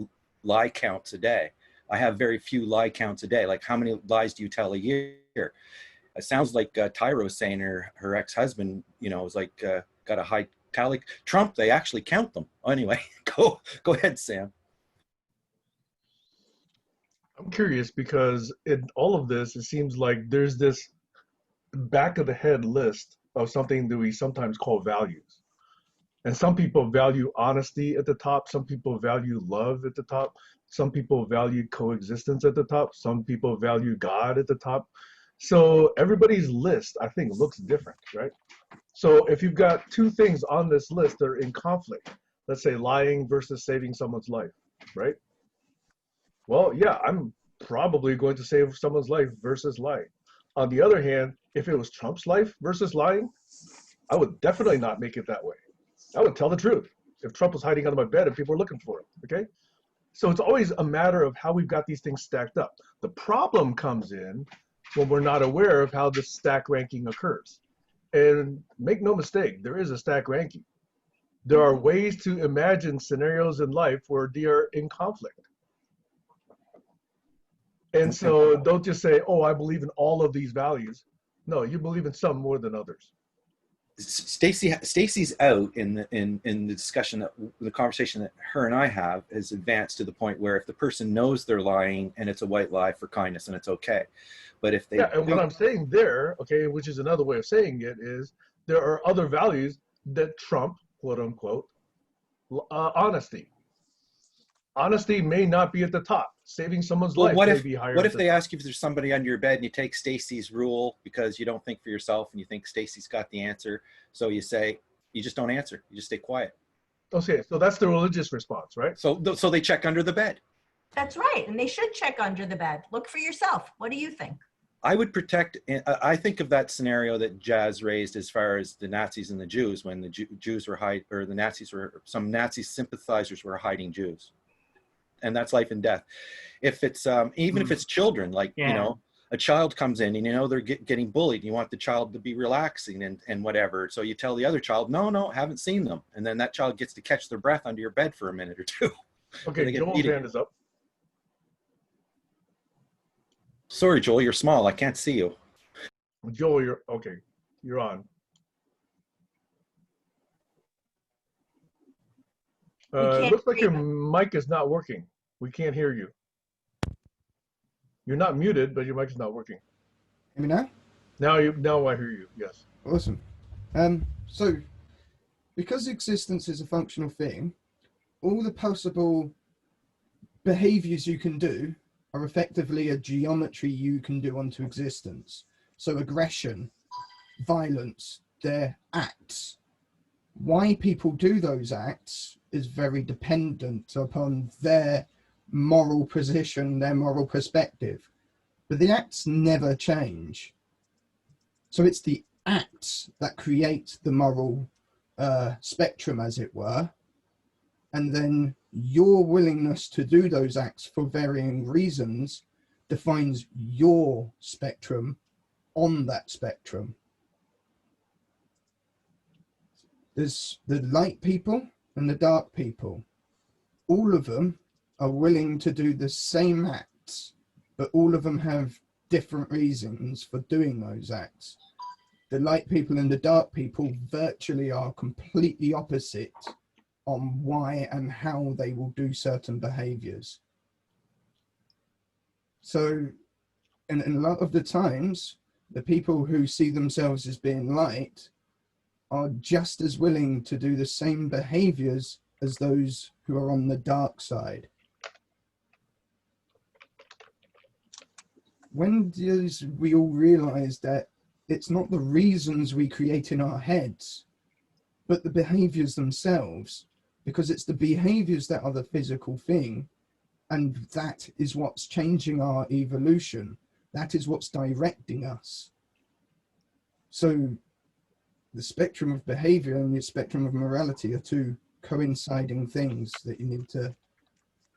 S8: lie counts a day. I have very few lie counts a day. Like, how many lies do you tell a year? It sounds like Tyro's saying her ex-husband, is like got a high tally. Trump, they actually count them. Anyway, go ahead, Sam.
S1: I'm curious because in all of this, it seems like there's this back of the head list of something that we sometimes call values. And some people value honesty at the top. Some people value love at the top. Some people value coexistence at the top. Some people value God at the top. So everybody's list, I think, looks different, right? So if you've got two things on this list that are in conflict, let's say lying versus saving someone's life, right? Well, yeah, I'm probably going to save someone's life versus lying. On the other hand, if it was Trump's life versus lying, I would definitely not make it that way. I would tell the truth if Trump was hiding under my bed and people were looking for him, okay? So it's always a matter of how we've got these things stacked up. The problem comes in when we're not aware of how the stack ranking occurs. And make no mistake, there is a stack ranking. There are ways to imagine scenarios in life where they are in conflict. And so don't just say, oh, I believe in all of these values. No, you believe in some more than others.
S8: Stacy's out in the discussion, that the conversation that her and I have has advanced to the point where if the person knows they're lying and it's a white lie for kindness, then it's okay. But if they
S1: and what I'm saying there, okay, which is another way of saying it, is there are other values that trump, quote unquote, honesty. Honesty may not be at the top. Saving someone's life may be higher.
S8: What if they ask you if there's somebody under your bed and you take Stacy's rule because you don't think for yourself and you think Stacy's got the answer? So you say, you just don't answer. You just stay quiet.
S1: Okay, so that's the religious response, right?
S8: So they check under the bed.
S6: That's right. And they should check under the bed. Look for yourself. What do you think?
S8: I would protect, I think of that scenario that Jazz raised as far as the Nazis and the Jews, when the Jews were the Nazis were, some Nazi sympathizers were hiding Jews. And that's life and death. If it's even if it's children, like a child comes in and they're getting bullied, you want the child to be relaxing and whatever, so you tell the other child, no, haven't seen them, and then that child gets to catch their breath under your bed for a minute or two.
S1: Okay, Joel's hand is up.
S8: Sorry, Joel, you're small, I can't see you.
S1: Joel, you're okay, you're on. It looks like your mic is not working. We can't hear you. You're not muted, but your mic is not working.
S13: Hear me now?
S1: Now I hear you, yes.
S13: Awesome. So, because existence is a functional thing, all the possible behaviors you can do are effectively a geometry you can do onto existence. So aggression, violence, they're acts. Why people do those acts is very dependent upon their moral position, their moral perspective. But the acts never change. So it's the acts that create the moral spectrum, as it were. And then your willingness to do those acts for varying reasons defines your spectrum on that spectrum. There's the light people and the dark people. All of them are willing to do the same acts, but all of them have different reasons for doing those acts. The light people and the dark people virtually are completely opposite on why and how they will do certain behaviors. So, and a lot of the times, the people who see themselves as being light are just as willing to do the same behaviors as those who are on the dark side. When does we all realize that it's not the reasons we create in our heads, but the behaviors themselves, because it's the behaviors that are the physical thing, and that is what's changing our evolution. That is what's directing us. So the spectrum of behavior and the spectrum of morality are two coinciding things that you need to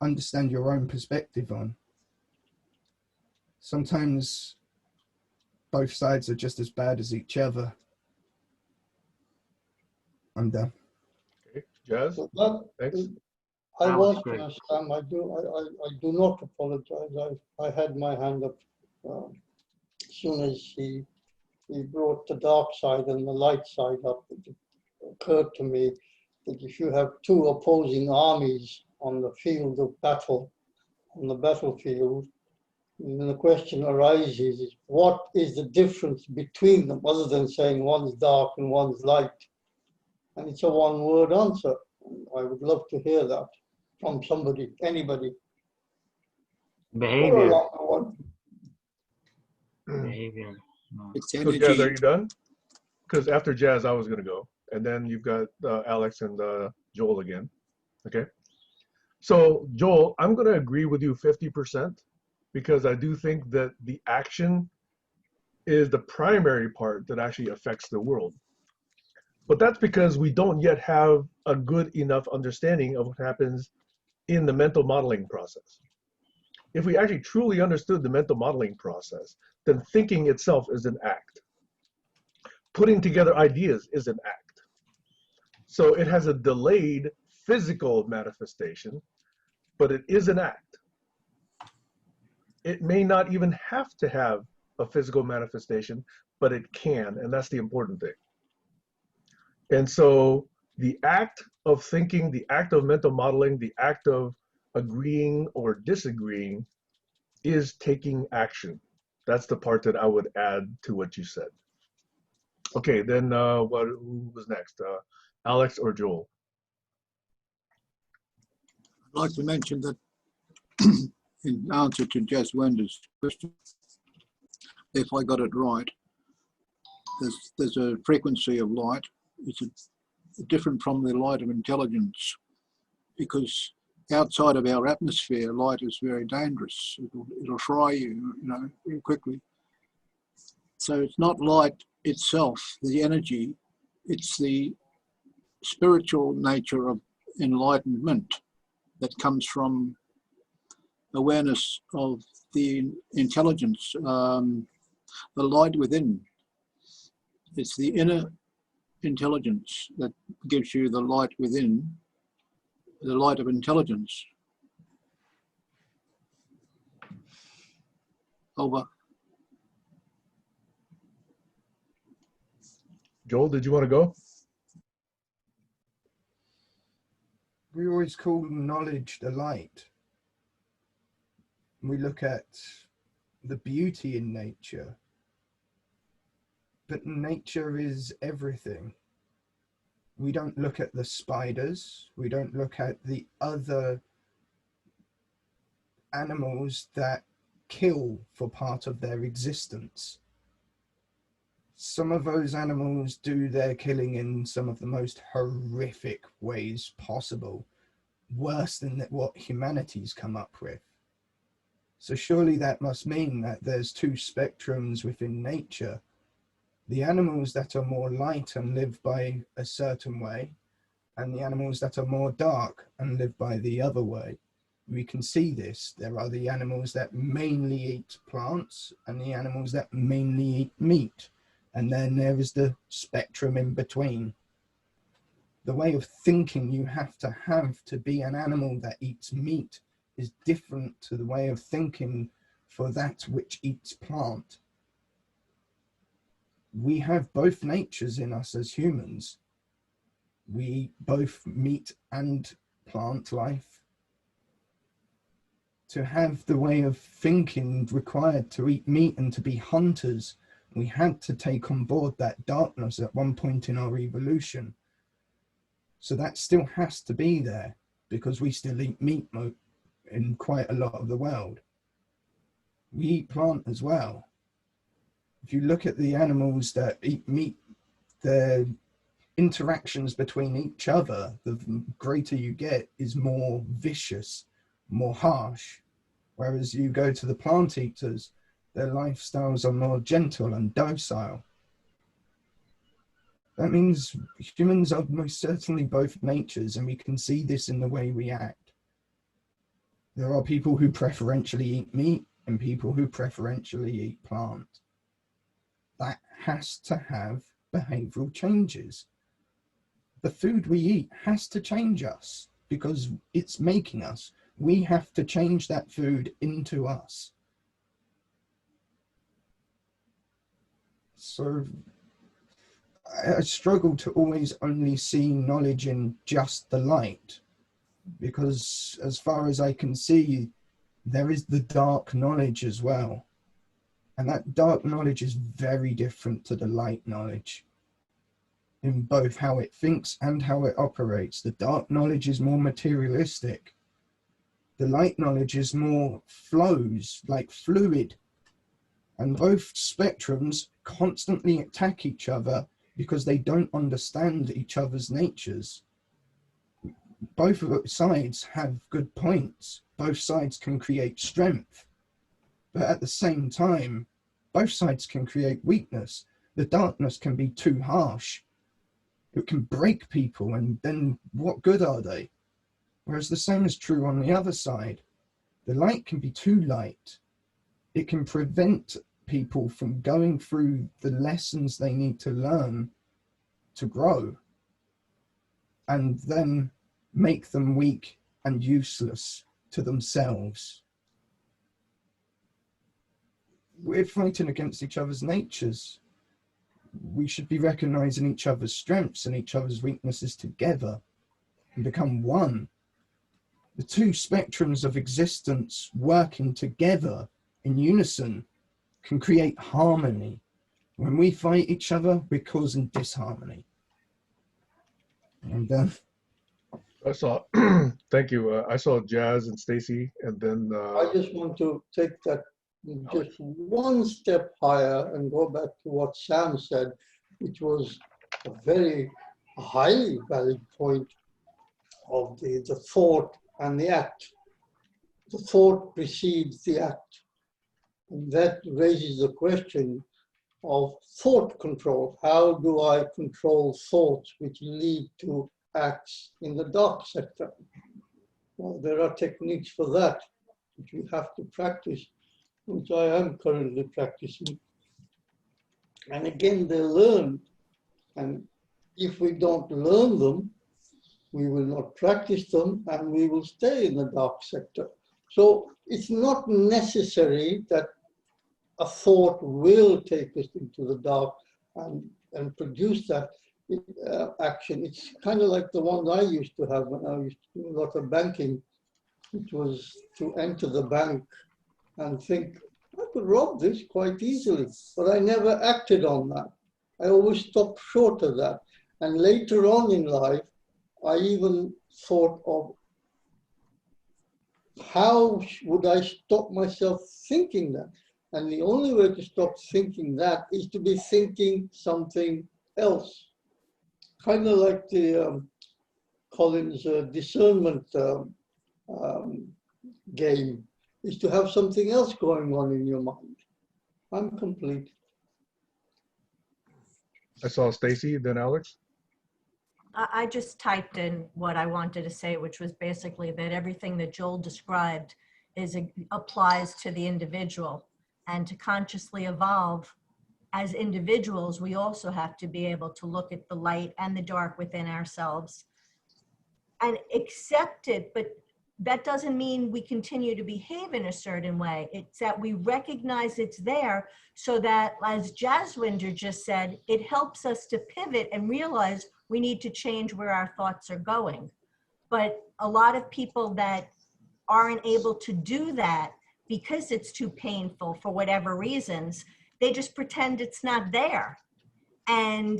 S13: understand your own perspective on. Sometimes both sides are just as bad as each other. I'm done.
S1: Okay, Jazz, thanks.
S11: I
S9: That was
S11: was
S9: great.
S11: Sam. I do not apologize. I had my hand up as soon as he brought the dark side and the light side up. It occurred to me that if you have two opposing armies on the field of battle, on the battlefield, then the question arises is what is the difference between them other than saying one's dark and one's light? And it's a one-word answer. I would love to hear that from somebody, anybody. Or a
S9: Behavior.
S11: longer one.
S9: Behavior. No.
S5: It's
S1: So Jazz, are
S5: energy.
S1: you done? Because after Jazz, I was going to go. And then you've got Alex and Joel again. Okay. So Joel, I'm going to agree with you 50% because I do think that the action is the primary part that actually affects the world. But that's because we don't yet have a good enough understanding of what happens in the mental modeling process. If we actually truly understood the mental modeling process, then thinking itself is an act. Putting together ideas is an act. So it has a delayed physical manifestation, but it is an act. It may not even have to have a physical manifestation, but it can, and that's the important thing. And so the act of thinking, the act of mental modeling, the act of agreeing or disagreeing is taking action. That's the part that I would add to what you said. Okay, then who was next? Alex or Joel?
S5: I'd like to mention that in answer to Jazz Wender's question, if I got it right, there's a frequency of light. It's different from the light of intelligence because outside of our atmosphere, light is very dangerous. It'll fry you, very quickly. So it's not light itself, the energy, it's the spiritual nature of enlightenment that comes from awareness of the intelligence, the light within. It's the inner intelligence that gives you the light within, the light of intelligence. Over.
S1: Joel, did you want to go?
S13: We always call knowledge the light. We look at the beauty in nature, but nature is everything. We don't look at the spiders, we don't look at the other animals that kill for part of their existence. Some of those animals do their killing in some of the most horrific ways possible, worse than what humanity's come up with. So surely that must mean that there's two spectrums within nature. The animals that are more light and live by a certain way, and the animals that are more dark and live by the other way. We can see this. There are the animals that mainly eat plants and the animals that mainly eat meat. And then there is the spectrum in between. The way of thinking you have to be an animal that eats meat is different to the way of thinking for that which eats plant. We have both natures in us as humans. We eat both meat and plant life. To have the way of thinking required to eat meat and to be hunters, we had to take on board that darkness at one point in our evolution. So that still has to be there, because we still eat meat in quite a lot of the world. We eat plant as well. If you look at the animals that eat meat, their interactions between each other, the greater you get, is more vicious, more harsh. Whereas you go to the plant eaters, their lifestyles are more gentle and docile. That means humans are most certainly both natures, and we can see this in the way we act. There are people who preferentially eat meat and people who preferentially eat plant. That has to have behavioral changes. The food we eat has to change us because it's making us. We have to change that food into us. So I struggle to always only see knowledge in just the light, because as far as I can see, there is the dark knowledge as well. And that dark knowledge is very different to the light knowledge in both how it thinks and how it operates. The dark knowledge is more materialistic. The light knowledge is more flows, like fluid. And both spectrums constantly attack each other because they don't understand each other's natures. Both sides have good points. Both sides can create strength. But at the same time, both sides can create weakness. The darkness can be too harsh. It can break people, and then what good are they? Whereas the same is true on the other side. The light can be too light. It can prevent people from going through the lessons they need to learn to grow, and then make them weak and useless to themselves. We're fighting against each other's natures. We should be recognizing each other's strengths and each other's weaknesses together and become one. The two spectrums of existence working together in unison can create harmony. When we fight each other, we're causing disharmony. And then
S1: I saw, thank you. I saw Jazz and Stacy, and then
S11: I just want to take that just one step higher and go back to what Sam said, which was a very highly valid point of the thought and the act. The thought precedes the act. And that raises the question of thought control. How do I control thoughts which lead to acts in the dark sector? Well, there are techniques for that, which we have to practice, which I am currently practicing. And again, they're learned. And if we don't learn them, we will not practice them, and we will stay in the dark sector. So it's not necessary that a thought will take us into the dark and produce that action. It's kind of like the one I used to have when I used to do a lot of banking, which was to enter the bank and think, I could rob this quite easily, but I never acted on that. I always stopped short of that. And later on in life, I even thought of how would I stop myself thinking that? And the only way to stop thinking that is to be thinking something else. Kind of like the Collins discernment game, is to have something else going on in your mind. I'm complete.
S1: I saw Stacy, then Alex.
S6: I just typed in what I wanted to say, which was basically that everything that Joel described applies to the individual. And to consciously evolve as individuals, we also have to be able to look at the light and the dark within ourselves and accept it. But that doesn't mean we continue to behave in a certain way. It's that we recognize it's there so that, as Jaswinder just said, it helps us to pivot and realize we need to change where our thoughts are going. But a lot of people that aren't able to do that because it's too painful for whatever reasons, they just pretend it's not there. And,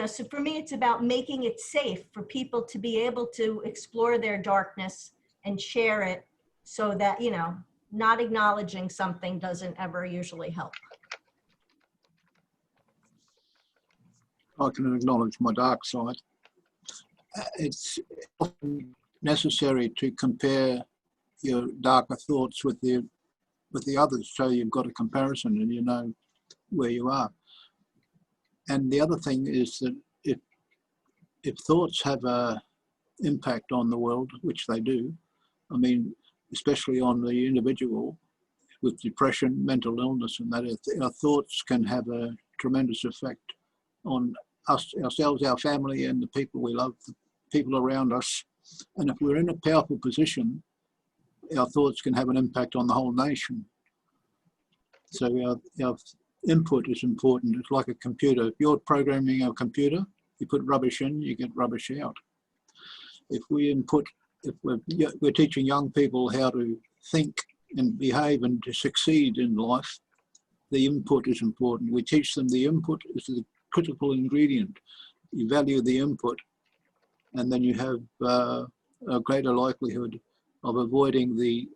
S6: so for me, it's about making it safe for people to be able to explore their darkness and share it so that, not acknowledging something doesn't ever usually help.
S5: I can acknowledge my dark side. It's often necessary to compare your darker thoughts with the others, so you've got a comparison and you know where you are. And the other thing is that if thoughts have a impact on the world, which they do, I mean, especially on the individual with depression, mental illness, and that, our thoughts can have a tremendous effect on us, ourselves, our family, and the people we love, the people around us. And if we're in a powerful position, our thoughts can have an impact on the whole nation. So our input is important. It's like a computer. If you're programming a computer, you put rubbish in, you get rubbish out. If we're teaching young people how to think and behave and to succeed in life, the input is important. We teach them the input is the critical ingredient. You value the input, and then you have a greater likelihood of avoiding the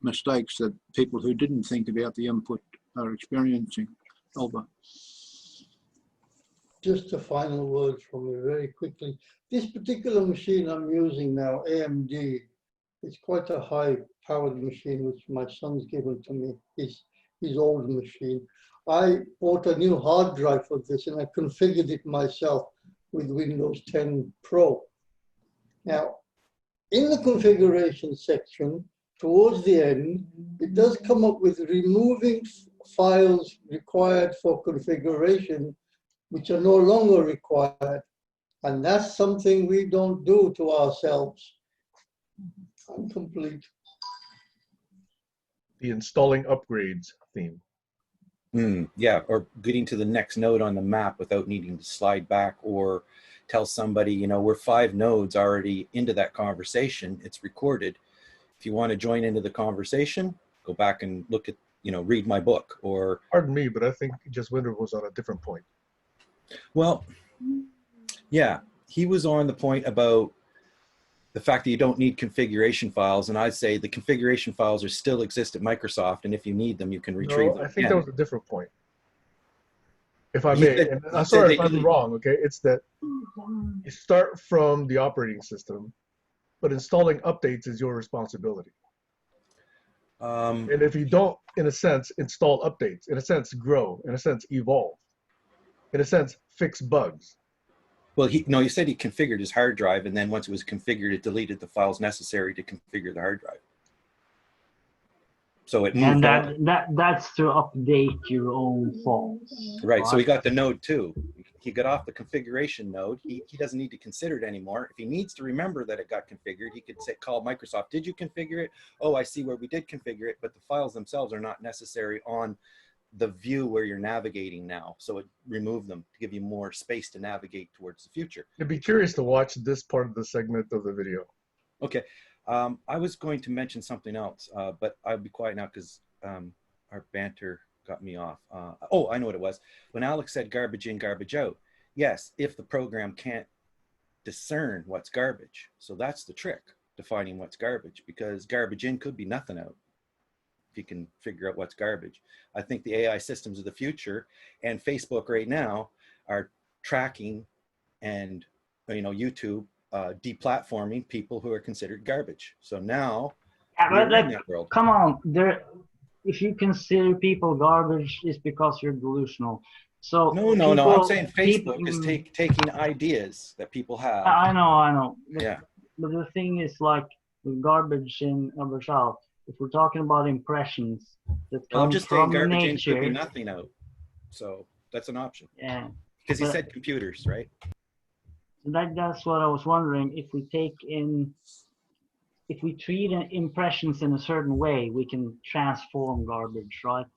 S5: mistakes that people who didn't think about the input are experiencing. Alba.
S11: Just a final word from me very quickly. This particular machine I'm using now, AMD, it's quite a high-powered machine which my son's given to me, his old machine. I bought a new hard drive for this and I configured it myself with Windows 10 Pro. Now, in the configuration section, towards the end, it does come up with removing files required for configuration which are no longer required. And that's something we don't do to ourselves. I'm complete.
S1: The installing upgrades theme.
S8: Yeah, or getting to the next node on the map without needing to slide back or tell somebody, we're 5 nodes already into that conversation. It's recorded. If you want to join into the conversation, go back and look at, read my book or.
S1: Pardon me, but I think Just Winter was on a different point.
S8: Well, yeah, he was on the point about the fact that you don't need configuration files. And I'd say the configuration files are still exist at Microsoft. And if you need them, you can retrieve them.
S1: I think that was a different point. If I
S8: He
S1: may,
S8: said-
S1: and
S8: he
S1: I'm
S8: said
S1: sorry
S8: that
S1: if I'm
S8: he-
S1: wrong, okay? It's that you start from the operating system, but installing updates is your responsibility. And if you don't, in a sense, install updates, in a sense, grow, in a sense, evolve, in a sense, fix bugs.
S8: Well, he said he configured his hard drive, and then once it was configured, it deleted the files necessary to configure the hard drive. So it moved on.
S9: And that's to update your own faults.
S8: Right, so he got the node 2. He got off the configuration node. He doesn't need to consider it anymore. If he needs to remember that it got configured, he could call Microsoft, did you configure it? Oh, I see where we did configure it, but the files themselves are not necessary on the view where you're navigating now. So it removed them to give you more space to navigate towards the future.
S1: I'd be curious to watch this part of the segment of the video.
S8: Okay, I was going to mention something else, but I'll be quiet now because our banter got me off. Oh, I know what it was. When Alex said garbage in, garbage out. Yes, if the program can't discern what's garbage. So that's the trick, defining what's garbage, because garbage in could be nothing out if you can figure out what's garbage. I think the AI systems of the future and Facebook right now are tracking and, YouTube deplatforming people who are considered garbage. So now,
S9: Yeah, but
S8: we're in that world.
S9: come on, if you consider people garbage, it's because you're delusional. So
S8: No. I'm saying Facebook is taking ideas that people have.
S9: I know.
S8: Yeah.
S9: But the thing is, like with garbage in, garbage out. If we're talking about impressions that
S8: Well, I'm
S9: come
S8: just saying
S9: from
S8: garbage in
S9: nature,
S8: could be nothing out. So that's an option.
S9: yeah.
S8: Because he
S9: But-
S8: said computers, right?
S9: That's what I was wondering. If we treat impressions in a certain way, we can transform garbage, right?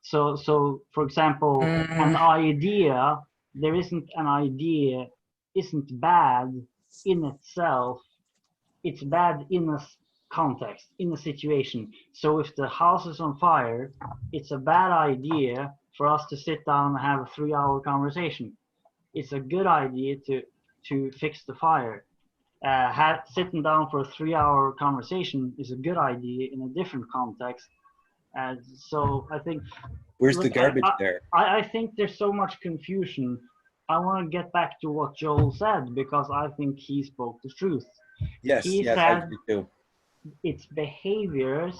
S9: So for example, an idea there isn't an idea, isn't bad in itself. It's bad in a context, in a situation. So if the house is on fire, it's a bad idea for us to sit down and have a 3-hour conversation. It's a good idea to fix the fire. Sitting down for a 3-hour conversation is a good idea in a different context. So I think,
S8: Where's the
S9: look,
S8: garbage there?
S9: I think there's so much confusion. I want to get back to what Joel said, because I think he spoke the truth.
S8: Yes,
S9: He
S8: yes, I
S9: said
S8: do too.
S9: it's behaviors,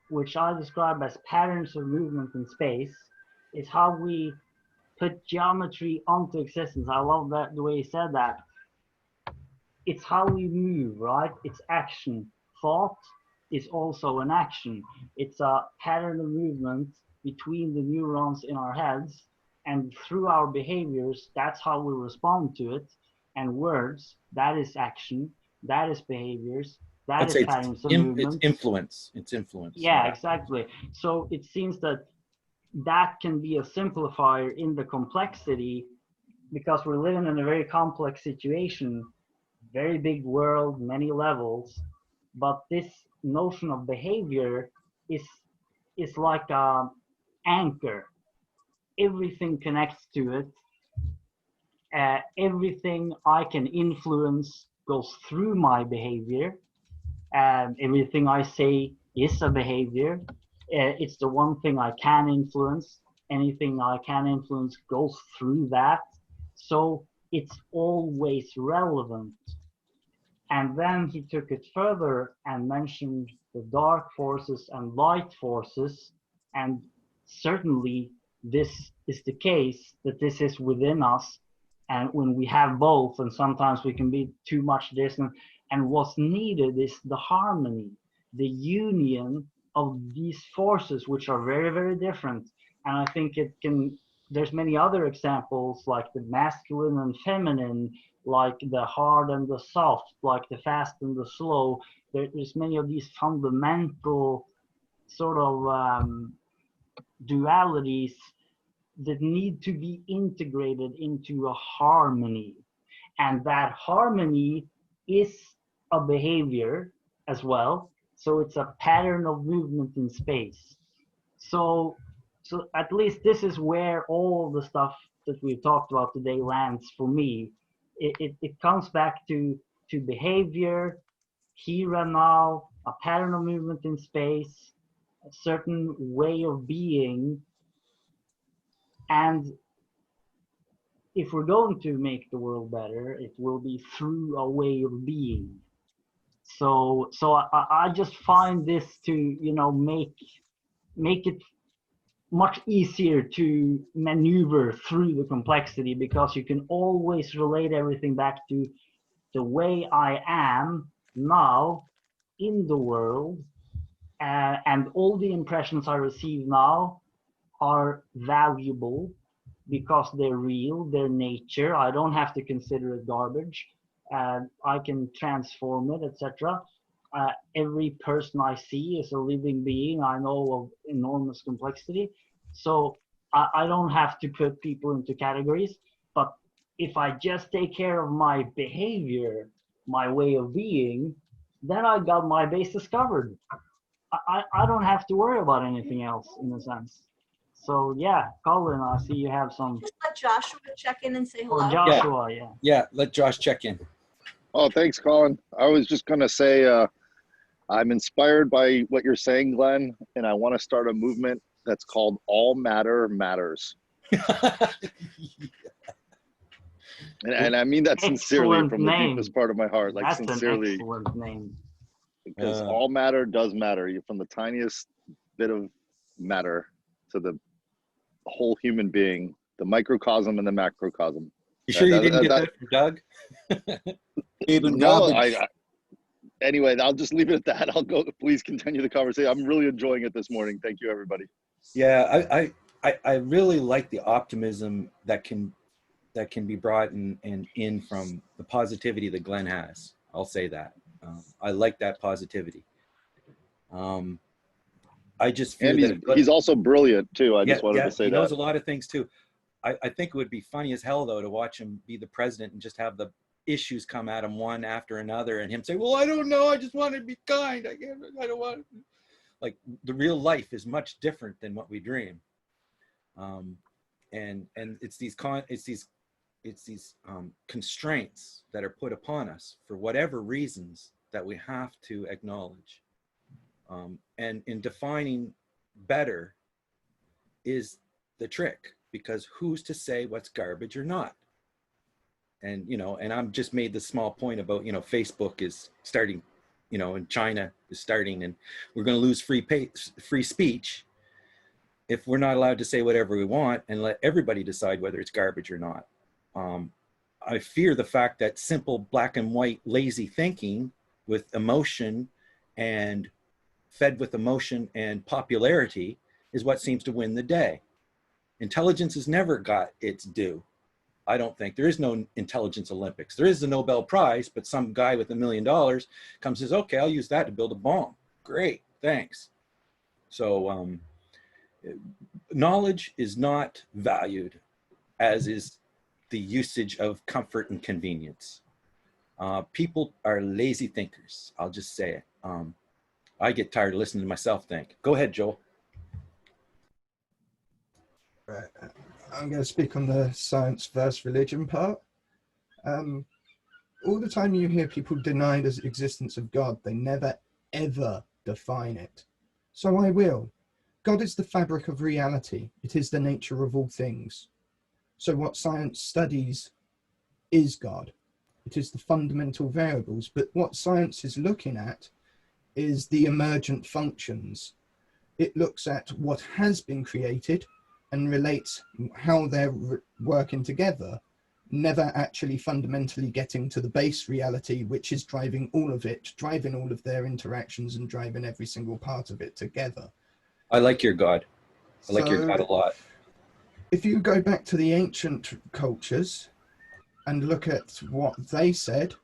S9: which I describe as patterns of movement in space. It's how we put geometry onto existence. I love that the way he said that. It's how we move, right? It's action. Thought is also an action. It's a pattern of movement between the neurons in our heads, and through our behaviors, that's how we respond to it. And words, that is action, that is behaviors, that
S8: I'd
S9: is
S8: say
S9: patterns of
S8: it's
S9: movement.
S8: influence. It's influence.
S9: Yeah, exactly. So it seems that that can be a simplifier in the complexity, because we're living in a very complex situation, very big world, many levels. But this notion of behavior is like an anchor. Everything connects to it. Everything I can influence goes through my behavior. Everything I say is a behavior. It's the one thing I can influence. Anything I can influence goes through that. So it's always relevant. And then he took it further and mentioned the dark forces and light forces. And certainly this is the case, that this is within us. And when we have both, and sometimes we can be too much distant, and what's needed is the harmony, the union of these forces, which are very, very different. And I think there's many other examples, like the masculine and feminine, like the hard and the soft, like the fast and the slow. There's many of these fundamental sort of dualities that need to be integrated into a harmony. And that harmony is a behavior as well. So it's a pattern of movement in space. So at least this is where all the stuff that we've talked about today lands for me. It comes back to behavior, here and now, a pattern of movement in space, a certain way of being. And if we're going to make the world better, it will be through a way of being. So I just find this to, you know, make it much easier to maneuver through the complexity, because you can always relate everything back to the way I am now in the world, and all the impressions I receive now are valuable because they're real, they're nature. I don't have to consider it garbage. I can transform it, etc. Every person I see is a living being. I know of enormous complexity. So I don't have to put people into categories. But if I just take care of my behavior, my way of being, then I got my bases covered. I don't have to worry about anything else, in a sense. So yeah, Colin, I see you have some.
S6: Just let Joshua check in and say hello.
S9: Or Joshua, yeah.
S8: Yeah, let Josh check in.
S14: Oh, thanks, Colin. I was just going to say I'm inspired by what you're saying, Glenn, and I want to start a movement that's called All Matter Matters. And I mean that sincerely,
S9: Excellent
S14: from the
S9: name.
S14: deepest part of my heart. Like,
S9: That's
S14: sincerely.
S9: an excellent name.
S14: Because all matter does matter. You're from the tiniest bit of matter to the whole human being, the microcosm and the macrocosm.
S8: You sure you didn't get that from Doug?
S5: Even
S14: No,
S5: garbage.
S14: Anyway, I'll just leave it at that. I'll go. Please continue the conversation. I'm really enjoying it this morning. Thank you, everybody.
S8: Yeah, I really like the optimism that can be brought in from the positivity that Glenn has. I'll say that. I like that positivity. I just feel
S14: And he's also brilliant too. I just wanted to say
S8: he
S14: that.
S8: knows a lot of things too. I think it would be funny as hell though to watch him be the president and just have the issues come at him one after another, and him say, "Well, I don't know. I just want to be kind. I don't want." Like the real life is much different than what we dream, and it's these constraints that are put upon us for whatever reasons that we have to acknowledge, and in defining better is the trick, because who's to say what's garbage or not? And and I'm just made the small point about Facebook is starting, and China is starting, and we're going to lose free speech if we're not allowed to say whatever we want and let everybody decide whether it's garbage or not. I fear the fact that simple black and white lazy thinking with emotion and fed with emotion and popularity is what seems to win the day. Intelligence has never got its due. I don't think. There is no intelligence Olympics. There is the Nobel Prize, but some guy with $1 million comes and says, okay, I'll use that to build a bomb. Great, thanks. So knowledge is not valued, as is the usage of comfort and convenience. People are lazy thinkers. I'll just say it. I get tired of listening to myself think. Go ahead, Joel.
S13: Right. I'm going to speak on the science versus religion part. All the time you hear people deny the existence of God, they never, ever define it. So I will. God is the fabric of reality. It is the nature of all things. So what science studies is God. It is the fundamental variables. But what science is looking at is the emergent functions. It looks at what has been created and relates how they're working together, never actually fundamentally getting to the base reality, which is driving all of it, driving all of their interactions and driving every single part of it together.
S8: I like your God. I like your God a lot.
S13: If you go back to the ancient cultures and look at what they said,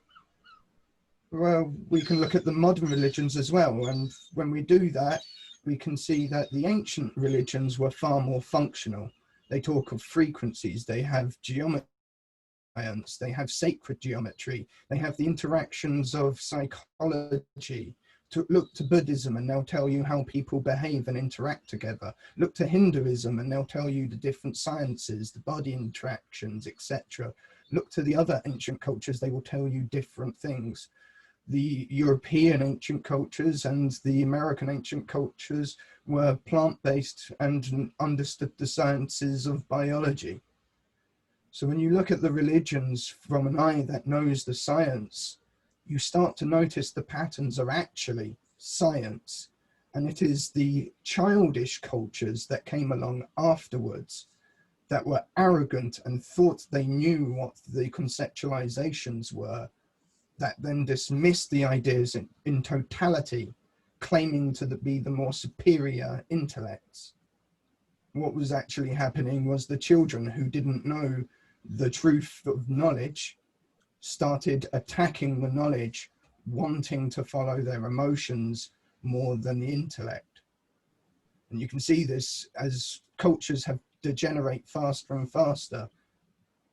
S13: well, we can look at the modern religions as well. And when we do that, we can see that the ancient religions were far more functional. They talk of frequencies, they have geometry, they have sacred geometry, they have the interactions of psychology. Look to Buddhism and they'll tell you how people behave and interact together. Look to Hinduism and they'll tell you the different sciences, the body interactions, etc. Look to the other ancient cultures, they will tell you different things. The European ancient cultures and the American ancient cultures were plant-based and understood the sciences of biology. So when you look at the religions from an eye that knows the science, you start to notice the patterns are actually science. And it is the childish cultures that came along afterwards that were arrogant and thought they knew what the conceptualizations were, that then dismissed the ideas in totality, claiming to be the more superior intellects. What was actually happening was the children who didn't know the truth of knowledge started attacking the knowledge, wanting to follow their emotions more than the intellect. And you can see this as cultures have degenerate faster and faster.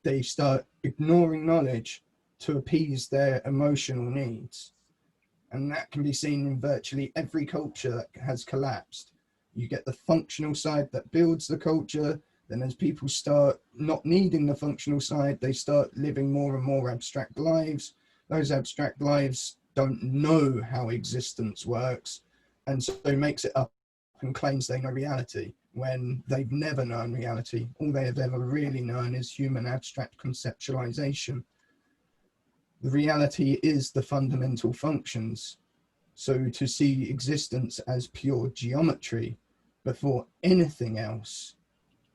S13: They start ignoring knowledge to appease their emotional needs. And that can be seen in virtually every culture that has collapsed. You get the functional side that builds the culture, then as people start not needing the functional side, they start living more and more abstract lives. Those abstract lives don't know how existence works, and so makes it up and claims they know reality when they've never known reality. All they have ever really known is human abstract conceptualization. The reality is the fundamental functions. So to see existence as pure geometry before anything else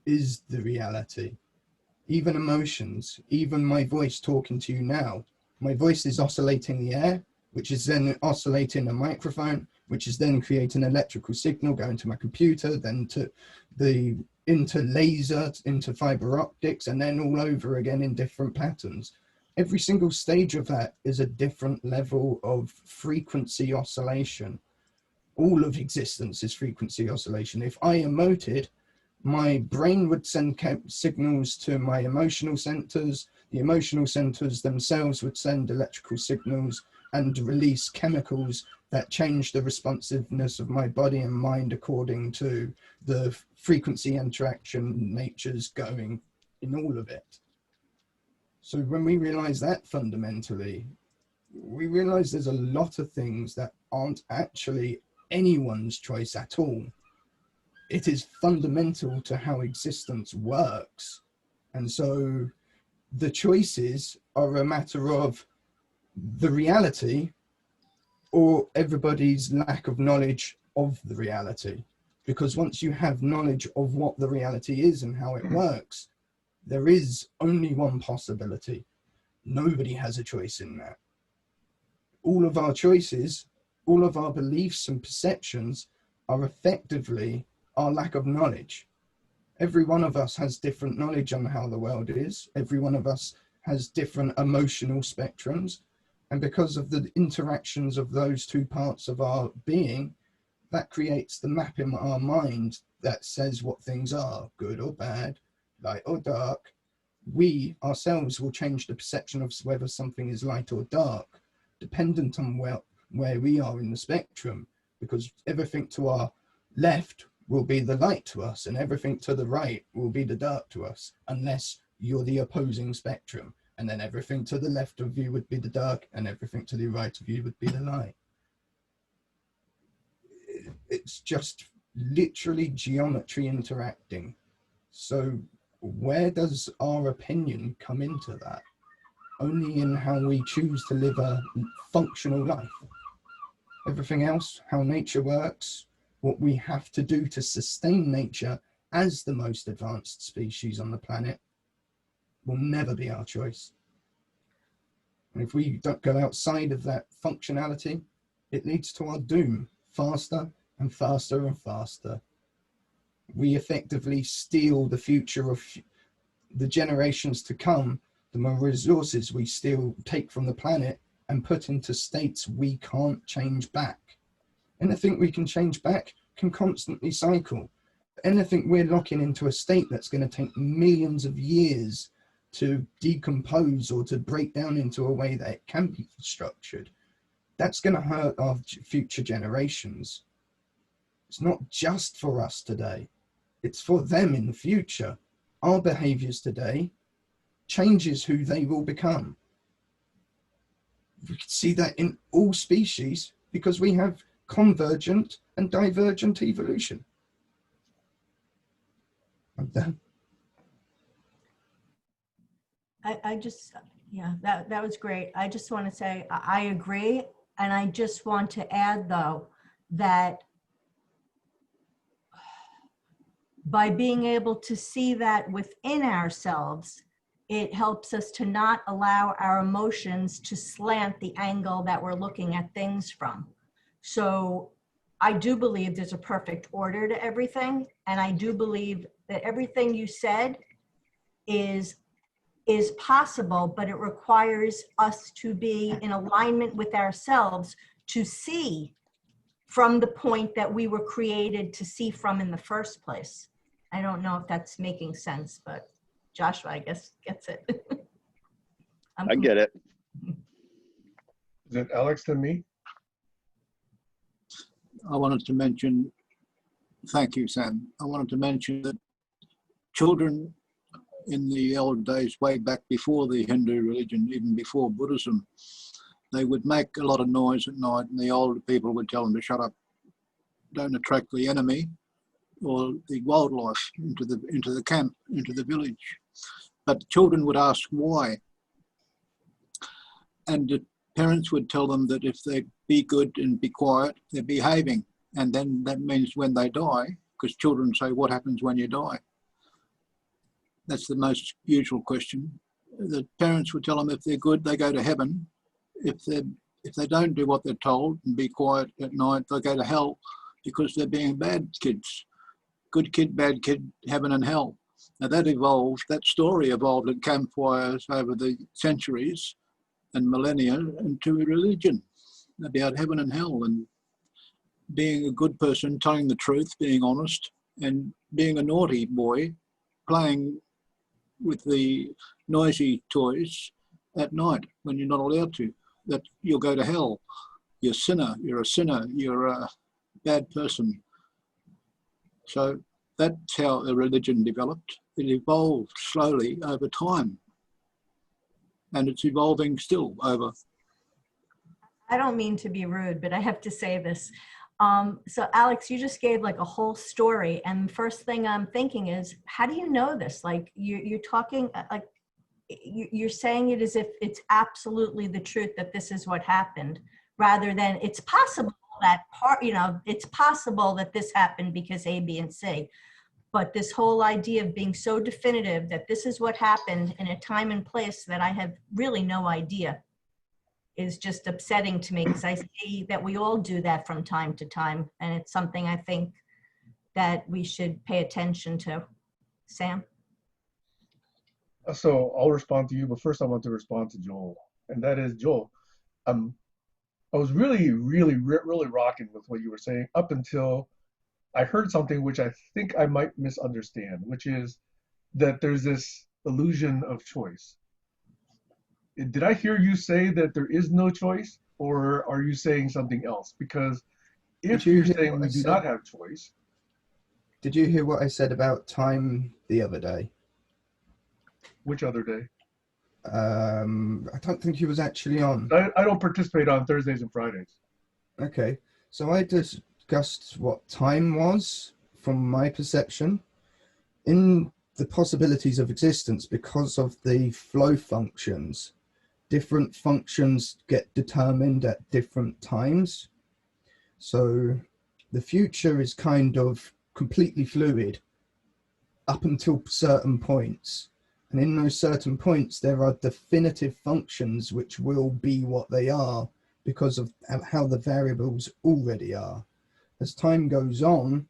S13: is the reality. Even emotions, even my voice talking to you now, my voice is oscillating the air, which is then oscillating a microphone, which is then creating an electrical signal going to my computer, then into laser, into fiber optics, and then all over again in different patterns. Every single stage of that is a different level of frequency oscillation. All of existence is frequency oscillation. If I emoted, my brain would send signals to my emotional centers. The emotional centers themselves would send electrical signals and release chemicals that change the responsiveness of my body and mind according to the frequency interaction nature's going in all of it. So when we realize that fundamentally, we realize there's a lot of things that aren't actually anyone's choice at all. It is fundamental to how existence works. And so the choices are a matter of the reality or everybody's lack of knowledge of the reality. Because once you have knowledge of what the reality is and how it works, there is only one possibility. Nobody has a choice in that. All of our choices, all of our beliefs and perceptions are effectively our lack of knowledge. Every one of us has different knowledge on how the world is. Every one of us has different emotional spectrums. And because of the interactions of those two parts of our being, that creates the map in our mind that says what things are, good or bad, light or dark. We ourselves will change the perception of whether something is light or dark, dependent on where we are in the spectrum, because everything to our left will be the light to us and everything to the right will be the dark to us, unless you're the opposing spectrum. And then everything to the left of you would be the dark and everything to the right of you would be the light. It's just literally geometry interacting. So where does our opinion come into that? Only in how we choose to live a functional life. Everything else, how nature works, what we have to do to sustain nature as the most advanced species on the planet, will never be our choice. And if we don't go outside of that functionality, it leads to our doom faster and faster and faster. We effectively steal the future of the generations to come, the more resources we still take from the planet and put into states we can't change back. Anything we can change back can constantly cycle. Anything we're locking into a state that's going to take millions of years to decompose or to break down into a way that it can be structured, that's going to hurt our future generations. It's not just for us today, it's for them in the future. Our behaviors today changes who they will become. We can see that in all species because we have convergent and divergent evolution. I'm done.
S6: I just, yeah, that was great. I just want to say I agree. And I just want to add, though, that by being able to see that within ourselves, it helps us to not allow our emotions to slant the angle that we're looking at things from. So I do believe there's a perfect order to everything. And I do believe that everything you said is possible, but it requires us to be in alignment with ourselves to see from the point that we were created to see from in the first place. I don't know if that's making sense, but Joshua, I guess, gets it.
S14: I get it.
S1: Is it Alex and me?
S5: I wanted to mention, thank you, Sam. I wanted to mention that children in the old days, way back before the Hindu religion, even before Buddhism, they would make a lot of noise at night and the older people would tell them to shut up, don't attract the enemy or the wildlife into the camp, into the village. But children would ask why. And the parents would tell them that if they be good and be quiet, they're behaving. And then that means when they die, because children say, what happens when you die? That's the most usual question. The parents would tell them if they're good, they go to heaven. If they don't do what they're told and be quiet at night, they go to hell because they're being bad kids. Good kid, bad kid, heaven and hell. Now that story evolved at campfires over the centuries and millennia into a religion about heaven and hell and being a good person, telling the truth, being honest, and being a naughty boy, playing with the noisy toys at night when you're not allowed to, that you'll go to hell. You're a sinner, you're a bad person. So that's how a religion developed. It evolved slowly over time, and it's evolving still over.
S6: I don't mean to be rude, but I have to say this. So Alex, you just gave like a whole story, and the first thing I'm thinking is, how do you know this? Like you're talking, like you're saying it as if it's absolutely the truth that this is what happened, rather than it's possible that part, you know, it's possible that this happened because A, B, and C. But this whole idea of being so definitive that this is what happened in a time and place that I have really no idea is just upsetting to me, because I see that we all do that from time to time. And it's something I think that we should pay attention to. Sam?
S1: So I'll respond to you, but first I want to respond to Joel. And that is, Joel, I was really rocking with what you were saying up until I heard something which I think I might misunderstand, which is that there's this illusion of choice. Did I hear you say that there is no choice, or are you saying something else? Because if you're saying we do not have choice.
S13: Did you hear what I said about time the other day?
S1: Which other day?
S13: I don't think he was actually on.
S1: I don't participate on Thursdays and Fridays.
S13: Okay, so I discussed what time was from my perception in the possibilities of existence. Because of the flow functions, different functions get determined at different times. So the future is kind of completely fluid up until certain points. And in those certain points, there are definitive functions which will be what they are because of how the variables already are. As time goes on,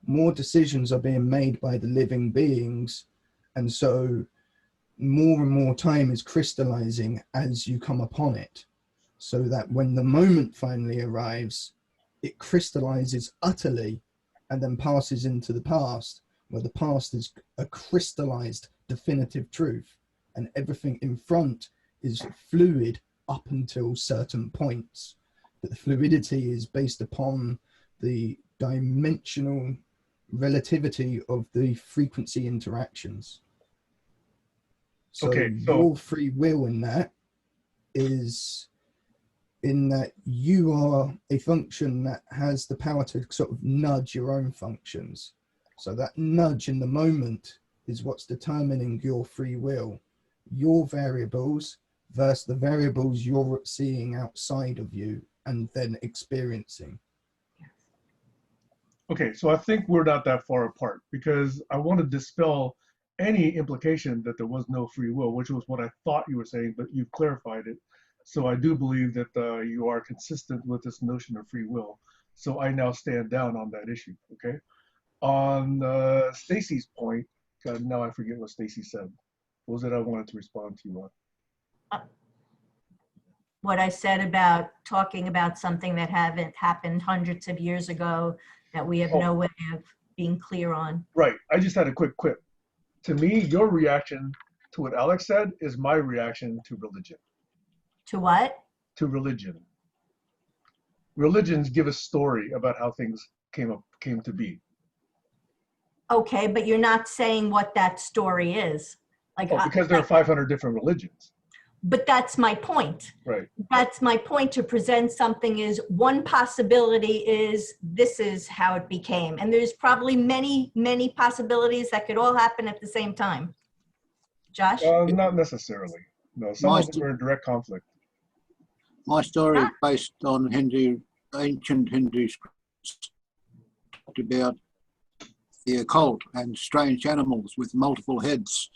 S13: more decisions are being made by the living beings. And so more and more time is crystallizing as you come upon it, so that when the moment finally arrives, it crystallizes utterly and then passes into the past, where the past is a crystallized definitive truth, and everything in front is fluid up until certain points. But the fluidity is based upon the dimensional relativity of the frequency interactions. So
S1: Okay,
S13: your free will in that is in that you are a function that has the power to sort of nudge your own functions. So that nudge in the moment is what's determining your free will, your variables versus the variables you're seeing outside of you and then experiencing.
S1: Okay, so I think we're not that far apart, because I want to dispel any implication that there was no free will, which was what I thought you were saying, but you've clarified it. So I do believe that you are consistent with this notion of free will. So I now stand down on that issue, okay? On Stacy's point, God, now I forget what Stacy said. What was it I wanted to respond to you on?
S6: What I said about talking about something that haven't happened hundreds of years ago that we have no way of being clear on.
S1: Right, I just had a quick quip. To me, your reaction to what Alex said is my reaction to religion.
S6: To what?
S1: To religion. Religions give a story about how things came to be.
S6: Okay, but you're not saying what that story is. Like,
S1: because there are 500 different religions.
S6: But that's my point.
S1: Right.
S6: That's my point. To present something is one possibility is this is how it became. And there's probably many, many possibilities that could all happen at the same time. Josh?
S1: Not necessarily. No, some of them are in direct conflict.
S5: My story is based on ancient Hindu scripts, talked about the occult and strange animals with multiple heads.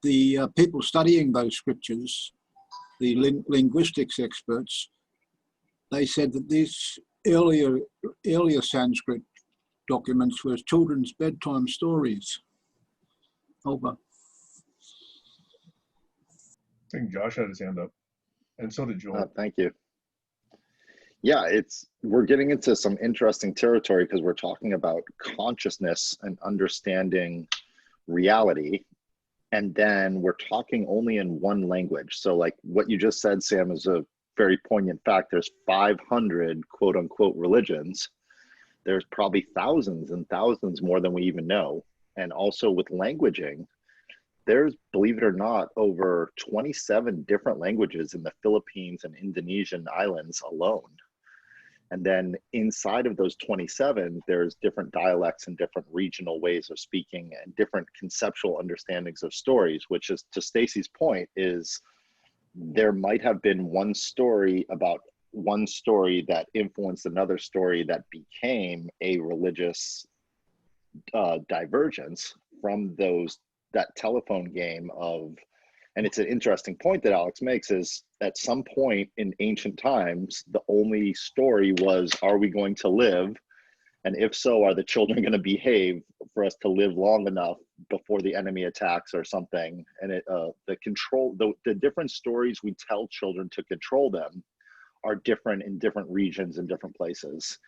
S5: The people studying those scriptures, the linguistics experts, they said that these earlier Sanskrit documents were children's bedtime stories. Over.
S1: I think Josh had his hand up, and so did Joel.
S14: Thank you. Yeah, we're getting into some interesting territory because we're talking about consciousness and understanding reality. And then we're talking only in one language. So like what you just said, Sam, is a very poignant fact. There's 500 quote unquote religions. There's probably thousands and thousands more than we even know. And also with languaging, there's, believe it or not, over 27 different languages in the Philippines and Indonesian islands alone. And then inside of those 27, there's different dialects and different regional ways of speaking and different conceptual understandings of stories, which is, to Stacy's point, is there might have been one story that influenced another story that became a religious divergence from that telephone game of. And it's an interesting point that Alex makes, is at some point in ancient times, the only story was, are we going to live? And if so, are the children going to behave for us to live long enough before the enemy attacks or something? And the different stories we tell children to control them are different in different regions and different places.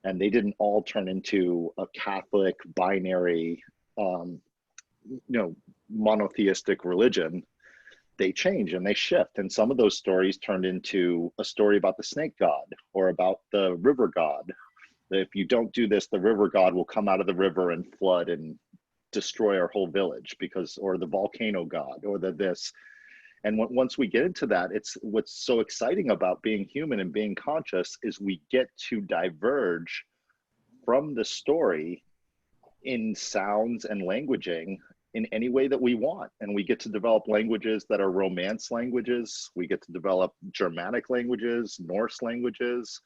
S14: And they didn't all turn into a Catholic binary, monotheistic religion. They change and they shift. And some of those stories turned into a story about the snake god or about the river god. If you don't do this, the river god will come out of the river and flood and destroy our whole village, or the volcano god, or this. And once we get into that, it's what's so exciting about being human and being conscious is we get to diverge from the story in sounds and languaging in any way that we want. And we get to develop languages that are Romance languages. We get to develop Germanic languages, Norse languages,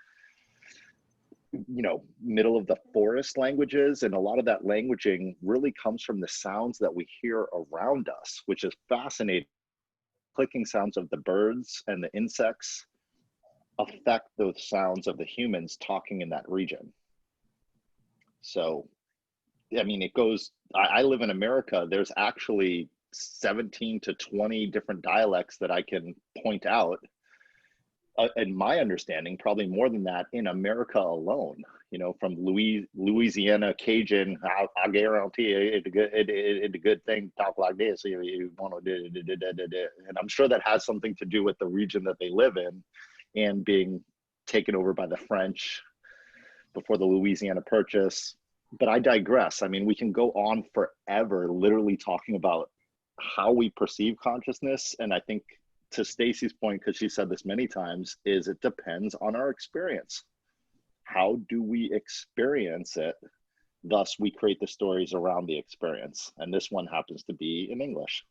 S14: middle of the forest languages. And a lot of that languaging really comes from the sounds that we hear around us, which is fascinating. Clicking sounds of the birds and the insects affect those sounds of the humans talking in that region. So I mean, it goes, I live in America. There's actually 17 to 20 different dialects that I can point out. In my understanding, probably more than that in America alone, from Louisiana, Cajun, I guarantee it's a good thing to talk like this. You want to and I'm sure that has something to do with the region that they live in and being taken over by the French before the Louisiana Purchase. But I digress. I mean, we can go on forever, literally talking about how we perceive consciousness. And I think to Stacy's point, because she said this many times, is it depends on our experience. How do we experience it? Thus, we create the stories around the experience. And this one happens to be in English.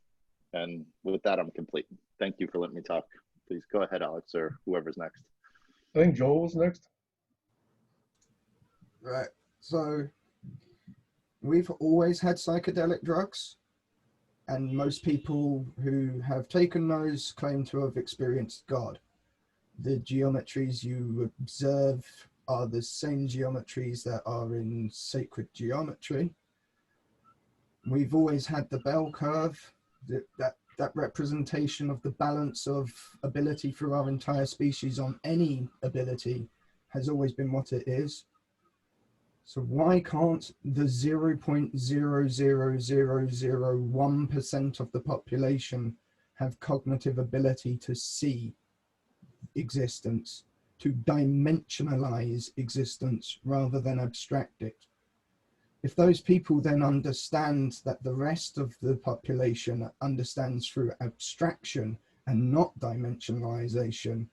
S14: And with that, I'm complete. Thank you for letting me talk. Please go ahead, Alex, or whoever's next.
S1: I think Joel was next.
S13: Right. So we've always had psychedelic drugs, and most people who have taken those claim to have experienced God. The geometries you observe are the same geometries that are in sacred geometry. We've always had the bell curve, that representation of the balance of ability for our entire species on any ability has always been what it is. So why can't the 0.00001% of the population have cognitive ability to see existence, to dimensionalize existence rather than abstract it? If those people then understand that the rest of the population understands through abstraction and not dimensionalization,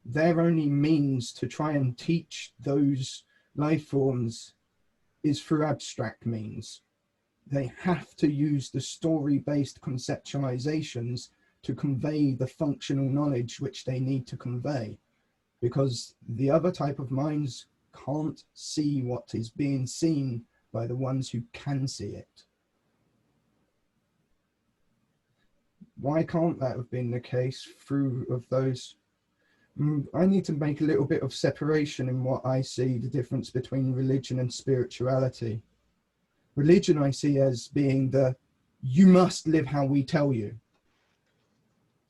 S13: their only means to try and teach those life forms is through abstract means. They have to use the story-based conceptualizations to convey the functional knowledge which they need to convey, because the other type of minds can't see what is being seen by the ones who can see it. Why can't that have been the case through of those? I need to make a little bit of separation in what I see the difference between religion and spirituality. Religion I see as being you must live how we tell you.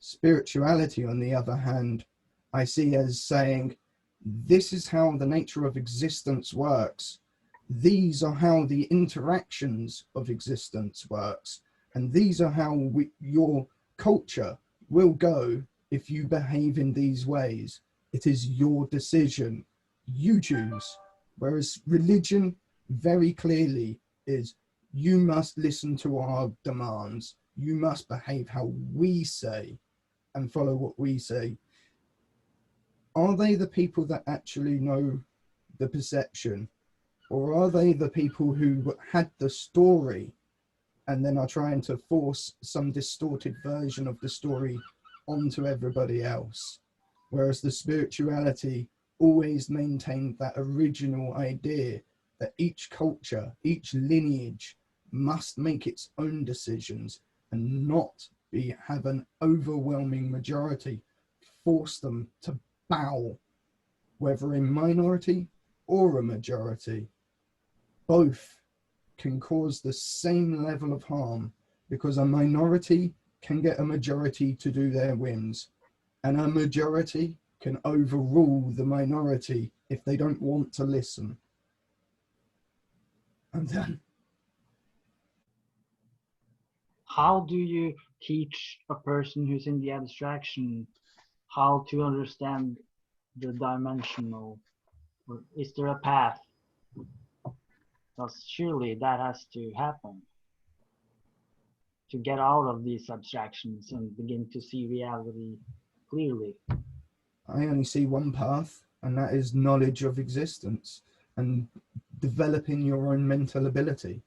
S13: Spirituality, on the other hand, I see as saying, This is how the nature of existence works. These are how the interactions of existence works. And these are how your culture will go if you behave in these ways. It is your decision. You choose. Whereas religion very clearly is, you must listen to our demands. You must behave how we say and follow what we say. Are they the people that actually know the perception? Or are they the people who had the story and then are trying to force some distorted version of the story onto everybody else? Whereas the spirituality always maintained that original idea that each culture, each lineage must make its own decisions and not have an overwhelming majority force them to bow, whether a minority or a majority. Both can cause the same level of harm, because a minority can get a majority to do their whims, and a majority can overrule the minority if they don't want to listen. I'm done.
S9: How do you teach a person who's in the abstraction how to understand the dimensional? Or is there a path? Because surely that has to happen to get out of these abstractions and begin to see reality clearly.
S13: I only see one path, and that is knowledge of existence and developing your own mental ability.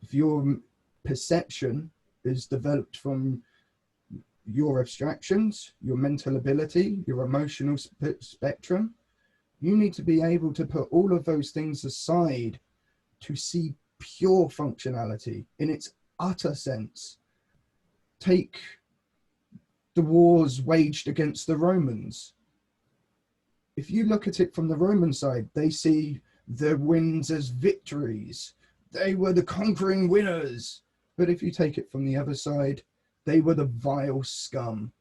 S13: If your perception is developed from your abstractions, your mental ability, your emotional spectrum, you need to be able to put all of those things aside to see pure functionality in its utter sense. Take the wars waged against the Romans. If you look at it from the Roman side, they see the wins as victories. They were the conquering winners. But if you take it from the other side, they were the vile scum.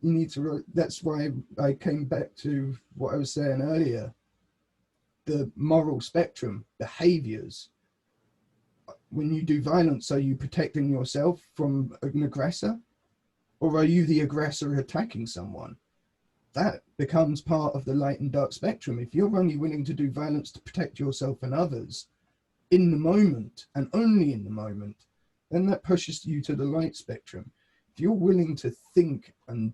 S13: You need to, that's why I came back to what I was saying earlier. The moral spectrum, behaviors. When you do violence, are you protecting yourself from an aggressor? Or are you the aggressor attacking someone? That becomes part of the light and dark spectrum. If you're only willing to do violence to protect yourself and others in the moment and only in the moment, then that pushes you to the light spectrum. If you're willing to think and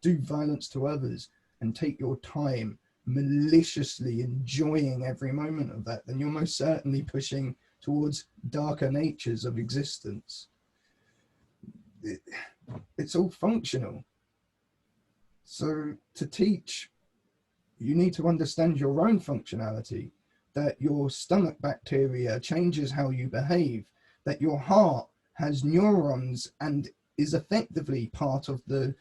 S13: do violence to others and take your time maliciously enjoying every moment of that, then you're most certainly pushing towards darker natures of existence. It's all functional. So to teach, you need to understand your own functionality, that your stomach bacteria changes how you behave, that your heart has neurons and is effectively part of the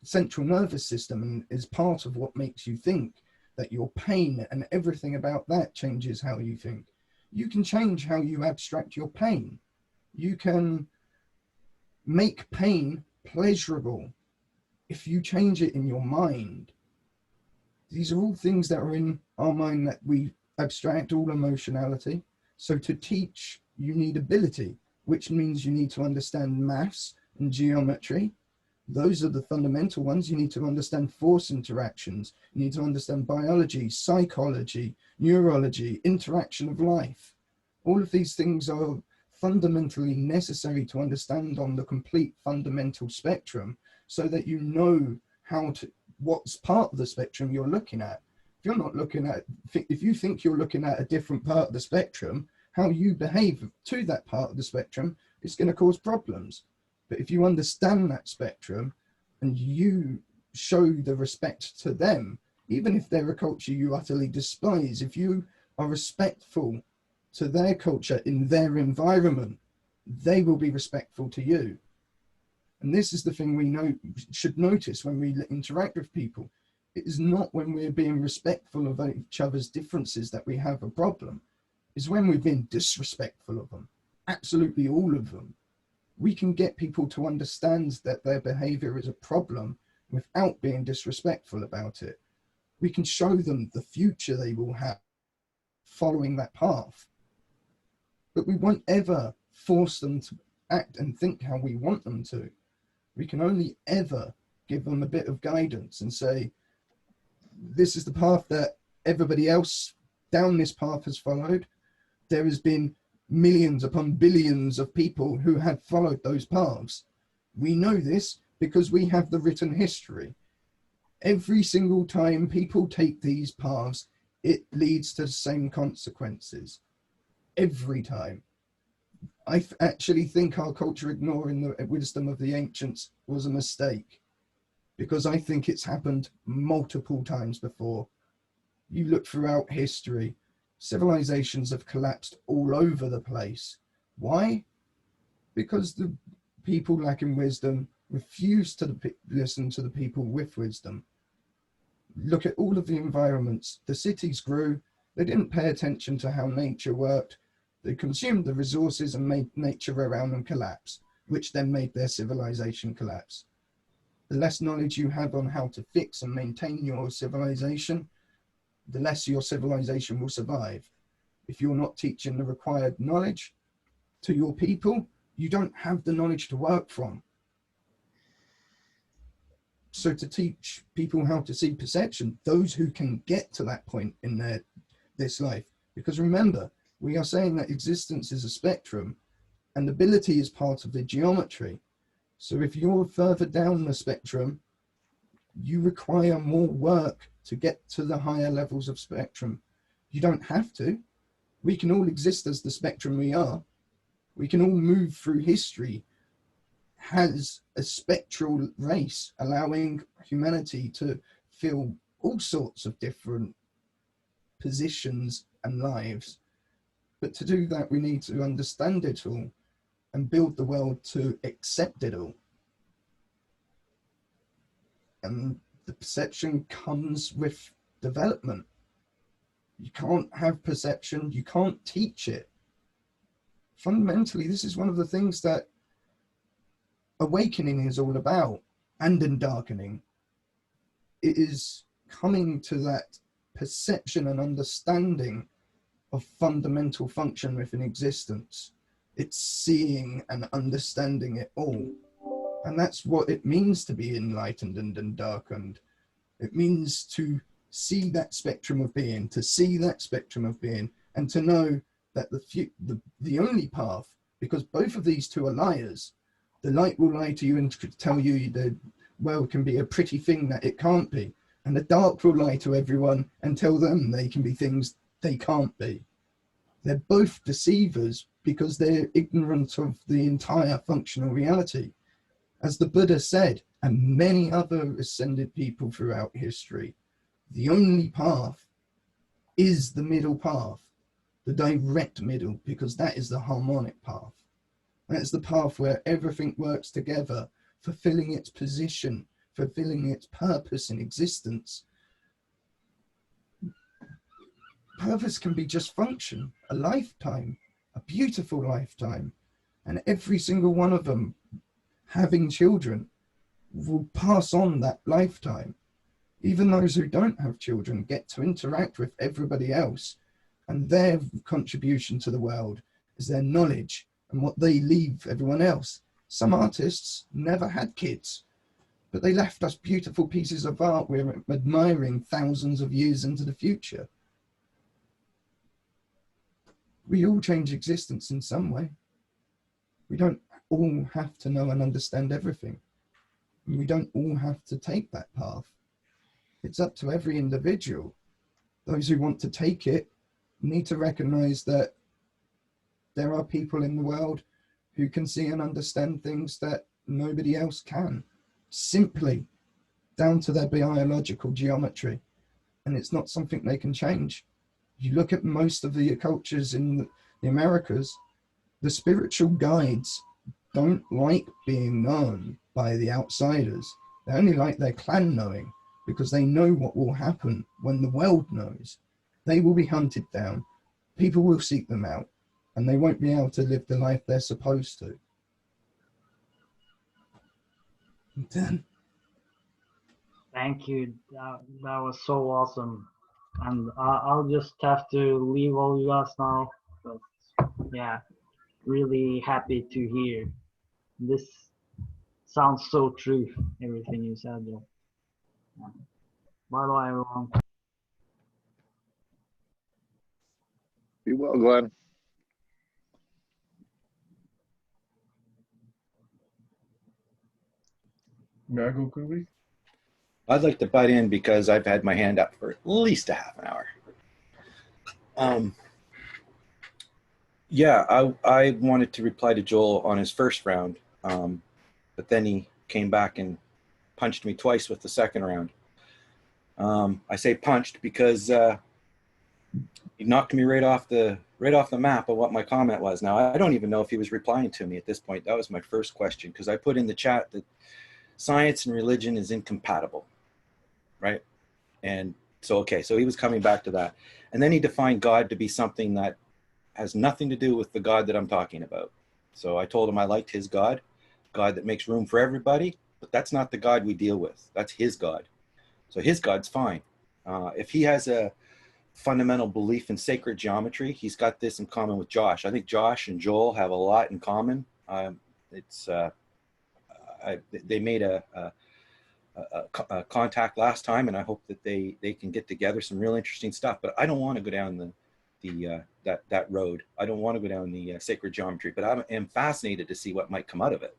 S13: central nervous system and is part of what makes you think, that your pain and everything about that changes how you think. You can change how you abstract your pain. You can make pain pleasurable if you change it in your mind. These are all things that are in our mind that we abstract all emotionality. So to teach, you need ability, which means you need to understand maths and geometry. Those are the fundamental ones. You need to understand force interactions. You need to understand biology, psychology, neurology, interaction of life. All of these things are fundamentally necessary to understand on the complete fundamental spectrum, so that you know how to, what's part of the spectrum you're looking at. If you're not looking at, if you think you're looking at a different part of the spectrum, how you behave to that part of the spectrum is going to cause problems. But if you understand that spectrum and you show the respect to them, even if they're a culture you utterly despise, if you are respectful to their culture in their environment, they will be respectful to you. And this is the thing we should notice when we interact with people. It is not when we're being respectful of each other's differences that we have a problem. It's when we've been disrespectful of them. Absolutely all of them. We can get people to understand that their behavior is a problem without being disrespectful about it. We can show them the future they will have following that path. But we won't ever force them to act and think how we want them to. We can only ever give them a bit of guidance and say, this is the path that everybody else down this path has followed. There has been millions upon billions of people who have followed those paths. We know this because we have the written history. Every single time people take these paths, it leads to the same consequences. Every time. I actually think our culture ignoring the wisdom of the ancients was a mistake, because I think it's happened multiple times before. You look throughout history, civilizations have collapsed all over the place. Why? Because the people lacking wisdom refuse to listen to the people with wisdom. Look at all of the environments. The cities grew. They didn't pay attention to how nature worked. They consumed the resources and made nature around them collapse, which then made their civilization collapse. The less knowledge you have on how to fix and maintain your civilization, the less your civilization will survive. If you're not teaching the required knowledge to your people, you don't have the knowledge to work from. So to teach people how to see perception, those who can get to that point in this life, because remember, we are saying that existence is a spectrum and ability is part of the geometry. So if you're further down the spectrum, you require more work to get to the higher levels of spectrum. You don't have to. We can all exist as the spectrum we are. We can all move through history as a spectral race, allowing humanity to fill all sorts of different positions and lives. But to do that, we need to understand it all and build the world to accept it all. And the perception comes with development. You can't have perception, you can't teach it. Fundamentally, this is one of the things that awakening is all about, and undarkening. It is coming to that perception and understanding of fundamental function within existence. It's seeing and understanding it all. And that's what it means to be enlightened and undarkened. It means to see that spectrum of being, and to know that the only path, because both of these two are liars. The light will lie to you and tell you the world can be a pretty thing that it can't be. And the dark will lie to everyone and tell them they can be things they can't be. They're both deceivers because they're ignorant of the entire functional reality. As the Buddha said, and many other ascended people throughout history, the only path is the middle path, the direct middle, because that is the harmonic path. That's the path where everything works together, fulfilling its position, fulfilling its purpose in existence. Purpose can be just function, a lifetime, a beautiful lifetime, and every single one of them having children will pass on that lifetime. Even those who don't have children get to interact with everybody else, and their contribution to the world is their knowledge and what they leave everyone else. Some artists never had kids, but they left us beautiful pieces of art we're admiring thousands of years into the future. We all change existence in some way. We don't all have to know and understand everything. And we don't all have to take that path. It's up to every individual. Those who want to take it need to recognize that there are people in the world who can see and understand things that nobody else can, simply down to their biological geometry. And it's not something they can change. You look at most of the cultures in the Americas, the spiritual guides don't like being known by the outsiders. They only like their clan knowing, because they know what will happen when the world knows. They will be hunted down, people will seek them out, and they won't be able to live the life they're supposed to. And then
S9: Thank you. That was so awesome. And I'll just have to leave all you guys now. But yeah, really happy to hear. This sounds so true, everything you said there. Yeah. Bye bye, everyone.
S14: Be well, Glenn.
S1: Mago Cooley?
S8: I'd like to butt in because I've had my hand up for at least a half an hour. Yeah, I wanted to reply to Joel on his first round, but then he came back and punched me twice with the second round. I say punched because he knocked me right off the map of what my comment was. Now, I don't even know if he was replying to me at this point. That was my first question, because I put in the chat that science and religion is incompatible, right? And so, okay, so he was coming back to that. And then he defined God to be something that has nothing to do with the God that I'm talking about. So I told him I liked his God that makes room for everybody, but that's not the God we deal with. That's his God. So his God's fine. If he has a fundamental belief in sacred geometry, he's got this in common with Josh. I think Josh and Joel have a lot in common. They made a contact last time, and I hope that they can get together some real interesting stuff. But I don't want to go down that road. I don't want to go down the sacred geometry, but I am fascinated to see what might come out of it,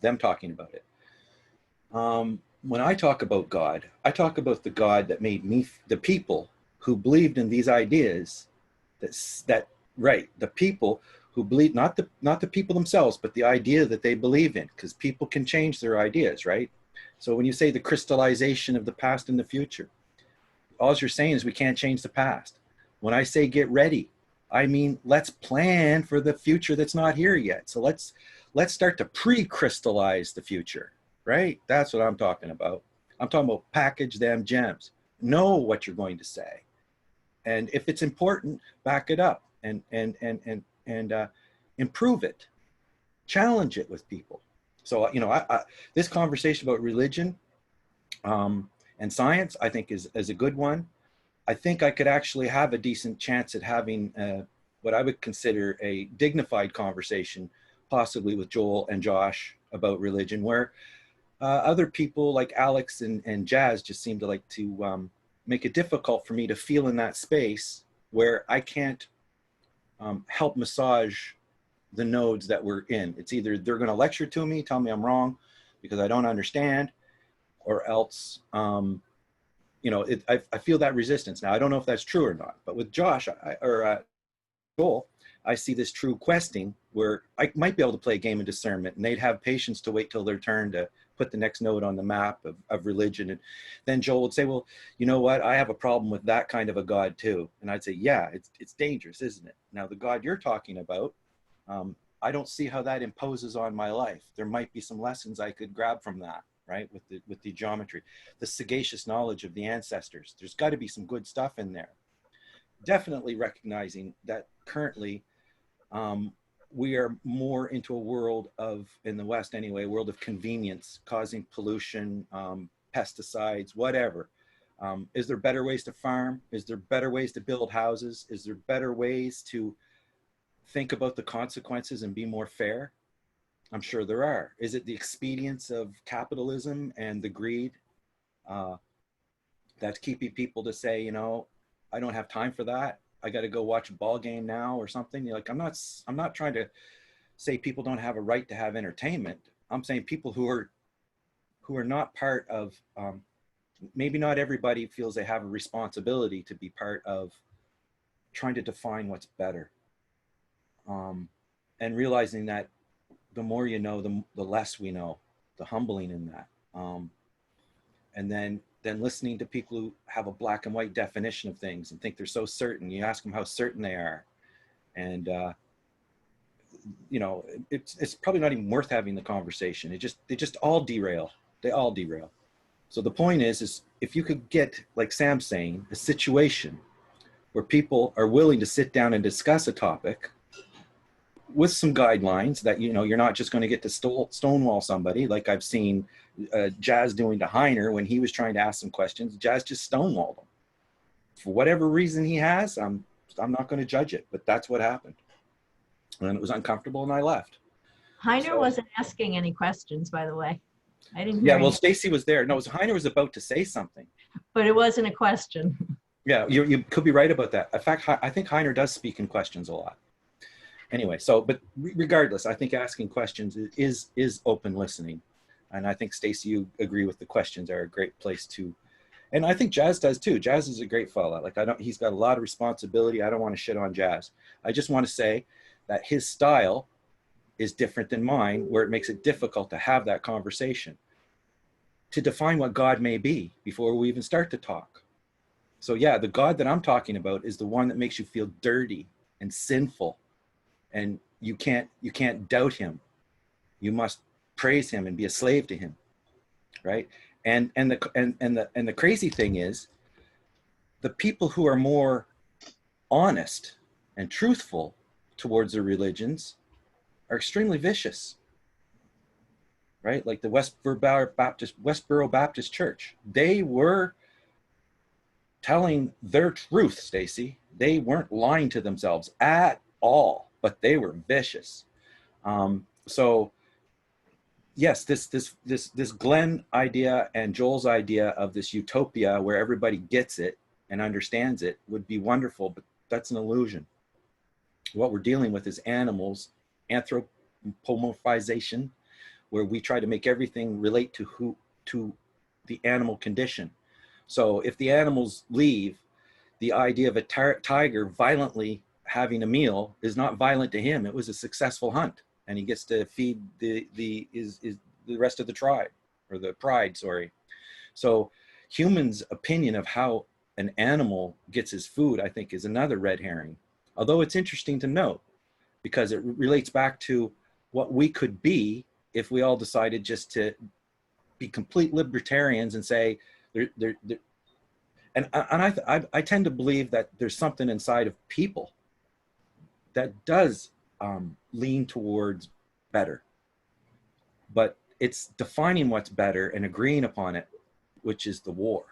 S8: them talking about it. When I talk about God, I talk about the God that made me, the people who believed in these ideas, the people who believe, not the people themselves, but the idea that they believe in, because people can change their ideas, right? So when you say the crystallization of the past and the future, all you're saying is we can't change the past. When I say get ready, I mean, let's plan for the future that's not here yet. So let's start to pre-crystallize the future, right? That's what I'm talking about. I'm talking about package them gems. Know what you're going to say. And if it's important, back it up and improve it. Challenge it with people. So, you know, this conversation about religion and science, I think is a good one. I think I could actually have a decent chance at having what I would consider a dignified conversation, possibly with Joel and Josh about religion, where other people like Alex and Jazz just seem to like to make it difficult for me to feel in that space where I can't help massage the nodes that we're in. It's either they're going to lecture to me, tell me I'm wrong because I don't understand, or else, you know, I feel that resistance. Now, I don't know if that's true or not, but with Josh or Joel, I see this true questing where I might be able to play a game of discernment, and they'd have patience to wait till their turn to put the next node on the map of religion. And then Joel would say, well, you know what? I have a problem with that kind of a God too. And I'd say, yeah, it's dangerous, isn't it? Now, the God you're talking about, I don't see how that imposes on my life. There might be some lessons I could grab from that, right? With the geometry, the sagacious knowledge of the ancestors. There's got to be some good stuff in there. Definitely recognizing that currently we are more into a world of, in the West anyway, a world of convenience, causing pollution, pesticides, whatever. Is there better ways to farm? Is there better ways to build houses? Is there better ways to think about the consequences and be more fair? I'm sure there are. Is it the expedience of capitalism and the greed that's keeping people to say, you know, I don't have time for that. I got to go watch a ball game now or something. You're like, I'm not trying to say people don't have a right to have entertainment. I'm saying people who are not part of, maybe not everybody feels they have a responsibility to be part of trying to define what's better. And realizing that the more you know, the less we know, the humbling in that. And then listening to people who have a black and white definition of things and think they're so certain. You ask them how certain they are. And, you know, it's probably not even worth having the conversation. They just all derail. They all derail. So the point is if you could get, like Sam's saying, a situation where people are willing to sit down and discuss a topic with some guidelines that, you know, you're not just going to get to stonewall somebody like I've seen Jazz doing to Heiner when he was trying to ask some questions. Jazz just stonewalled him. For whatever reason he has, I'm not going to judge it, but that's what happened. And it was uncomfortable and I left.
S6: Heiner wasn't asking any questions, by the way. I didn't hear
S8: Yeah, well,
S6: any,
S8: Stacy was there. No, Heiner was about to say something.
S6: but it wasn't a question.
S8: Yeah, you could be right about that. In fact, I think Heiner does speak in questions a lot. Anyway, so, but regardless, I think asking questions is open listening. And I think, Stacy, you agree with the questions are a great place to, and I think Jazz does too. Jazz is a great fella. Like, he's got a lot of responsibility. I don't want to shit on Jazz. I just want to say that his style is different than mine, where it makes it difficult to have that conversation, to define what God may be before we even start to talk. So yeah, the God that I'm talking about is the one that makes you feel dirty and sinful, and you can't doubt him. You must praise him and be a slave to him, right? And the crazy thing is, the people who are more honest and truthful towards their religions are extremely vicious, right? Like the Westboro Baptist Church, they were telling their truth, Stacy. They weren't lying to themselves at all, but they were vicious. So yes, this Glenn idea and Joel's idea of this utopia where everybody gets it and understands it would be wonderful, but that's an illusion. What we're dealing with is animals, anthropomorphization, where we try to make everything relate to the animal condition. So if the animals leave, the idea of a tiger violently having a meal is not violent to him. It was a successful hunt, and he gets to feed the rest of the tribe, or the pride, sorry. So humans' opinion of how an animal gets his food, I think, is another red herring. Although it's interesting to note, because it relates back to what we could be if we all decided just to be complete libertarians and say, I tend to believe that there's something inside of people that does lean towards better, but it's defining what's better and agreeing upon it, which is the war.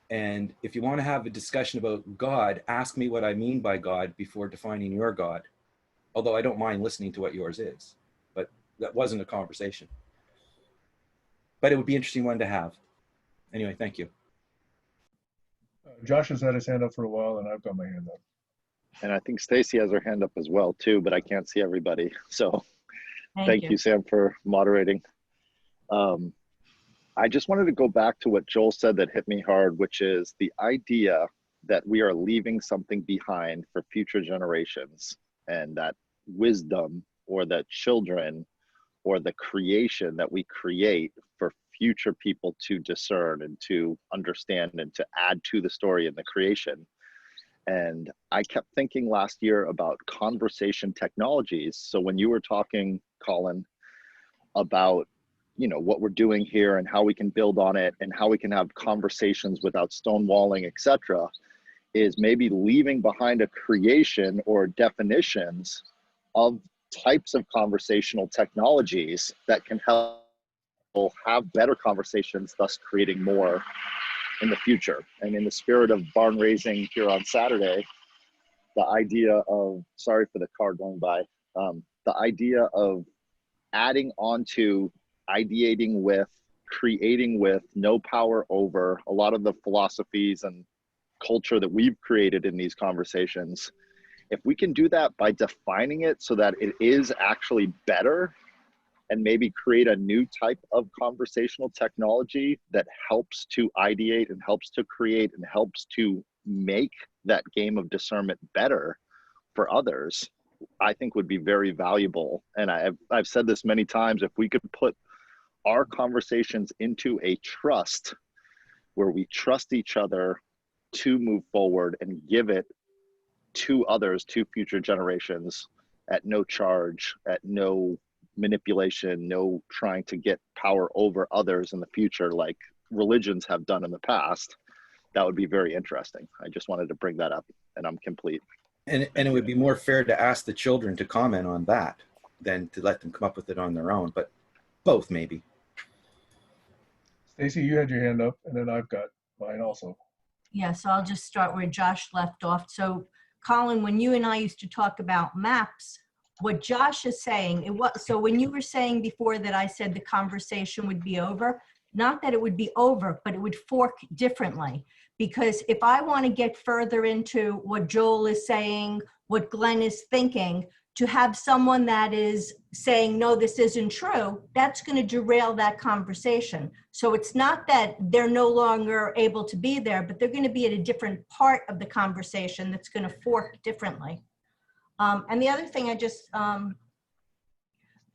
S8: And if you want to have a discussion about God, ask me what I mean by God before defining your God. Although I don't mind listening to what yours is, but that wasn't a conversation. But it would be an interesting one to have. Anyway, thank you.
S1: Josh has had his hand up for a while, and I've got my hand up.
S14: And I think Stacy has her hand up as well too, but I can't see everybody. So thank you, Sam, for moderating. I just wanted to go back to what Joel said that hit me hard, which is the idea that we are leaving something behind for future generations, and that wisdom, or that children, or the creation that we create for future people to discern and to understand and to add to the story and the creation. And I kept thinking last year about conversation technologies. So when you were talking, Colin, about, you know, what we're doing here and how we can build on it and how we can have conversations without stonewalling, etc., is maybe leaving behind a creation or definitions of types of conversational technologies that can help have better conversations, thus creating more in the future. And in the spirit of barn raising here on Saturday, the idea of, sorry for the car going by, the idea of adding on to ideating with, creating with, no power over, a lot of the philosophies and culture that we've created in these conversations. If we can do that by defining it so that it is actually better, and maybe create a new type of conversational technology that helps to ideate and helps to create and helps to make that game of discernment better for others, I think would be very valuable. And I've said this many times, if we could put our conversations into a trust where we trust each other to move forward and give it to others, to future generations, at no charge, at no manipulation, no trying to get power over others in the future like religions have done in the past, that would be very interesting. I just wanted to bring that up, and I'm complete.
S8: And it would be more fair to ask the children to comment on that than to let them come up with it on their own, but both maybe.
S1: Stacy, you had your hand up, and then I've got mine also.
S6: Yeah, so I'll just start where Josh left off. So Colin, when you and I used to talk about maps, what Josh is saying, so when you were saying before that I said the conversation would be over, not that it would be over, but it would fork differently. Because if I want to get further into what Joel is saying, what Glenn is thinking, to have someone that is saying, no, this isn't true, that's going to derail that conversation. So it's not that they're no longer able to be there, but they're going to be at a different part of the conversation that's going to fork differently. And the other thing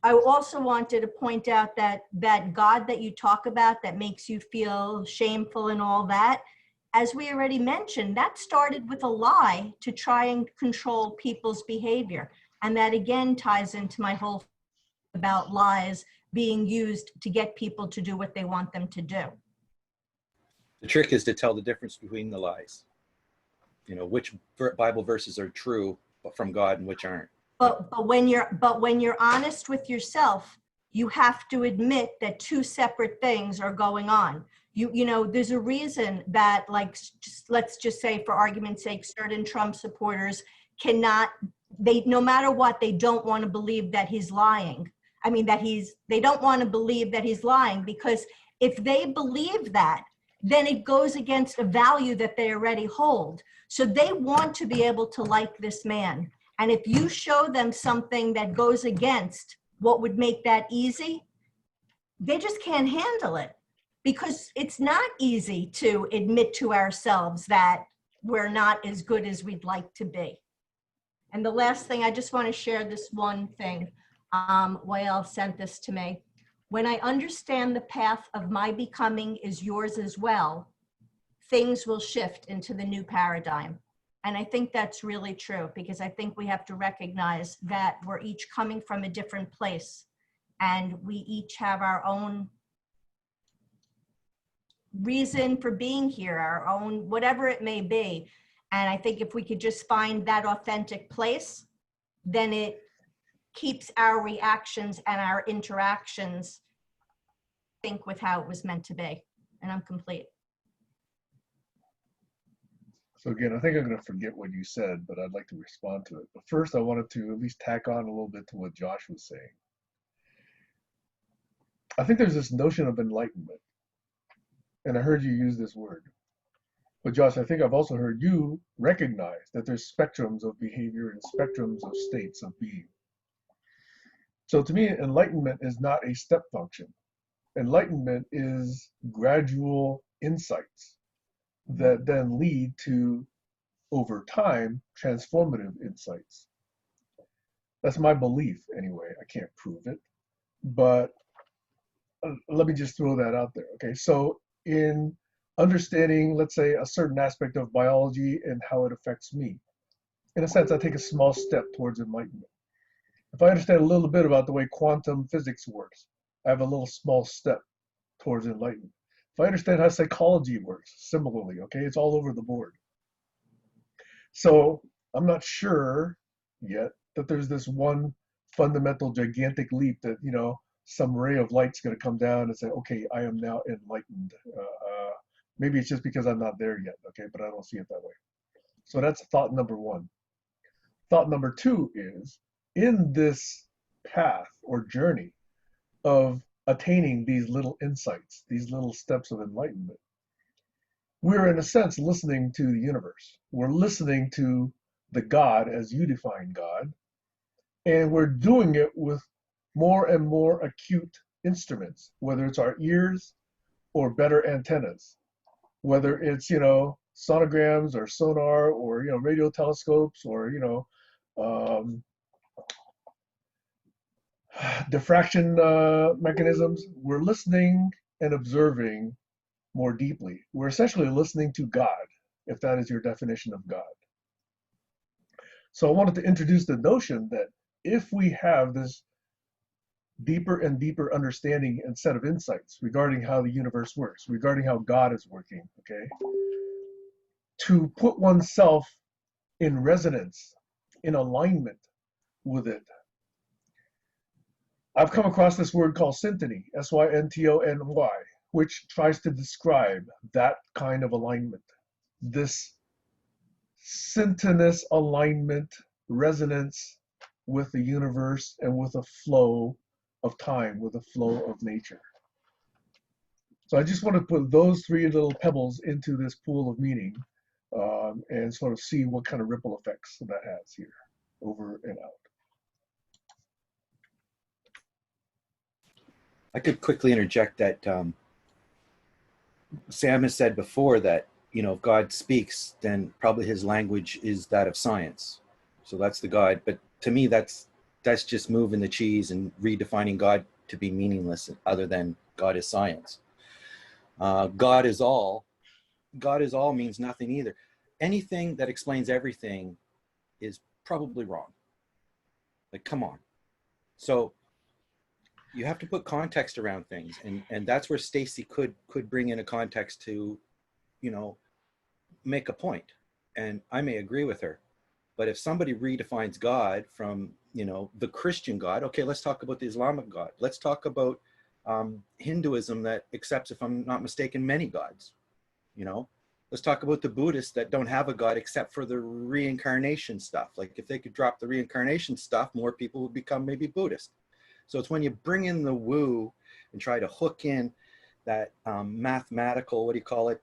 S6: I also wanted to point out that God that you talk about that makes you feel shameful and all that, as we already mentioned, that started with a lie to try and control people's behavior. And that again ties into my whole about lies being used to get people to do what they want them to do.
S8: The trick is to tell the difference between the lies. You know, which Bible verses are true from God and which aren't.
S6: But when you're honest with yourself, you have to admit that two separate things are going on. You know, there's a reason that, like, let's just say for argument's sake, certain Trump supporters cannot, no matter what, they don't want to believe that he's lying. I mean, they don't want to believe that he's lying, because if they believe that, then it goes against a value that they already hold. So they want to be able to like this man. And if you show them something that goes against what would make that easy, they just can't handle it, because it's not easy to admit to ourselves that we're not as good as we'd like to be. And the last thing, I just want to share this one thing. Wael sent this to me. When I understand the path of my becoming is yours as well, things will shift into the new paradigm. And I think that's really true, because I think we have to recognize that we're each coming from a different place, and we each have our own reason for being here, our own, whatever it may be. And I think if we could just find that authentic place, then it keeps our reactions and our interactions sync with how it was meant to be. And I'm complete.
S1: So again, I think I'm going to forget what you said, but I'd like to respond to it. But first, I wanted to at least tack on a little bit to what Josh was saying. I think there's this notion of enlightenment, and I heard you use this word. But Josh, I think I've also heard you recognize that there's spectrums of behavior and spectrums of states of being. So to me, enlightenment is not a step function. Enlightenment is gradual insights that then lead to, over time, transformative insights. That's my belief anyway. I can't prove it, but let me just throw that out there. Okay, so in understanding, let's say, a certain aspect of biology and how it affects me, in a sense, I take a small step towards enlightenment. If I understand a little bit about the way quantum physics works, I have a little small step towards enlightenment. If I understand how psychology works, similarly, okay, it's all over the board. So I'm not sure yet that there's this one fundamental gigantic leap that, you know, some ray of light's going to come down and say, okay, I am now enlightened. Maybe it's just because I'm not there yet, okay, but I don't see it that way. So that's thought number one. Thought number two is, in this path or journey of attaining these little insights, these little steps of enlightenment, we're in a sense listening to the universe. We're listening to the God as you define God, and we're doing it with more and more acute instruments, whether it's our ears or better antennas, whether it's, you know, sonograms or sonar or, you know, radio telescopes or, you know, diffraction mechanisms. We're listening and observing more deeply. We're essentially listening to God, if that is your definition of God. So I wanted to introduce the notion that if we have this deeper and deeper understanding and set of insights regarding how the universe works, regarding how God is working, okay, to put oneself in resonance in alignment with it. I've come across this word called syntony, S-Y-N-T-O-N-Y, which tries to describe that kind of alignment. This syntonous alignment, resonance with the universe and with a flow of time, with a flow of nature. So I just want to put those three little pebbles into this pool of meaning, and sort of see what kind of ripple effects that has here, over and out.
S8: I could quickly interject that Sam has said before that, you know, if God speaks, then probably his language is that of science. So that's the God. But to me, that's just moving the cheese and redefining God to be meaningless other than God is science. God is all means nothing either. Anything that explains everything is probably wrong. Like, come on. So you have to put context around things, and that's where Stacy could bring in a context to, you know, make a point. And I may agree with her, but if somebody redefines God from, you know, the Christian God, okay, let's talk about the Islamic God. Let's talk about Hinduism that accepts, if I'm not mistaken, many gods. You know, let's talk about the Buddhists that don't have a God except for the reincarnation stuff. Like, if they could drop the reincarnation stuff, more people would become maybe Buddhist. So it's when you bring in the woo and try to hook in that mathematical, what do you call it,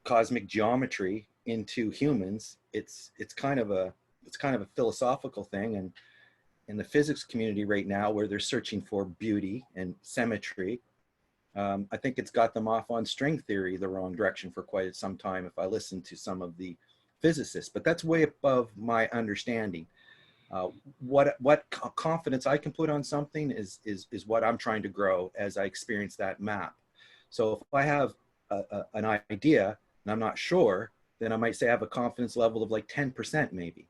S8: cosmic geometry into humans. It's kind of a philosophical thing, and in the physics community right now, where they're searching for beauty and symmetry, I think it's got them off on string theory the wrong direction for quite some time, if I listen to some of the physicists. But that's way above my understanding. What confidence I can put on something is what I'm trying to grow as I experience that map. So if I have an idea and I'm not sure, then I might say I have a confidence level of like 10% maybe.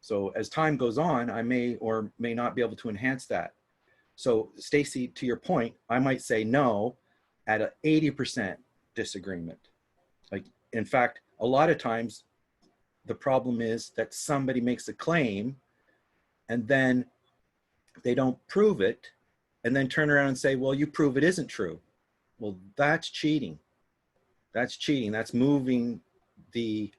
S8: So as time goes on, I may or may not be able to enhance that. So Stacy, to your point, I might say no at an 80% disagreement. Like, in fact, a lot of times the problem is that somebody makes a claim and then they don't prove it, and then turn around and say, well, you prove it isn't true. Well, that's cheating. That's cheating. That's moving the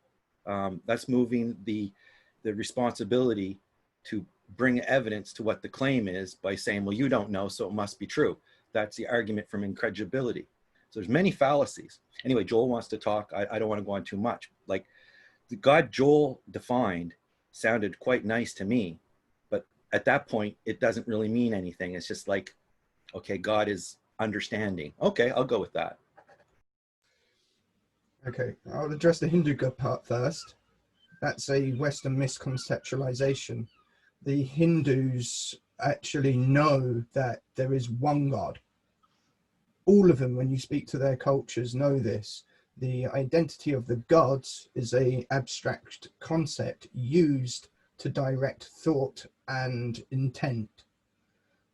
S8: responsibility to bring evidence to what the claim is by saying, well, you don't know, so it must be true. That's the argument from incredulity. So there's many fallacies. Anyway, Joel wants to talk. I don't want to go on too much. Like, the God Joel defined sounded quite nice to me, but at that point, it doesn't really mean anything. It's just like, okay, God is understanding. Okay, I'll go with that.
S13: Okay, I'll address the Hindu God part first. That's a Western misconceptualization. The Hindus actually know that there is one God. All of them, when you speak to their cultures, know this. The identity of the gods is an abstract concept used to direct thought and intent.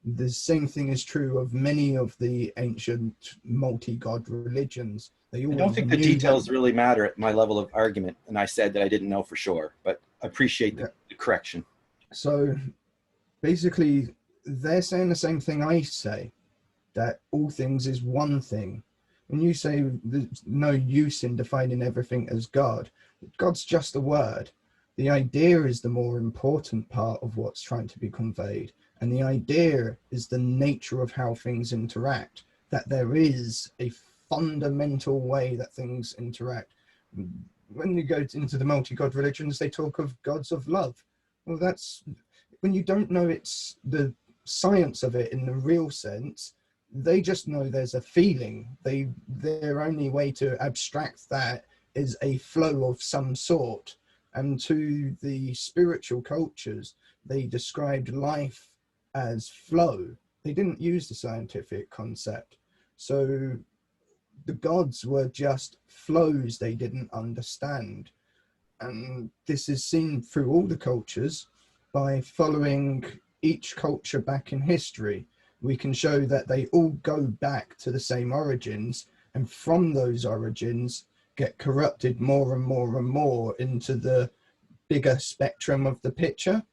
S13: The same thing is true of many of the ancient multi-god religions.
S8: I don't think the details really matter at my level of argument, and I said that I didn't know for sure, but I appreciate the correction.
S13: So basically, they're saying the same thing I say, that all things is one thing. When you say there's no use in defining everything as God, God's just a word. The idea is the more important part of what's trying to be conveyed. And the idea is the nature of how things interact, that there is a fundamental way that things interact. When you go into the multi-god religions, they talk of gods of love. Well, that's when you don't know it's the science of it in the real sense. They just know there's a feeling. Their only way to abstract that is a flow of some sort. And to the spiritual cultures, they described life as flow. They didn't use the scientific concept. So the gods were just flows they didn't understand. And this is seen through all the cultures. By following each culture back in history, we can show that they all go back to the same origins, and from those origins get corrupted more and more and more into the bigger spectrum of the picture.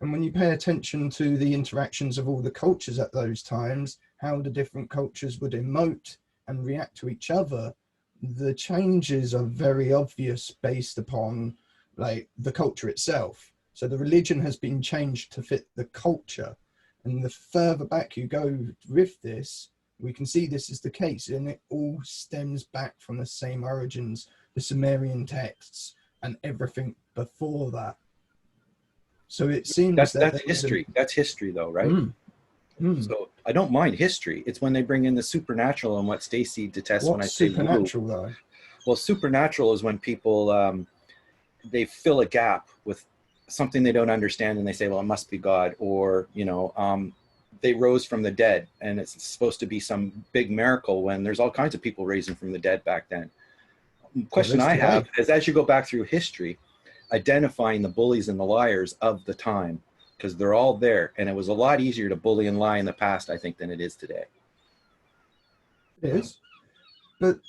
S13: And when you pay attention to the interactions of all the cultures at those times, how the different cultures would emote and react to each other, the changes are very obvious based upon like the culture itself. So the religion has been changed to fit the culture. And the further back you go with this, we can see this is the case, and it all stems back from the same origins, the Sumerian texts and everything before that. So it seems
S8: that's history. That's history, though, right? So I don't mind history. It's when they bring in the supernatural and what Stacy detests when I say
S13: supernatural, though?
S8: Well, supernatural is when people they fill a gap with something they don't understand, and they say, "Well, it must be God," or they rose from the dead, and it's supposed to be some big miracle when there's all kinds of people raising from the dead back then. The question I have is, as you go back through history, identifying the bullies and the liars of the time, because they're all there, and it was a lot easier to bully and lie in the past, I think, than it is today.
S13: It is, but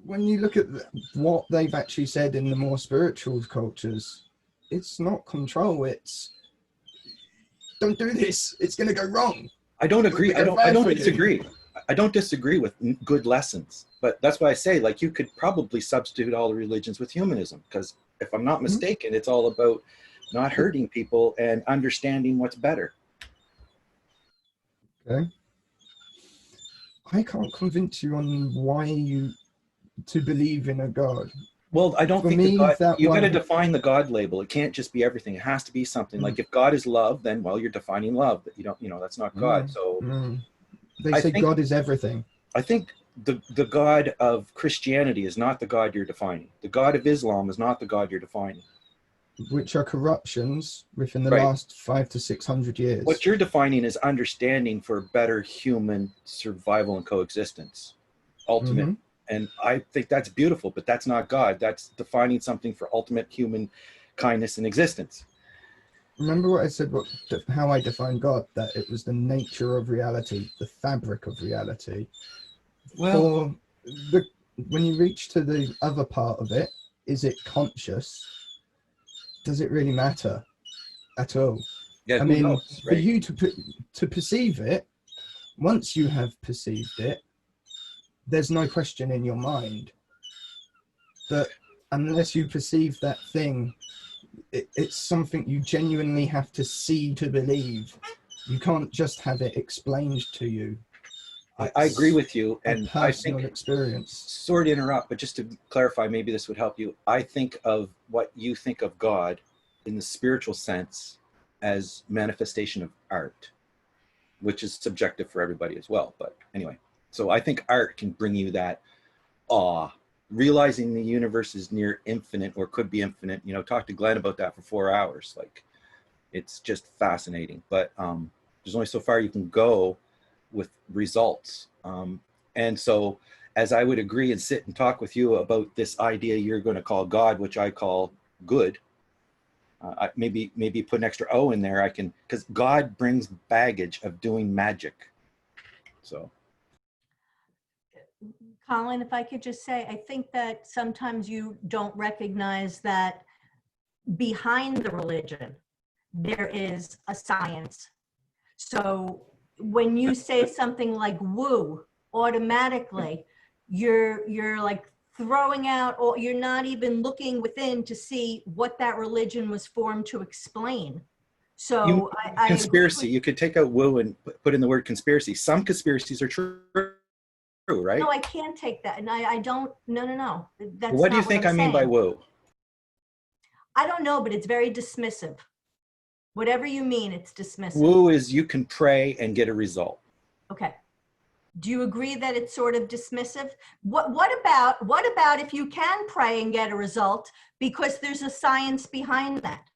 S13: when you look at what they've actually said in the more spiritual cultures, it's not control, it's don't do this, it's going to go wrong.
S8: I don't agree. I don't disagree. I don't disagree with good lessons, but that's why I say, like, you could probably substitute all the religions with humanism, because if I'm not mistaken, it's all about not hurting people and understanding what's better.
S13: Okay. I can't convince you on why to believe in a God.
S8: Well, I don't
S13: For
S8: think
S13: me,
S8: you got to define the God label. It can't just be everything. It has to be something. Like, if God is love, then, well, you're defining love. But you don't, that's not God. So
S13: they say God is everything.
S8: I think the God of Christianity is not the God you're defining. The God of Islam is not the God you're defining.
S13: Which are corruptions within the last 500 to 600 years.
S8: What you're defining is understanding for better human survival and coexistence. Ultimate. And I think that's beautiful, but that's not God. That's defining something for ultimate human kindness and existence.
S13: Remember what I said, how I define God, that it was the nature of reality, the fabric of reality. Well, when you reach to the other part of it, is it conscious? Does it really matter at all?
S8: Yeah,
S13: I mean,
S8: knows,
S13: for you to perceive it, once you have perceived it, there's no question in your mind that unless you perceive that thing, it's something you genuinely have to see to believe. You can't just have it explained to you.
S8: I agree with you, and I think
S13: experience.
S8: Sorry to interrupt, but just to clarify, maybe this would help you. I think of what you think of God in the spiritual sense as manifestation of art, which is subjective for everybody as well. But anyway, so I think art can bring you that awe, realizing the universe is near infinite or could be infinite. Talk to Glenn about that for 4 hours. Like, it's just fascinating. But there's only so far you can go with results. And so, as I would agree and sit and talk with you about this idea you're going to call God, which I call good, maybe put an extra O in there. Because God brings baggage of doing magic. So.
S6: Colin, if I could just say, I think that sometimes you don't recognize that behind the religion, there is a science. So when you say something like woo, automatically you're like throwing out, or you're not even looking within to see what that religion was formed to explain. So
S8: conspiracy, you could take out woo and put in the word conspiracy. Some conspiracies are true. Right?
S6: No, I can't take that. And I don't, no. That's
S8: what do you think I mean by woo?
S6: I don't know, but it's very dismissive. Whatever you mean, it's dismissive.
S8: Woo is you can pray and get a result.
S6: Okay. Do you agree that it's sort of dismissive? What about if you can pray and get a result because there's a science behind that?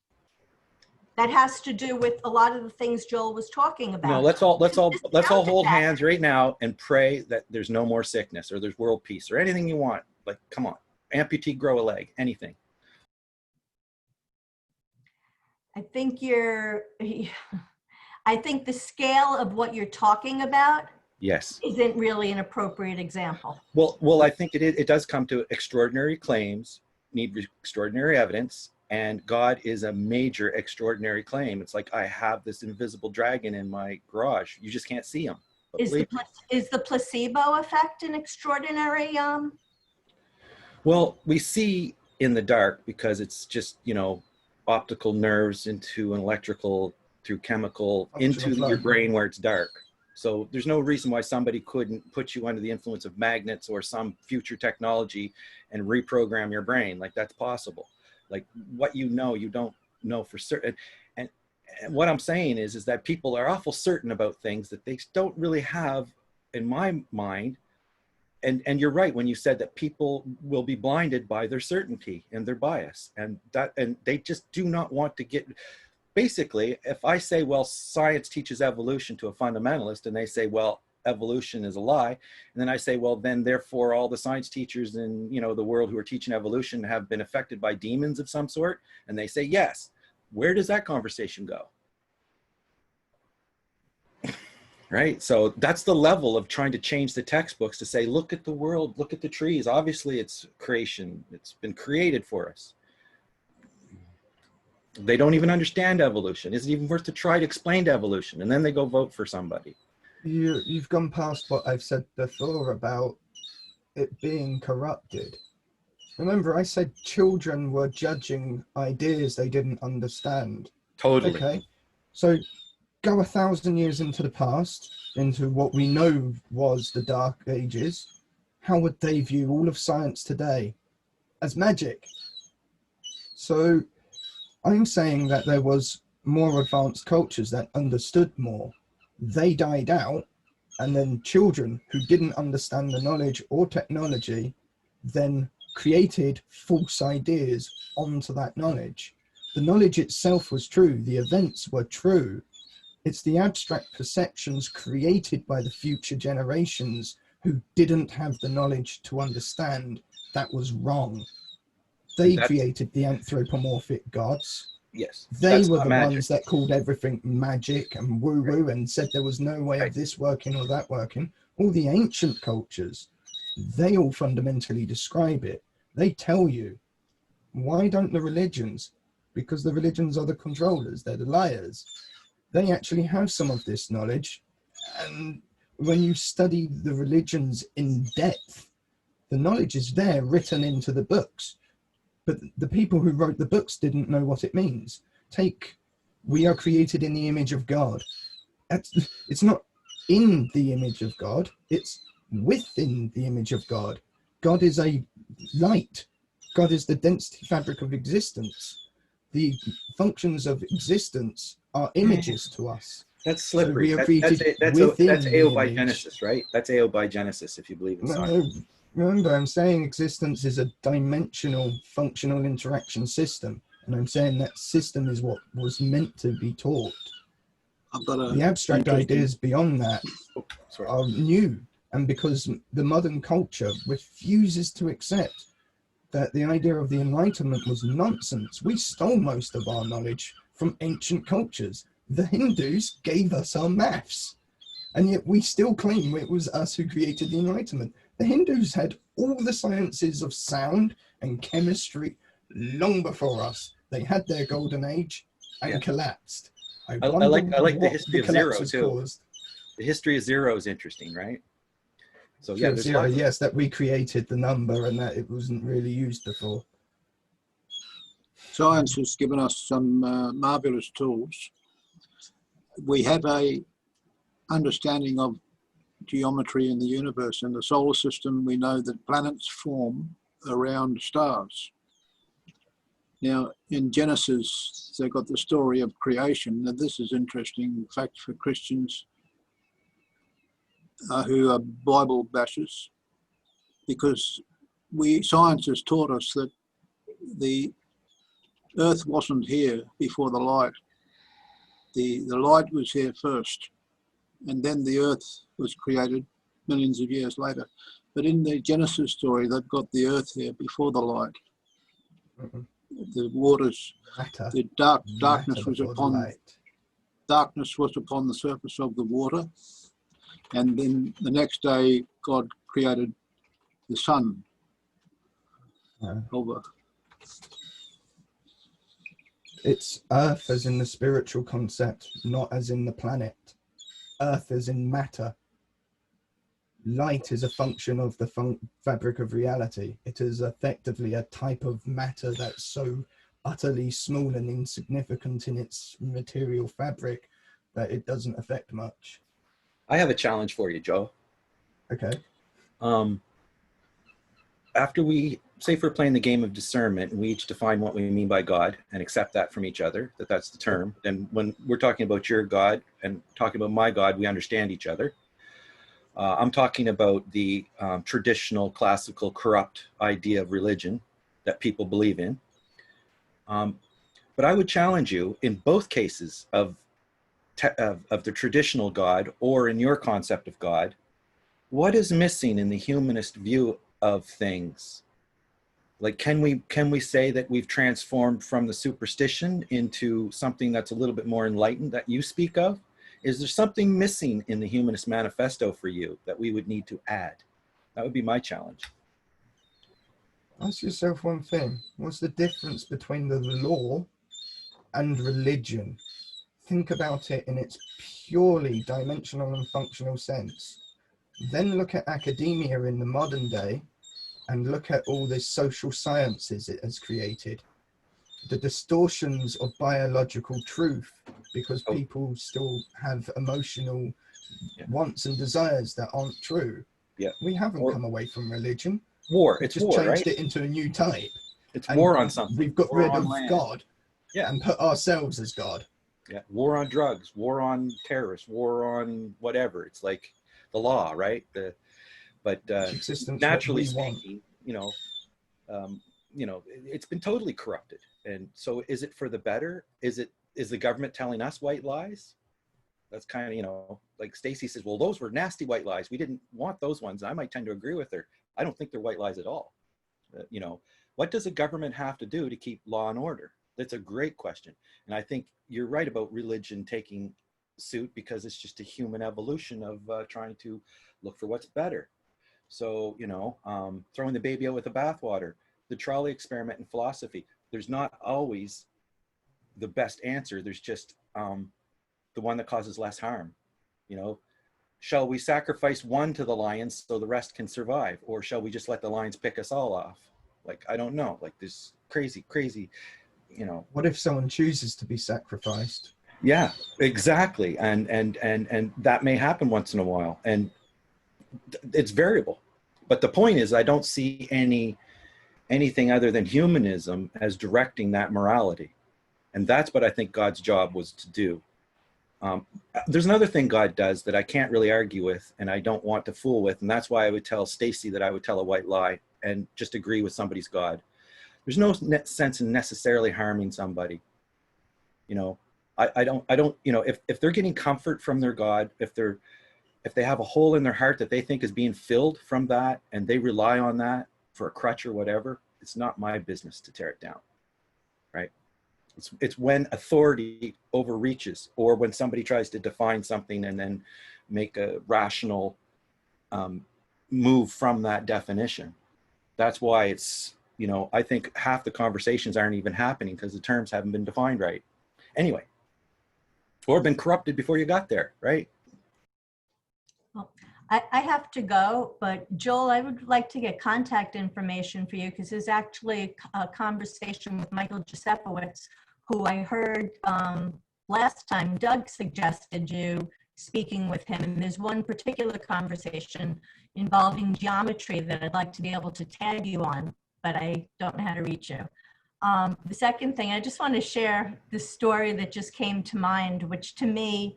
S6: That has to do with a lot of the things Joel was talking about.
S8: No, let's all hold hands right now and pray that there's no more sickness or there's world peace or anything you want. Like, come on, amputee, grow a leg, anything.
S6: I think the scale of what you're talking about isn't really an appropriate example.
S8: Well, I think it does come to extraordinary claims, need extraordinary evidence, And God is a major, extraordinary claim. It's like, I have this invisible dragon in my garage. You just can't see him.
S6: Is the placebo effect an extraordinary?
S8: Well, we see in the dark because it's just, optical nerves into an electrical through chemical into your brain where it's dark. So there's no reason why somebody couldn't put you under the influence of magnets or some future technology and reprogram your brain. Like, that's possible. Like, what you don't know for certain. And what I'm saying is that people are awful certain about things that they don't really have, in my mind. And you're right when you said that people will be blinded by their certainty and their bias, and they just do not want to get. Basically, if I say, well, science teaches evolution to a fundamentalist, and they say, well, evolution is a lie, and then I say, well, then therefore all the science teachers in the world who are teaching evolution have been affected by demons of some sort, and they say yes, where does that conversation go? Right? So that's the level of trying to change the textbooks to say, look at the world, look at the trees. Obviously, it's creation. It's been created for us. They don't even understand evolution. Is it even worth to try to explain evolution? And then they go vote for somebody.
S13: You've gone past what I've said before about it being corrupted. Remember, I said children were judging ideas they didn't understand.
S8: Totally.
S13: Okay, so go 1,000 years into the past, into what we know was the Dark Ages. How would they view all of science today? As magic. So I'm saying that there was more advanced cultures that understood more. They died out, and then children who didn't understand the knowledge or technology then created false ideas onto that knowledge. The knowledge itself was true. The events were true. It's the abstract perceptions created by the future generations who didn't have the knowledge to understand that was wrong. They created the anthropomorphic gods.
S8: Yes.
S13: They were the ones that called everything magic and woo-woo and said there was no way of this working or that working. All the ancient cultures, they all fundamentally describe it. They tell you. Why don't the religions? Because the religions are the controllers. They're the liars. They actually have some of this knowledge. And when you study the religions in depth, the knowledge is there written into the books. But the people who wrote the books didn't know what it means. Take, we are created in the image of God. It's not in the image of God, it's within the image of God. God is a light. God is the density fabric of existence. The functions of existence are images to us.
S8: That's slippery.
S13: So we are
S8: That's aobigenesis, right? That's aobigenesis, if you believe in science.
S13: No, remember, I'm saying existence is a dimensional, functional interaction system. And I'm saying that system is what was meant to be taught. The abstract ideas beyond that are new. And because the modern culture refuses to accept that the idea of the Enlightenment was nonsense. We stole most of our knowledge from ancient cultures. The Hindus gave us our maths. And yet we still claim it was us who created the Enlightenment. The Hindus had all the sciences of sound and chemistry long before us. They had their golden age and collapsed.
S8: I like the history of zero too. The history of zero is interesting, right? So yeah, there's
S13: zero, yes, that we created the number and that it wasn't really used before.
S5: Science has given us some marvelous tools. We have a understanding of geometry in the universe. In the solar system, we know that planets form around stars. Now, in Genesis, they've got the story of creation. Now, this is interesting fact for Christians who are Bible bashers, because science has taught us that the earth wasn't here before the light. The light was here first, and then the earth was created millions of years later. But in the Genesis story, they've got the earth here before the light. The waters, the darkness was upon the surface of the water. And then the next day, God created the sun.
S13: It's earth as in the spiritual concept, not as in the planet. Earth as in matter. Light is a function of the fabric of reality. It is effectively a type of matter that's so utterly small and insignificant in its material fabric that it doesn't affect much.
S8: I have a challenge for you, Joe.
S13: Okay.
S8: After we, say if we're playing the game of discernment and we each define what we mean by God and accept that from each other, that that's the term, then when we're talking about your God and talking about my God, we understand each other. I'm talking about the traditional, classical, corrupt idea of religion that people believe in. But I would challenge you in both cases of the traditional God or in your concept of God, what is missing in the humanist view of things? Like, can we say that we've transformed from the superstition into something that's a little bit more enlightened that you speak of? Is there something missing in the Humanist Manifesto for you that we would need to add? That would be my challenge.
S13: Ask yourself one thing. What's the difference between the law and religion? Think about it in its purely dimensional and functional sense. Then look at academia in the modern day and look at all the social sciences it has created. The distortions of biological truth, because people still have emotional wants and desires that aren't true.
S8: Yeah.
S13: We haven't come away from religion.
S8: War.
S13: We've
S8: It's
S13: just
S8: war,
S13: changed
S8: right?
S13: it into a new type.
S8: It's
S13: And
S8: war on something.
S13: We've got
S8: War
S13: rid
S8: on
S13: of
S8: land.
S13: God and put ourselves as God.
S8: Yeah. War on drugs, war on terrorists, war on whatever. It's like the law, right? But naturally speaking, it's been totally corrupted. And so is it for the better? Is the government telling us white lies? That's kind of, like Stacy says, well, those were nasty white lies. We didn't want those ones. I might tend to agree with her. I don't think they're white lies at all. What does the government have to do to keep law and order? That's a great question. And I think you're right about religion taking suit because it's just a human evolution of trying to look for what's better. So, throwing the baby out with the bathwater, the trolley experiment in philosophy, there's not always the best answer. There's just the one that causes less harm. Shall we sacrifice one to the lions so the rest can survive? Or shall we just let the lions pick us all off? Like, I don't know, like this crazy,
S13: What if someone chooses to be sacrificed?
S8: Yeah, exactly. And that may happen once in a while. And it's variable. But the point is, I don't see anything other than humanism as directing that morality. And that's what I think God's job was to do. There's another thing God does that I can't really argue with and I don't want to fool with. And that's why I would tell Stacy that I would tell a white lie and just agree with somebody's God. There's no sense in necessarily harming somebody. I don't, if they're getting comfort from their God, if they have a hole in their heart that they think is being filled from that and they rely on that for a crutch or whatever, it's not my business to tear it down, right? It's when authority overreaches or when somebody tries to define something and then make a rational move from that definition. That's why it's, I think half the conversations aren't even happening because the terms haven't been defined right. Anyway, or been corrupted before you got there, right?
S6: Well, I have to go, but Joel, I would like to get contact information for you because there's actually a conversation with Michael Giuseppowitz, who I heard last time Doug suggested you speaking with him. And there's one particular conversation involving geometry that I'd like to be able to tag you on, but I don't know how to reach you. The second thing, I just want to share the story that just came to mind, which to me,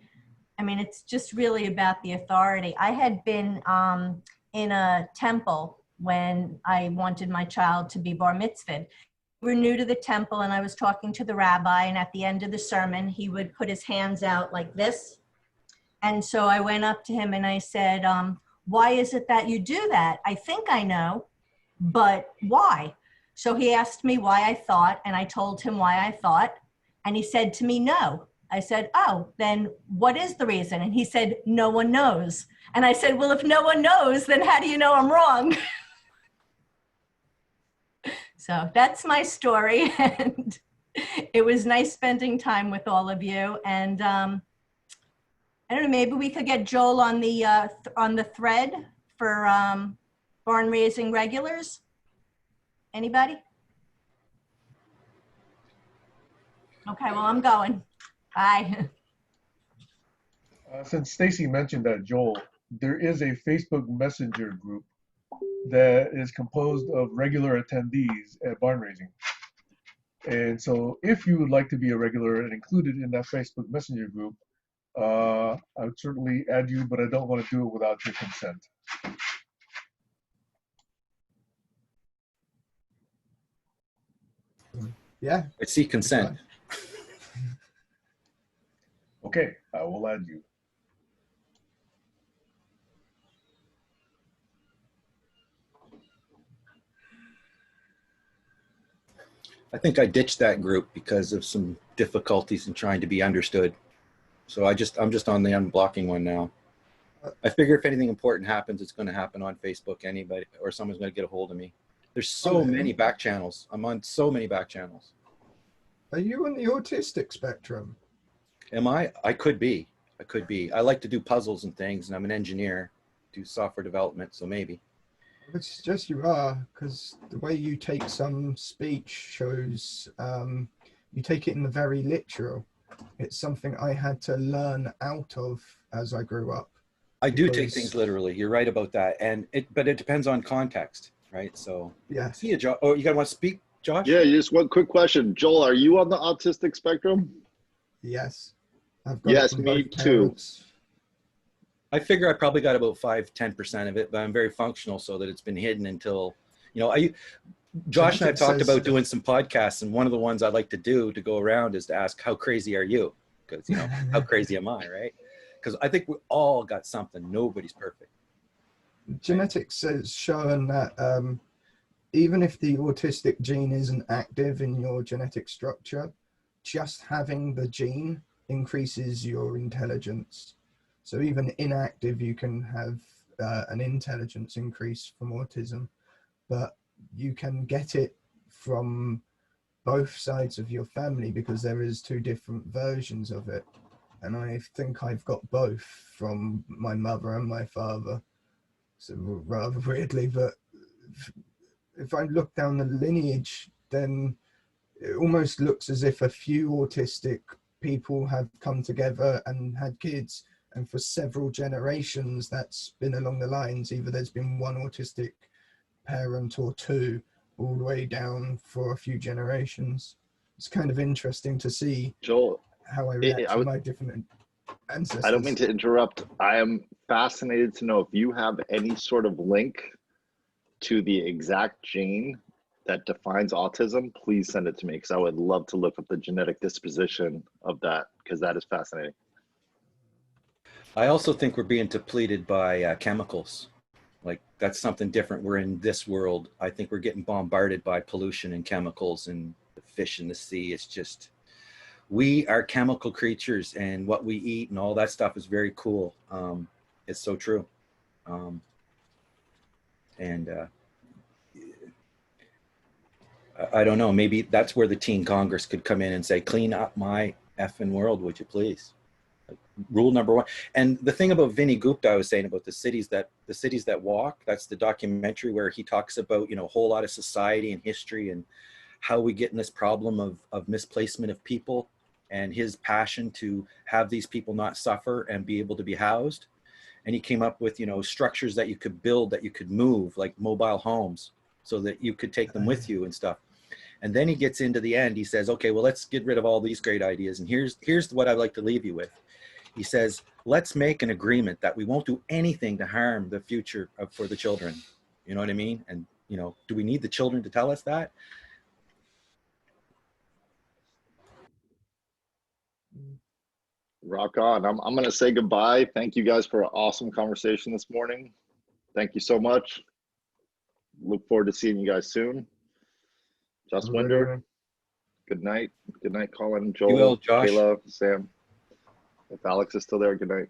S6: it's just really about the authority. I had been in a temple when I wanted my child to be bar mitzvahed. We were new to the temple and I was talking to the rabbi, and at the end of the sermon, he would put his hands out like this. And so I went up to him and I said, why is it that you do that? I think I know, but why? So he asked me why I thought, and I told him why I thought, and he said to me, no. I said, oh, then what is the reason? And he said, no one knows. And I said, well, if no one knows, then how do you know I'm wrong? So that's my story. And It was nice spending time with all of you. And I don't know, maybe we could get Joel on the thread for barn raising regulars. Anybody? Okay, well, I'm going. Bye.
S1: Since Stacy mentioned that, Joel, there is a Facebook Messenger group that is composed of regular attendees at barn raising. And so if you would like to be a regular and included in that Facebook Messenger group, I would certainly add you, but I don't want to do it without your consent.
S13: Yeah.
S8: I see consent.
S1: Okay, I will add you.
S8: I think I ditched that group because of some difficulties in trying to be understood. So I'm just on the unblocking one now. I figure if anything important happens, it's going to happen on Facebook. Anybody or someone's going to get a hold of me. There's so many back channels. I'm on so many back channels.
S13: Are you on the autistic spectrum?
S8: Am I? I could be. I could be. I like to do puzzles and things, and I'm an engineer, do software development, so maybe.
S13: It's just you are, because the way you take some speech shows you take it in the very literal. It's something I had to learn out of as I grew up.
S8: I do take things literally. You're right about that, but it depends on context, right? So
S13: yeah.
S8: See you, Josh. Oh, you guys want to speak, Josh?
S14: Yeah, just one quick question, Joel. Are you on the autistic spectrum?
S13: Yes, I've got it from
S14: me
S13: both
S14: too.
S13: parents.
S8: I figure I probably got about 5-10% of it, but I'm very functional so that it's been hidden until, Josh and I have talked about doing some podcasts, and one of the ones I'd like to do to go around is to ask, how crazy are you? Because, how crazy am I, right? Because I think we all got something. Nobody's perfect.
S13: Genetics has shown that even if the autistic gene isn't active in your genetic structure, just having the gene increases your intelligence. So even inactive, you can have an intelligence increase from autism, but you can get it from both sides of your family because there is two different versions of it. And I think I've got both from my mother and my father. So rather weirdly, but if I look down the lineage, then it almost looks as if a few autistic people have come together and had kids. And for several generations, that's been along the lines. Either there's been one autistic parent or two, all the way down for a few generations. It's kind of interesting to see,
S14: Joel,
S13: how I react to my different ancestors.
S14: I don't mean to interrupt. I am fascinated to know if you have any sort of link to the exact gene that defines autism. Please send it to me because I would love to look up the genetic disposition of that, because that is fascinating.
S8: I also think we're being depleted by chemicals. Like, that's something different. We're in this world. I think we're getting bombarded by pollution and chemicals and the fish in the sea. It's just, we are chemical creatures, and what we eat and all that stuff is very cool. It's so true. I don't know, maybe that's where the Teen Congress could come in and say, clean up my effing world, would you please? Rule number one. And the thing about Vinny Gupta, I was saying about the cities that walk, that's the documentary where he talks about, a whole lot of society and history and how we get in this problem of misplacement of people, and his passion to have these people not suffer and be able to be housed. And he came up with, structures that you could build, that you could move, like mobile homes, so that you could take them with you and stuff. And then he gets into the end, he says, okay, well, let's get rid of all these great ideas. And here's what I'd like to leave you with. He says, let's make an agreement that we won't do anything to harm the future for the children. You know what I mean? And, do we need the children to tell us that?
S14: Rock on. I'm going to say goodbye. Thank you guys for an awesome conversation this morning. Thank you so much. Look forward to seeing you guys soon. Just Winder, good night. Good night, Colin, Joel,
S8: Do well, Josh.
S14: Kayla, Sam. If Alex is still there, good night.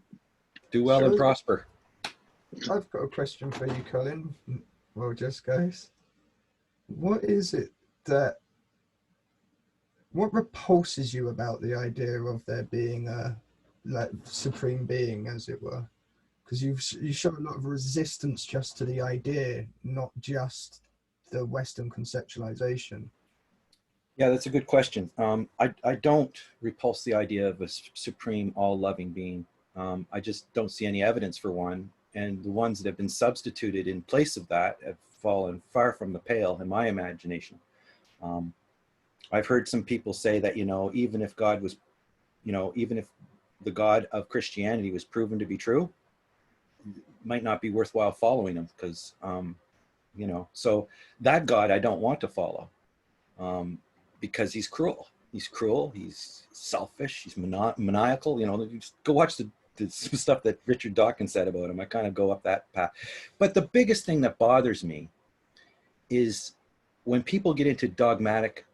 S8: Do well and prosper.
S13: I've got a question for you, Colin. Well, just guys, what is it that what repulses you about the idea of there being a like supreme being, as it were? Because you show a lot of resistance just to the idea, not just the Western conceptualization.
S8: Yeah, that's a good question. I don't repulse the idea of a supreme, all-loving being. I just don't see any evidence for one. And the ones that have been substituted in place of that have fallen far from the pale in my imagination. I've heard some people say that, even if God was, even if the God of Christianity was proven to be true, it might not be worthwhile following him because, so that God I don't want to follow. Because he's cruel. He's cruel. He's selfish. He's maniacal. Just go watch the stuff that Richard Dawkins said about him. I kind of go up that path. But the biggest thing that bothers me is when people get into dogmatic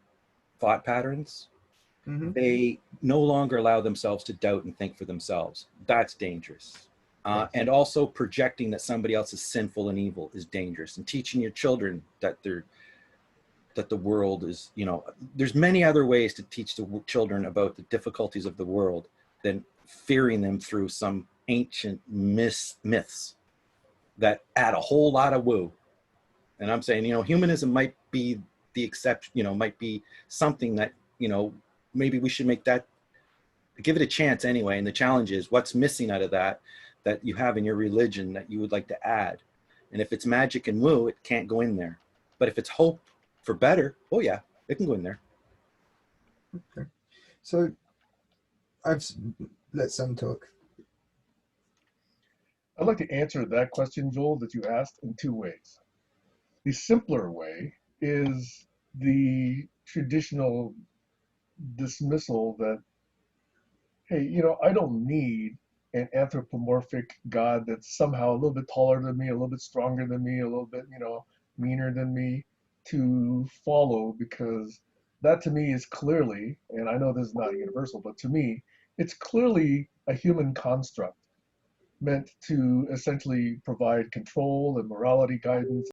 S8: thought patterns, they no longer allow themselves to doubt and think for themselves. That's dangerous. And also projecting that somebody else is sinful and evil is dangerous. And teaching your children that the world is, there's many other ways to teach the children about the difficulties of the world than fearing them through some ancient myths that add a whole lot of woo. And I'm saying, humanism might be the exception, might be something that, maybe we should give it a chance anyway. And the challenge is what's missing out of that you have in your religion that you would like to add. And if it's magic and woo, it can't go in there. But if it's hope for better, oh yeah, it can go in there.
S13: Okay. So let Sam talk.
S1: I'd like to answer that question, Joel, that you asked in two ways. The simpler way is the traditional dismissal that, hey, I don't need an anthropomorphic God that's somehow a little bit taller than me, a little bit stronger than me, a little bit, meaner than me to follow, because that to me is clearly, and I know this is not universal, but to me, it's clearly a human construct meant to essentially provide control and morality guidance